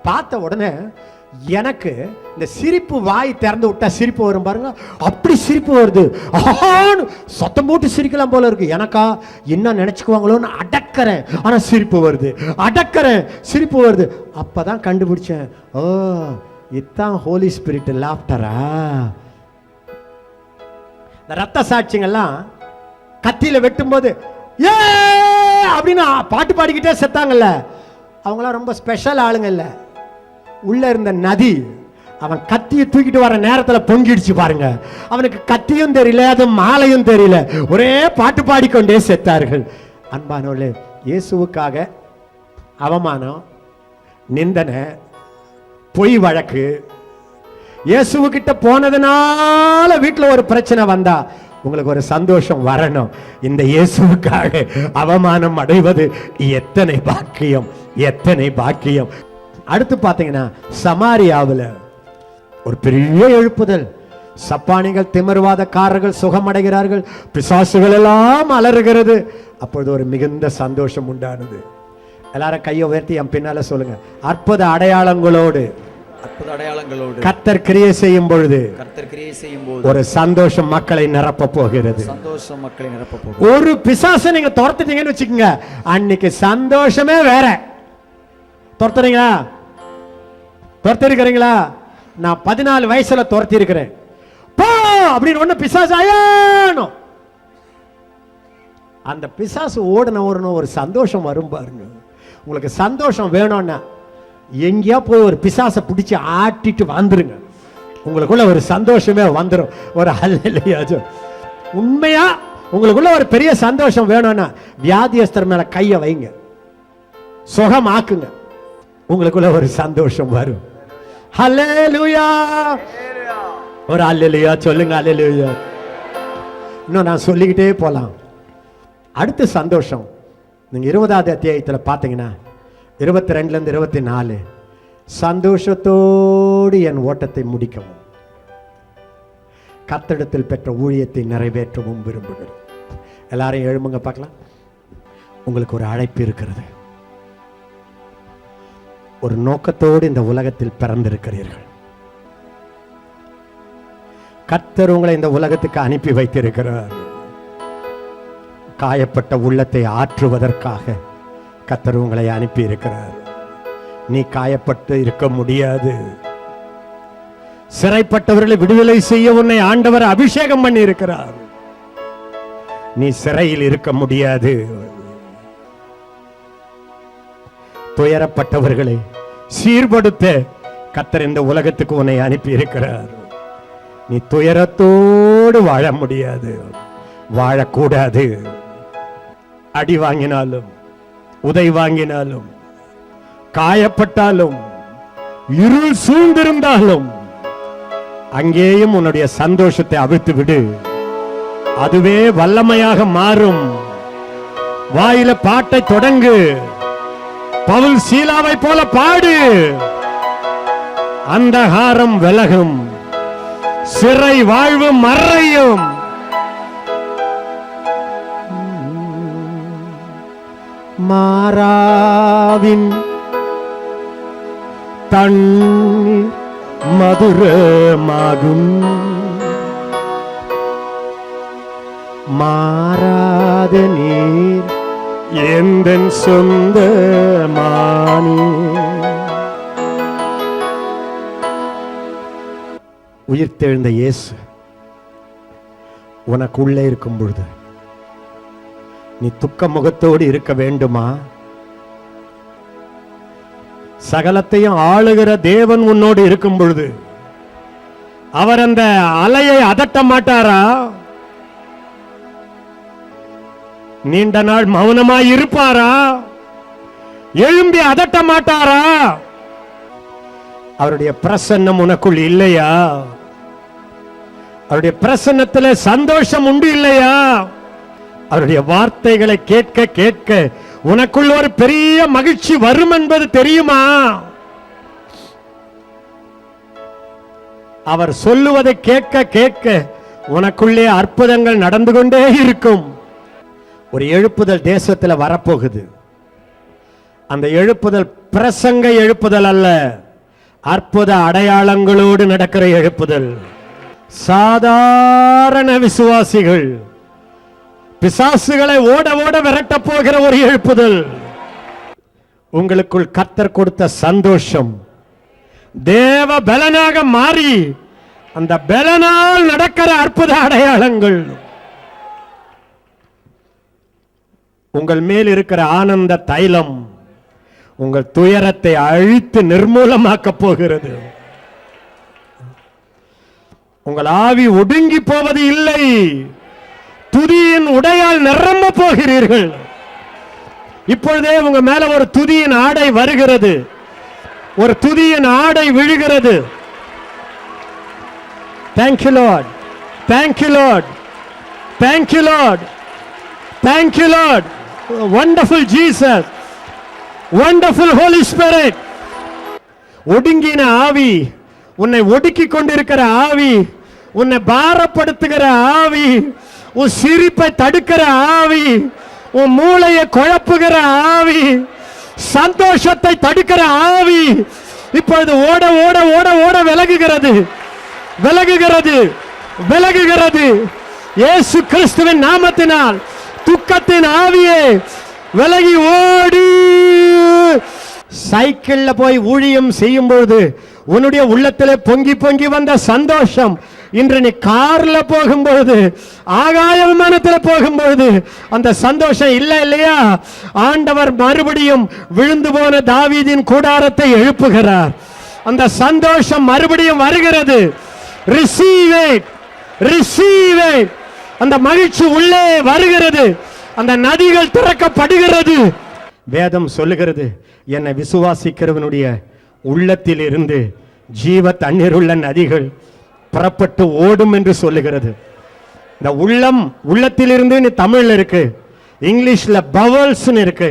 பார்த்த உடனே எனக்கு இந்த சிரிப்பு, வாய் திறந்து விட்டா சிரிப்பு வரும் பாருங்க, அப்படி சிரிப்பு வருது. ஆன்னு சத்தம் போட்டு சிரிக்கலாம் போல இருக்கு. எனக்கா என்ன நினைச்சுக்குவாங்களோன்னு அடக்கிறேன், ஆனா சிரிப்பு வருது, அடக்கிறேன், சிரிப்பு வருது. அப்பதான் கண்டுபிடிச்சேன், ஓ இதுதான் ஹோலி ஸ்பிரிட் லாஃப்டரா. இந்த ரத்த சாட்சிங்கெல்லாம் கத்தியில வெட்டும் போது ஏ அப்படின்னு பாட்டு பாடிக்கிட்டே செத்தாங்கல்ல, அவங்களாம் ரொம்ப ஸ்பெஷல் ஆளுங்க இல்லை. உள்ள இருந்த நதி அவன் கத்தியை தூக்கிட்டு வர நேரத்தில் பொங்கிடுச்சு பாருங்க. அவனுக்கு கத்தியும் தெரியல, அது மாலையும் தெரியல, ஒரே பாட்டு பாடிக்கொண்டே செத்தார்கள். அன்பானவர்களே, இயேசுவுக்காக அவமானம், நிந்தனை, பொய் வழக்கு, இயேசுவுக்கிட்ட போனதுனால வீட்டில் ஒரு பிரச்சனை வந்தா உங்களுக்கு ஒரு சந்தோஷம் வரணும். இந்த இயேசுவுக்காக அவமானம் அடைவது எத்தனை பாக்கியம், எத்தனை பாக்கியம். அடுத்து பார்த்தீங்கன்னா, சமாரியாவில் ஒரு பெரிய எழுப்புதல். சப்பானிகள், திமிர்வாதக்காரர்கள் சுகமடைகிறார்கள், பிசாசுகள் எல்லாம் அலறுகிறது. அப்பொழுது ஒரு மிகுந்த சந்தோஷம் உண்டானது. எல்லாரும் கையை உயர்த்தி என் பின்னால சொல்லுங்க, அற்புத அடையாளங்களோடு, அற்புத அடையாளங்களோடு கர்த்தர் கிரியை செய்யும் பொழுது, கர்த்தர் கிரியை செய்யும் போது ஒரு சந்தோஷம் மக்களை நிரப்ப போகிறது. சந்தோஷம் மக்களை நிரப்ப போகிறது. ஒரு பிசாசை நீங்க துரத்துட்டீங்கன்னு வச்சுக்கோங்க, அன்னைக்கு சந்தோஷமே வேற. துரத்துறீங்களா? துரத்திருக்கிறீங்களா? நான் 14 வயசுல துரத்தி இருக்கிறேன். போ அப்படின்னு ஒண்ணு பிசாசு ஆயானோ, அந்த பிசாசு ஓடன ஒரு சந்தோஷம் வரும் பாருங்க. உங்களுக்கு சந்தோஷம் வேணும்னா எங்கேயா போய் ஒரு பிசாசை பிடிச்சி ஆட்டிட்டு வந்துருங்க, உங்களுக்குள்ள ஒரு சந்தோஷமே வந்துடும். ஒரு அல்லேலூயா. உண்மையா உங்களுக்குள்ள ஒரு பெரிய சந்தோஷம் வேணும்னா வியாதியஸ்தர் மேல கையை வைங்க, சுகமாக்குங்க, உங்களுக்குள்ள ஒரு சந்தோஷம் வரும். அல்லேலூயா. ஒரு அல்லேலூயா சொல்லுங்க, அல்லேலூயா. இன்னும் நான் சொல்லிக்கிட்டே போலாம். அடுத்த சந்தோஷம் நீங்க 20வது அத்தியாயத்தில் பார்த்தீங்கன்னா 22லேருந்து 24, சந்தோஷத்தோடு என் ஓட்டத்தை முடிக்கவும் கர்த்தரிடத்தில் பெற்ற ஊழியத்தை நிறைவேற்றவும் விரும்புகிறேன். எல்லாரையும் எழும்புங்க பார்க்கலாம். உங்களுக்கு ஒரு அழைப்பு இருக்கிறது. ஒரு நோக்கத்தோடு இந்த உலகத்தில் பிறந்திருக்கிறீர்கள். கர்த்தர் உங்களை இந்த உலகத்துக்கு அனுப்பி வைத்திருக்கிறார். காயப்பட்ட உள்ளத்தை ஆற்றுவதற்காக கர்த்தர் உங்களை அனுப்பி இருக்கிறார். நீ காயப்பட்டு இருக்க முடியாது. சிறைப்பட்டவர்களை விடுதலை செய்ய உன்னை ஆண்டவர் அபிஷேகம் பண்ணி இருக்கிறார். நீ சிறையில் இருக்க முடியாது. துயரப்பட்டவர்களை சீர்படுத்த கர்த்தர் இந்த உலகத்துக்கு உன்னை அனுப்பி இருக்கிறார். நீ துயரத்தோடு வாழ முடியாது, வாழக்கூடாது. அடி வாங்கினாலும், உதை வாங்கினாலும், காயப்பட்டாலும், இருள் சூழ்ந்திருந்தாலும் அங்கேயும் உன்னுடைய சந்தோஷத்தை அவிழ்த்து விடு. அதுவே வல்லமையாக மாறும். வாயில பாட்டை தொடங்கு. பவுல் சீலாவை போல பாடு. அந்தகாரம் விலகும், சிறை வாழ்வு மறையும். மாறாவின் தண்ணீர் மதுரமாகும், மாறாத நீர் எந்தன் சொந்த மானி. உயிர்த்தெழுந்த இயேசு உனக்குள்ளே இருக்கும் பொழுது நீ துக்க முகத்தோடு இருக்க வேண்டுமா? சகலத்தையும் ஆளுகிற தேவன் உன்னோடு இருக்கும் பொழுது அவர் அந்த அலையை அதட்ட மாட்டாரா? நீண்ட நாள் மௌனமாய் இருப்பாரா? எழும்பி அதட்ட மாட்டாரா? அவருடைய பிரசன்னம் உனக்குள் இல்லையா? அவருடைய பிரசன்னத்தில் சந்தோஷம் உண்டு இல்லையா? அவருடைய வார்த்தைகளை கேட்க கேட்க உனக்குள் ஒரு பெரிய மகிழ்ச்சி வரும் என்பது தெரியுமா? அவர் சொல்லுவதை கேட்க கேட்க உனக்குள்ளே அற்புதங்கள் நடந்து கொண்டே இருக்கும். ஒரு எழுப்புதல் தேசத்தில் வரப்போகுது. அந்த எழுப்புதல் பிரசங்க எழுப்புதல் அல்ல, அற்புத அடையாளங்களோடு நடக்கிற எழுப்புதல். சாதாரண விசுவாசிகள் பிசாசுகளை ஓட ஓட விரட்ட போகிற ஒரு எழுப்புதல். உங்களுக்குள் கர்த்தர் கொடுத்த சந்தோஷம் தேவ பலனாக மாறி அந்த பலனால் நடக்கிற அற்புத அடையாளங்கள். உங்கள் மேல் இருக்கிற ஆனந்த தைலம் உங்கள் துயரத்தை அழித்து நிர்மூலமாக்க போகிறது. உங்கள் ஆவி ஒடுங்கி போவது இல்லை, துதியின் உடையால் நிரம்ப போகிறீர்கள். இப்பொழுதே உங்க மேல ஒரு துதியின் ஆடை வருகிறது, ஒரு துதியின் ஆடை விழுகிறது. Thank you Lord, thank you Lord, thank you Lord, thank you Lord. Wonderful Jesus, wonderful Holy Spirit. ஒடுங்கின ஆவி, உன்னை ஒடுக்கிக் கொண்டிருக்கிற ஆவி, உன்னை பாரப்படுத்துகிற ஆவி, உன் சிரிப்பை தடுக்கிற ஆவி, உன் மூளையை குழப்புகிற ஆவி, சந்தோஷத்தை தடுக்கிற ஆவி இப்பொழுது ஓட ஓட ஓட ஓட விலகுகிறது, விலகுகிறது, விலகுகிறது. இயேசு கிறிஸ்துவின் நாமத்தினால் துக்கத்தின் ஆவியே விலகி ஓடி. சைக்கிள்ல போய் ஊழியம் செய்யும் பொழுது உன்னுடைய உள்ளத்திலே பொங்கி பொங்கி வந்த சந்தோஷம் இன்று நீ கார்ல போகும்போது, ஆகாய விமானத்தில் போகும்போது அந்த சந்தோஷம் இல்லை இல்லையா? ஆண்டவர் மறுபடியும் விழுந்து போன தாவீதின் கூடாரத்தை எழுப்புகிறார். அந்த சந்தோஷம் மறுபடியும் வருகிறது. Receive it, receive it. அந்த மகிழ்ச்சி உள்ளே வருகிறது, அந்த நதிகள் திறக்கப்படுகிறது. வேதம் சொல்லுகிறது, என்னை விசுவாசிக்கிறவனுடைய உள்ளத்தில் இருந்து ஜீவ தண்ணீர் உள்ள நதிகள் புறப்பட்டு ஓடும் என்று சொல்லுகிறது. இந்த உள்ளம், உள்ளத்தில் இருந்து தமிழ்ல இருக்கு, இங்கிலீஷ்ல பவல்ஸ் இருக்கு.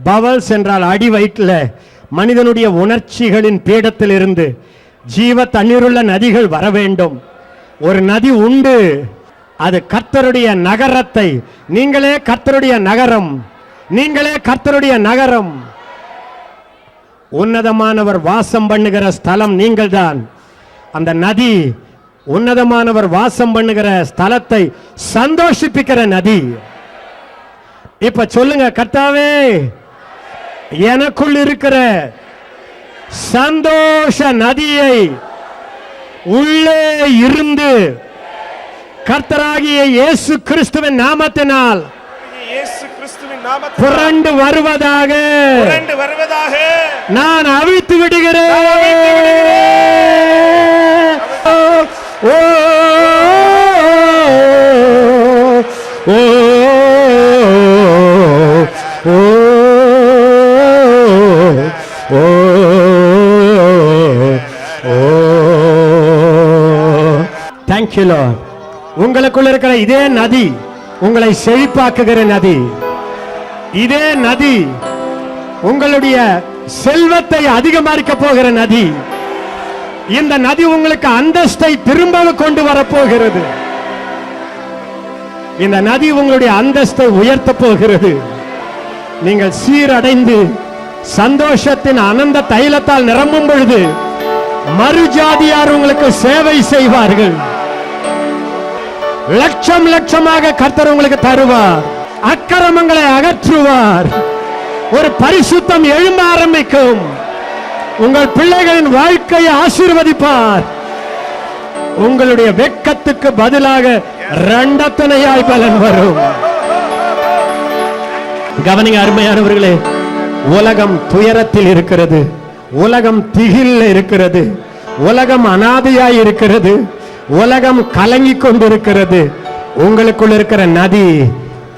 பவல்ஸ் என்றால் அடி வயிற்றுல மனிதனுடைய உணர்ச்சிகளின் பீடத்தில் இருந்து ஜீவ தண்ணீருள்ள நதிகள் வர வேண்டும். ஒரு நதி உண்டு, அது கர்த்தருடைய நகரத்தை, நீங்களே கர்த்தருடைய நகரம், நீங்களே கர்த்தருடைய நகரம். உன்னதமானவர் வாசம் பண்ணுகிற ஸ்தலம் நீங்கள்தான். அந்த நதி உன்னதமானவர் வாசம் பண்ணுகிற ஸ்தலத்தை சந்தோஷிப்பிக்கிற நதி. இப்ப சொல்லுங்க, கர்த்தாவே எனக்குள் இருக்கிற சந்தோஷ நதியை உள்ளே இருந்து கர்த்தராகிய இயேசு கிறிஸ்துவின் நாமத்தினால் புரண்டு வருவதாக நான் அவிழ்த்து விடுகிறேன். ஓ ஓ ஓ Thank you Lord. உங்களுக்குள்ள இருக்கிற இதே நதி உங்களை செழிப்பாக்குகிற நதி. இதே நதி உங்களுடைய செல்வத்தை அதிகமாக்க போகிற நதி. இந்த நதி உங்களுக்கு அந்தஸ்தை திரும்ப கொண்டு வரப்போகிறது. இந்த நதி உங்களுடைய அந்தஸ்தை உயர்த்த போகிறது. நீங்கள் சீரடைந்து சந்தோஷத்தின் அனந்த தைலத்தால் நிரம்பும் பொழுது மறுஜாதியார் உங்களுக்கு சேவை செய்வார்கள். லட்சம் லட்சமாக கர்த்தர் உங்களுக்கு தருவார். அக்கிரமங்களை அகற்றுவார். ஒரு பரிசுத்தம் எழும்ப ஆரம்பிக்கும். உங்கள் பிள்ளைகளின் வாழ்க்கையை ஆசீர்வதிப்பார். உங்களுடைய வெட்கத்துக்கு பதிலாக இரண்டத்தனையாய் பலன் வரும். கவனிங்க அருமையானவர்களே, உலகம் துயரத்தில் இருக்கிறது, உலகம் திகில்ல இருக்கிறது, உலகம் அனாதையாய் இருக்கிறது, உலகம் கலங்கி கொண்டிருக்கிறது. உங்களுக்குள் இருக்கிற நதி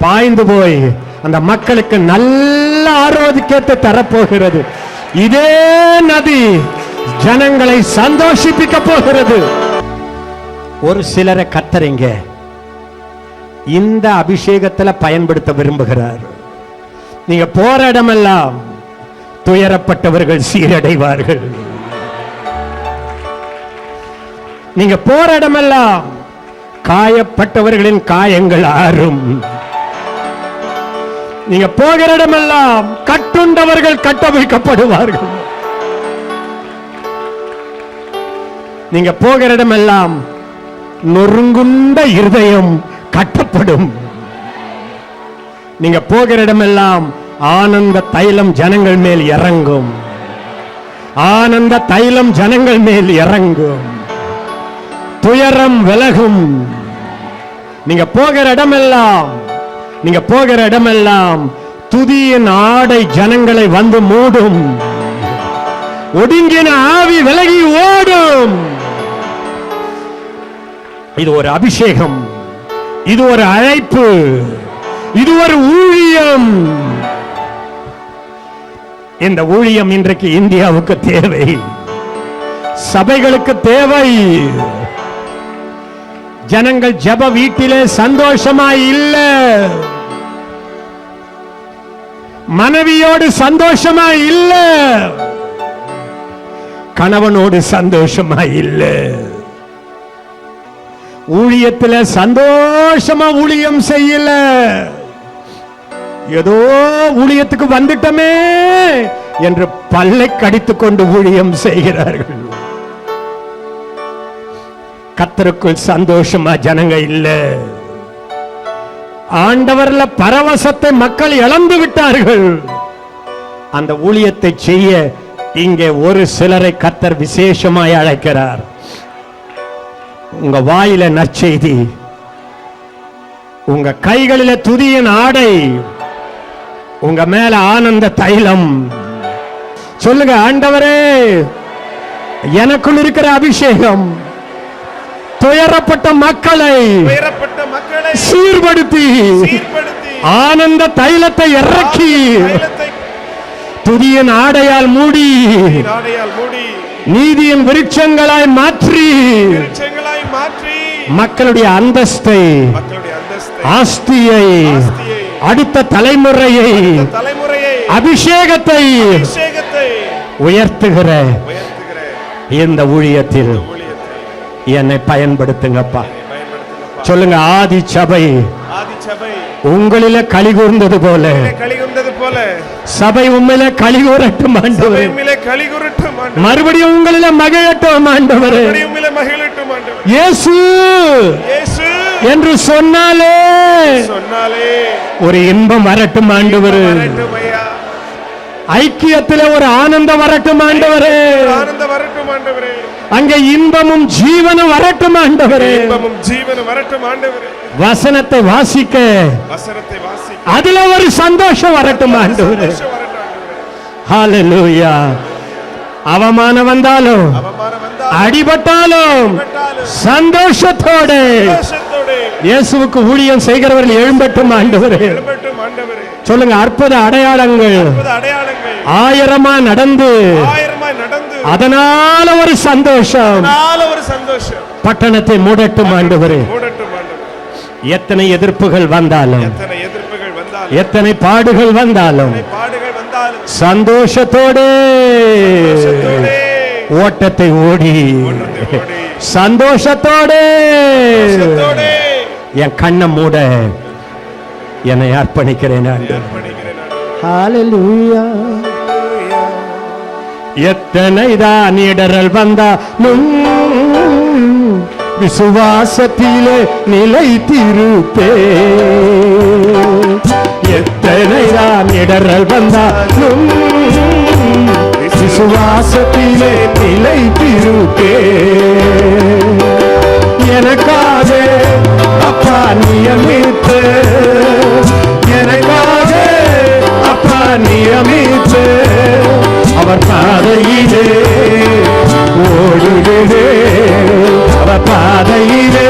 பாய்ந்து போய் அந்த மக்களுக்கு நல்ல ஆரோக்கியத்தை தரப்போகிறது. இதே நதி ஜனங்களை சந்தோஷிப்பிக்க போகிறது. ஒரு சிலரை கர்த்தர் இந்த அபிஷேகத்தில் பயன்படுத்த விரும்புகிறார். நீங்க போற இடமெல்லாம் துயரப்பட்டவர்கள் சீரடைவார்கள். நீங்க போற இடமெல்லாம் காயப்பட்டவர்களின் காயங்கள் ஆறும். நீங்க போகிற இடமெல்லாம் கட்டுண்டவர்கள் கட்டவிழ்க்கப்படுவார்கள். நீங்க போகிற இடமெல்லாம் நொறுங்குண்ட இருதயம் கட்டப்படும். நீங்க போகிற இடமெல்லாம் ஆனந்த தைலம் ஜனங்கள் மேல் இறங்கும். ஆனந்த தைலம் ஜனங்கள் மேல் இறங்கும். துயரம் விலகும். நீங்க போகிற இடமெல்லாம் துதியின் ஆடை ஜனங்களை வந்து மூடும். ஒடுங்கின ஆவி விலகி ஓடும். இது ஒரு அபிஷேகம், இது ஒரு அழைப்பு, இது ஒரு ஊழியம். இந்த ஊழியம் இன்றைக்கு இந்தியாவுக்கு தேவை, சபைகளுக்கு தேவை. ஜனங்கள் ஜெப வீட்டிலே சந்தோஷமாய் இல்ல, மனைவியோடு சந்தோஷமாய் இல்ல, கணவனோடு சந்தோஷமாய் இல்ல. ஊழியத்தில் சந்தோஷமா ஊழியம் செய்யல, ஏதோ ஊழியத்துக்கு வந்துட்டமே என்று பல்லை கடித்துக் கொண்டு ஊழியம் செய்கிறார்கள். கர்த்தருக்குள் சந்தோஷமா ஜனங்க இல்ல. ஆண்டவர்ல பரவசத்தை மக்கள் இழந்து விட்டார்கள். அந்த ஊழியத்தை செய்ய இங்கே ஒரு சிலரை கர்த்தர் விசேஷமாய் அழைக்கிறார். உங்க வாயில நற்செய்தி, உங்க கைகளில துதியின் ஆடை, உங்க மேல ஆனந்த தைலம். சொல்லுங்க, ஆண்டவரே எனக்குள் இருக்கிற அபிஷேகம் துயரப்பட்ட மக்களை சீர்படுத்தி ஆனந்த தைலத்தை இறக்கி துதியின் ஆடையால் மூடி நீதியின் விருட்சங்களாய் மாற்றி மக்களுடைய அந்தஸ்தை, ஆஸ்தியை, அடுத்த தலைமுறையை, அபிஷேகத்தை உயர்த்துகிற இந்த ஊழியத்தில் என்னை பயன்படுத்துங்கப்பா. சொல்லுங்க, ஆதி சபை உங்களில களி கூர்ந்தது போல சபை உண்மையில களி கூறட்டும் ஆண்டவரே. மறுபடியும் உங்களில மகிழட்டும் ஆண்டவரே. இயேசு என்று சொன்னாலே ஒரு இன்பம் வரட்டும் ஆண்டவரே. ஐக்கியத்திலே ஒரு ஆனந்தம் வரட்டும் ஆண்டவரே. அங்கே இன்பமும் ஜீவனும் வரட்டும் ஆண்டவரே. வசனத்தை வாசிக்க அதுல ஒரு சந்தோஷம் வரட்டும் ஆண்டவரே. ஹல்லேலூயா. அவமானம் வந்தாலும் அடிபட்டாலும் சந்தோஷத்தோடு இயேசுவுக்கு ஊழியம் செய்கிறவர்கள் எழும்பட்டும் ஆண்டவரே. சொல்லுங்க, அற்புத அடையாளங்கள் ஆயிரமா நடந்து அதனால ஒரு சந்தோஷம் பட்டணத்தை மூடட்டும் ஆண்டவரே. எத்தனை எதிர்ப்புகள் வந்தாலும், எத்தனை பாடுகள் வந்தாலும் சந்தோஷத்தோடு ஓட்டத்தை ஓடி சந்தோஷத்தோடு என் கண்ணை மூட என்னை அர்ப்பணிக்கிறேன். ஹல்லேலூயா. எத்தனை தான் இடரல் வந்தாலும் விசுவாசத்திலே நிலைத்திருப்பே. எத்தனை தான் இடரல் வந்தாலும் விசுவாசத்திலே நிலைத்திருப்பே. எனக்காக அப்பா நியமித்து, எனக்காக அப்பா நியமித்து அவர் பாதையிலே ஓடிடுவே, அவர் பாதையிலே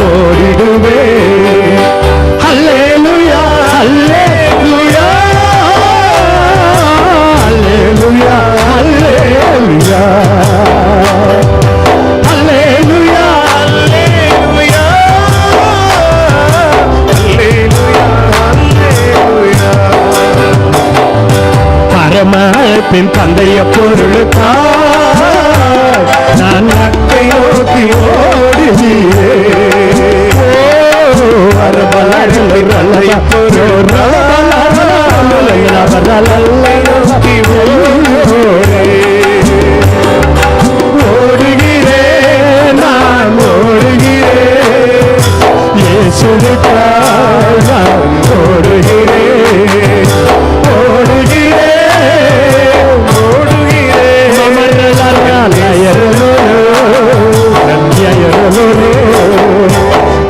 ஓடிடுவே. அல்லேலூயா, அல்லேலூயா, அல்லேலூயா, அல்லேலூயா, அல்லேலூயா, அல்லேலூயா, அல்லேலூயா, அல்லேலூயா. பரமபின் தந்தைய பொருளுக்காய் நான் நக்கை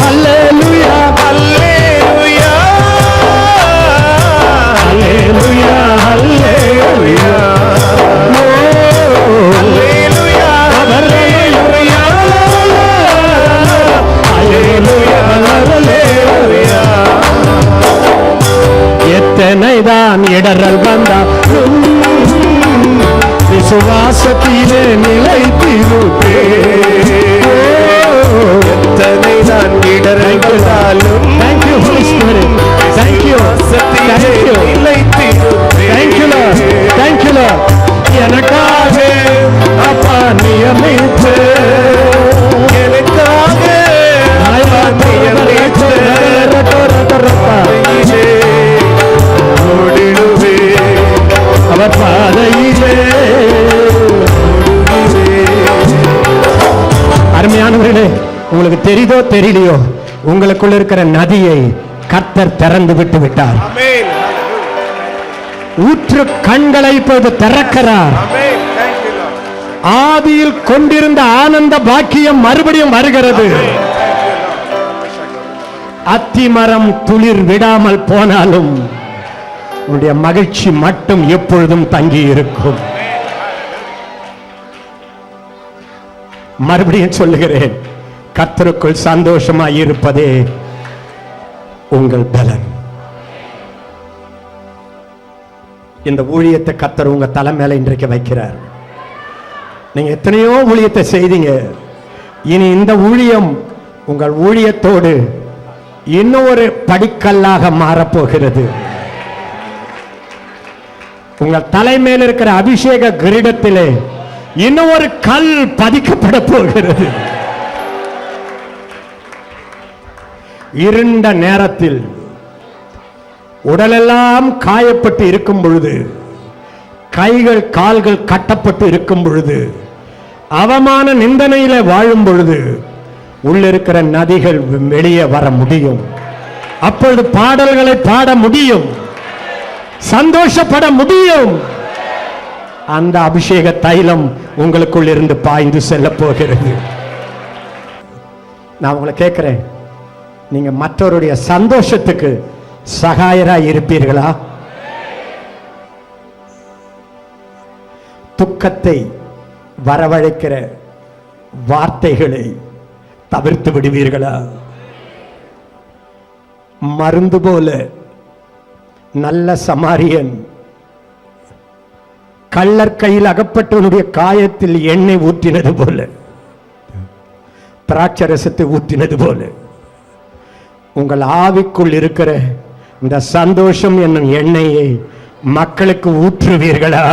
அல்லேலூயா அல்லேலூயா அல்லேலூயா அல்லேலூயா அல்லேலூயா அல்லேலூயா அல்லேலூயா. எத்தனைதான் இடரல் வந்தாலும் விசுவாசத்திலே நிலைத்திருப்பே. எத்தனைதான் இடரல் வந்தாலும் Thank you Holy Spirit. Thank you. Thank you. Thank you Lord. Thank you Lord. எனக்காக அப்பா நியமித்து எனக்காக அப்பா நியமித்து ஓடிடுவே அவர் பாதையிலே. அருமையானவர்களே, உங்களுக்கு தெரியுதோ தெரியலையோ, உங்களுக்குள்ள இருக்கிற நதியை கர்த்தர் திறந்து விட்டு விட்டார். ஊற்று கண்களை இப்போது திறக்கிறார். ஆதியில் கொண்டிருந்த ஆனந்த பாக்கியம் மறுபடியும் வருகிறது. அத்திமரம் துளிர் விடாமல் போனாலும் உன்னுடைய மகிழ்ச்சி மட்டும் எப்பொழுதும் தங்கி இருக்கும். மறுபடியும் சொல்லுகிறேன், கர்த்தருக்குள் சந்தோஷமாய் இருப்பதே உங்கள் பலன். இந்த ஊழியத்தை கர்த்தர் உங்க தலை மேல இன்றைக்கு வைக்கிறார். நீங்க எத்தனையோ ஊழியத்தை செய்தீங்க. இனி இந்த ஊழியம் உங்கள் ஊழியத்தோடு இன்னொரு படிக்கல்லாக மாறப்போகிறது. உங்கள் தலைமையில் இருக்கிற அபிஷேக கிரீடத்திலே இன்னொரு கல் பதிக்கப்பட போகிறது. இருண்ட நேரத்தில் உடலெல்லாம் காயப்பட்டு இருக்கும் பொழுது, கைகள் கால்கள் கட்டப்பட்டு இருக்கும் பொழுது, அவமான நிந்தனையில வாழும் பொழுது உள்ளிருக்கிற நதிகள் வெளியே வர முடியும். அப்பொழுது பாடல்களை பாட முடியும், சந்தோஷப்பட முடியும். அந்த அபிஷேக தைலம் உங்களுக்குள் இருந்து பாய்ந்து செல்ல போகிறது. நான் உங்களை கேட்கிறேன், நீங்க மற்றவருடைய சந்தோஷத்துக்கு சகாயராய் இருப்பீர்களா? துக்கத்தை வரவழைக்கிற வார்த்தைகளை தவிர்த்து விடுவீர்களா? மருந்து போல நல்ல சமாரியன் கள்ளர் கையில் அகப்பட்டவனுடைய காயத்தில் எண்ணெய் ஊற்றினது போல, திராட்சரசத்தை ஊற்றினது போல உங்கள் ஆவிக்குள் இருக்கிற இந்த சந்தோஷம் என்னும் எண்ணெயை மக்களுக்கு ஊற்றுவீர்களா?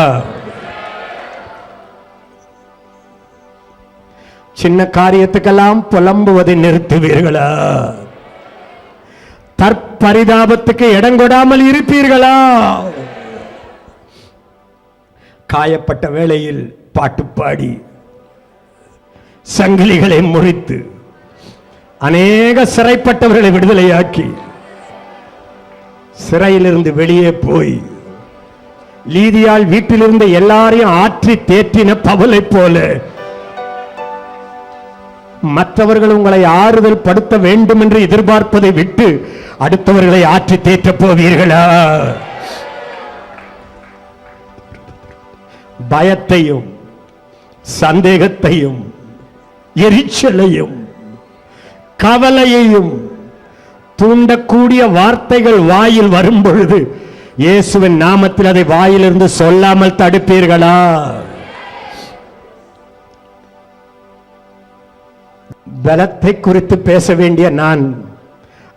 சின்ன காரியத்துக்கெல்லாம் புலம்புவதை நிறுத்துவீர்களா? தற்பரிதாபத்துக்கு இடம் கொடாமல் இருப்பீர்களா? காயப்பட்ட வேளையில் பாட்டு பாடி சங்கிலிகளை முறித்து அநேக சிறைப்பட்டவர்களை விடுதலையாக்கி சிறையிலிருந்து வெளியே போய் லீதியால் வீட்டிலிருந்து எல்லாரையும் ஆற்றி தேற்றின பவுலை போல மற்றவர்கள் உங்களை ஆறுதல் படுத்த வேண்டும் என்று எதிர்பார்ப்பதை விட்டு அடுத்தவர்களை ஆற்றி தேற்றப் போவீர்களா? பயத்தையும் சந்தேகத்தையும் எரிச்சலையும் கவலையையும் தூண்டக்கூடிய வார்த்தைகள் வாயில் வரும் பொழுது இயேசுவின் நாமத்தில் அதை வாயிலிருந்து சொல்லாமல் தடுப்பீர்களா? பலத்தை குறித்து பேச வேண்டிய நான்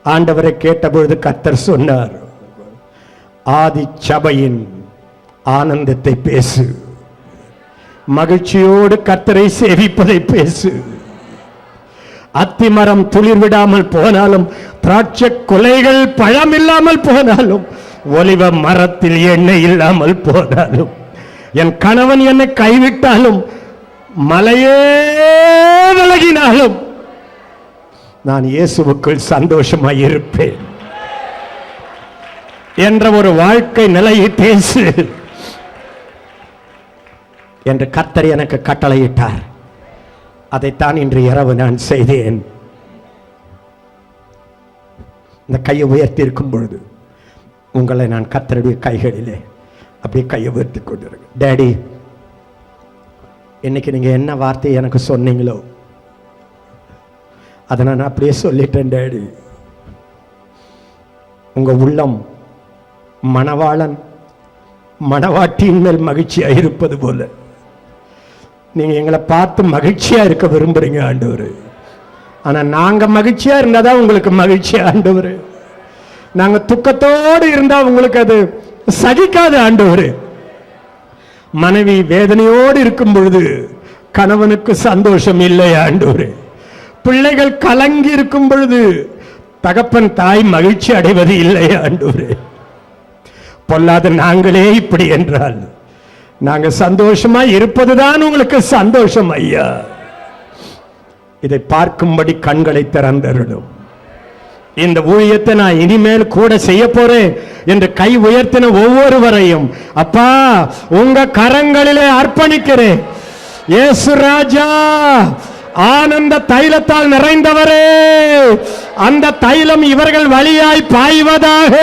ஆண்டவரை கேட்டபொழுது கர்த்தர் சொன்னார், ஆதி சபையின் ஆனந்தத்தை பேசு, மகிழ்ச்சியோடு கர்த்தரை சேவிப்பதை பேசு. அத்திமரம் துளிர் விடாமல் போனாலும், திராட்சை கொலைகள் பழம் இல்லாமல் போனாலும், ஒலிவ மரத்தில் எண்ணெய் இல்லாமல் போனாலும், என் கணவன் என்னை கைவிட்டாலும், மலையே விலகினாலும் நான் இயேசுவுக்குள் சந்தோஷமாய் இருப்பேன் என்ற ஒரு வாழ்க்கை நிலையை பேசு என்று கர்த்தர் எனக்கு கட்டளையிட்டார். அதைத்தான் இன்று இரவு நான் செய்தேன். இந்த கையை உயர்த்தி இருக்கும் பொழுது உங்களை நான் கர்த்தருடைய கைகளிலே அப்படியே கையை உயர்த்தி கொண்டிருக்கேன். டேடி, இன்னைக்கு நீங்க என்ன வார்த்தை எனக்கு சொன்னீங்களோ அதை நான் அப்படியே சொல்லிட்டேன். டேடி, உங்க உள்ளம் மணவாளன் மணவாட்டியின் மேல் மகிழ்ச்சியா இருப்பது போல நீங்க எங்களை பார்த்து மகிழ்ச்சியா இருக்க விரும்புறீங்க ஆண்டவரே. ஆனா நாங்க மகிழ்ச்சியா இருந்தாதான் உங்களுக்கு மகிழ்ச்சியா ஆண்டவரே. நாங்க துக்கத்தோடு இருந்தா உங்களுக்கு அது சகிக்காது ஆண்டவரே. மனைவி வேதனையோடு இருக்கும் பொழுது கணவனுக்கு சந்தோஷம் இல்லை ஆண்டவரே. பிள்ளைகள் கலங்கி இருக்கும் பொழுது தகப்பன் தாய் மகிழ்ச்சி அடைவது இல்லை ஆண்டவரே. பொல்லாத நாங்களே இப்படி என்றால் நாங்க சந்தோஷமா இருப்பதுதான் உங்களுக்கு சந்தோஷம் ஐயா. இதை பார்க்கும்படி கண்களை திறந்தருளும். இந்த ஊழியத்தை நான் இனிமேல் கூட செய்ய போறேன் என்று கை உயர்த்தின ஒவ்வொருவரையும் அப்பா உங்க கரங்களிலே அர்ப்பணிக்கிறேன். இயேசு ராஜா, ஆனந்த தைலத்தால் நிறைந்தவரே, அந்த தைலம் இவர்கள் வழியாய் பாய்வதாக.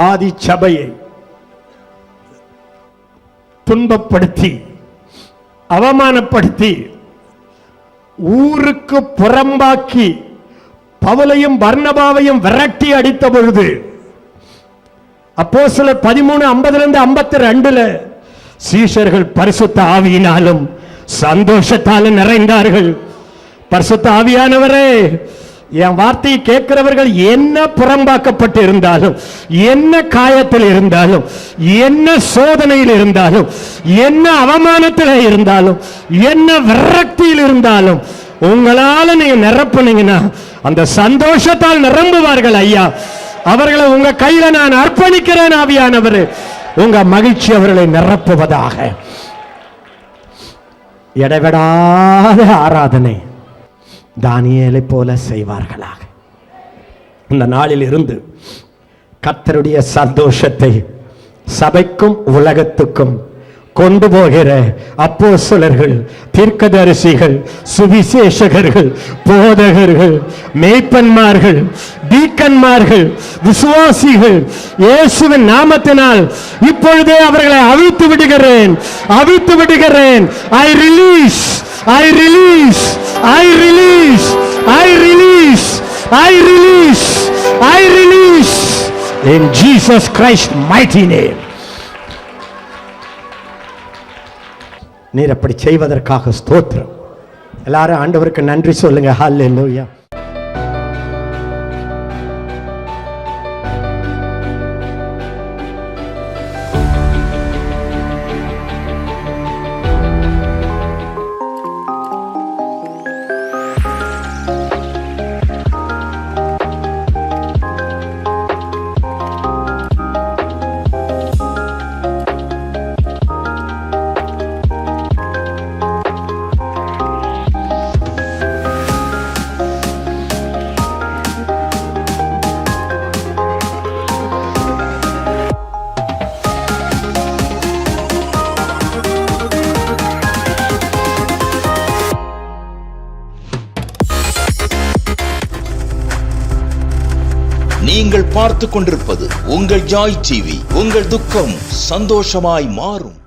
ஆதி சபையை துன்பப்படுத்தி அவமானப்படுத்தி ஊருக்கு புறம்பாக்கி பவுலையும் பர்னபாவையும் விரட்டி அடித்த பொழுது அப்போஸ்தலர் 13:50-52 சீஷர்கள் பரிசுத்த ஆவியினாலும் சந்தோஷத்தாலும் நிறைந்தார்கள். பரிசுத்த ஆவியானவரே, என் வார்த்தையை கேட்கிறவர்கள் என்ன புறம்பாக்கப்பட்டு இருந்தாலும், என்ன காயத்தில் இருந்தாலும், என்ன சோதனையில் இருந்தாலும், என்ன அவமானத்தில் இருந்தாலும், என்ன விரக்தியில் இருந்தாலும் உங்களால நீங்க நிரப்புனீங்கன்னா அந்த சந்தோஷத்தால் நிரம்புவார்கள் ஐயா. அவர்களை உங்க கையில நான் அர்ப்பணிக்கிறேன் ஆவியானவரே. உங்க மகிழ்ச்சி அவர்களை நிரப்புவதாக. இடைவிடாத ஆராதனை தானியேலை போல செய்வார்களாக. இந்த நாளில் இருந்து கர்த்தருடைய சந்தோஷத்தை சபைக்கும் உலகத்துக்கும் கொண்டு போகிற அப்போஸ்தலர்கள், தீர்க்கதரிசிகள், சுவிசேஷகர்கள், போதகர்கள், மேய்ப்பன்மார்கள், டீக்கன்மார்கள், விசுவாசிகள் இயேசுவின் நாமத்தினால் இப்பொழுதே அவர்களை அவிழ்த்து விடுகிறேன், அவிழ்த்து விடுகிறேன். I release, I release, I release, I release, I release, I release in Jesus Christ's mighty name. நீர் அப்படி செய்வதற்காக ஸ்தோத்திரம். எல்லாரும் ஆண்டவருக்கு நன்றி சொல்லுங்க. ஹல்லேலூயா. நீங்கள் பார்த்துக் கொண்டிருப்பது உங்கள் ஜாய் டிவி. உங்கள் துக்கம் சந்தோஷமாய் மாறும்.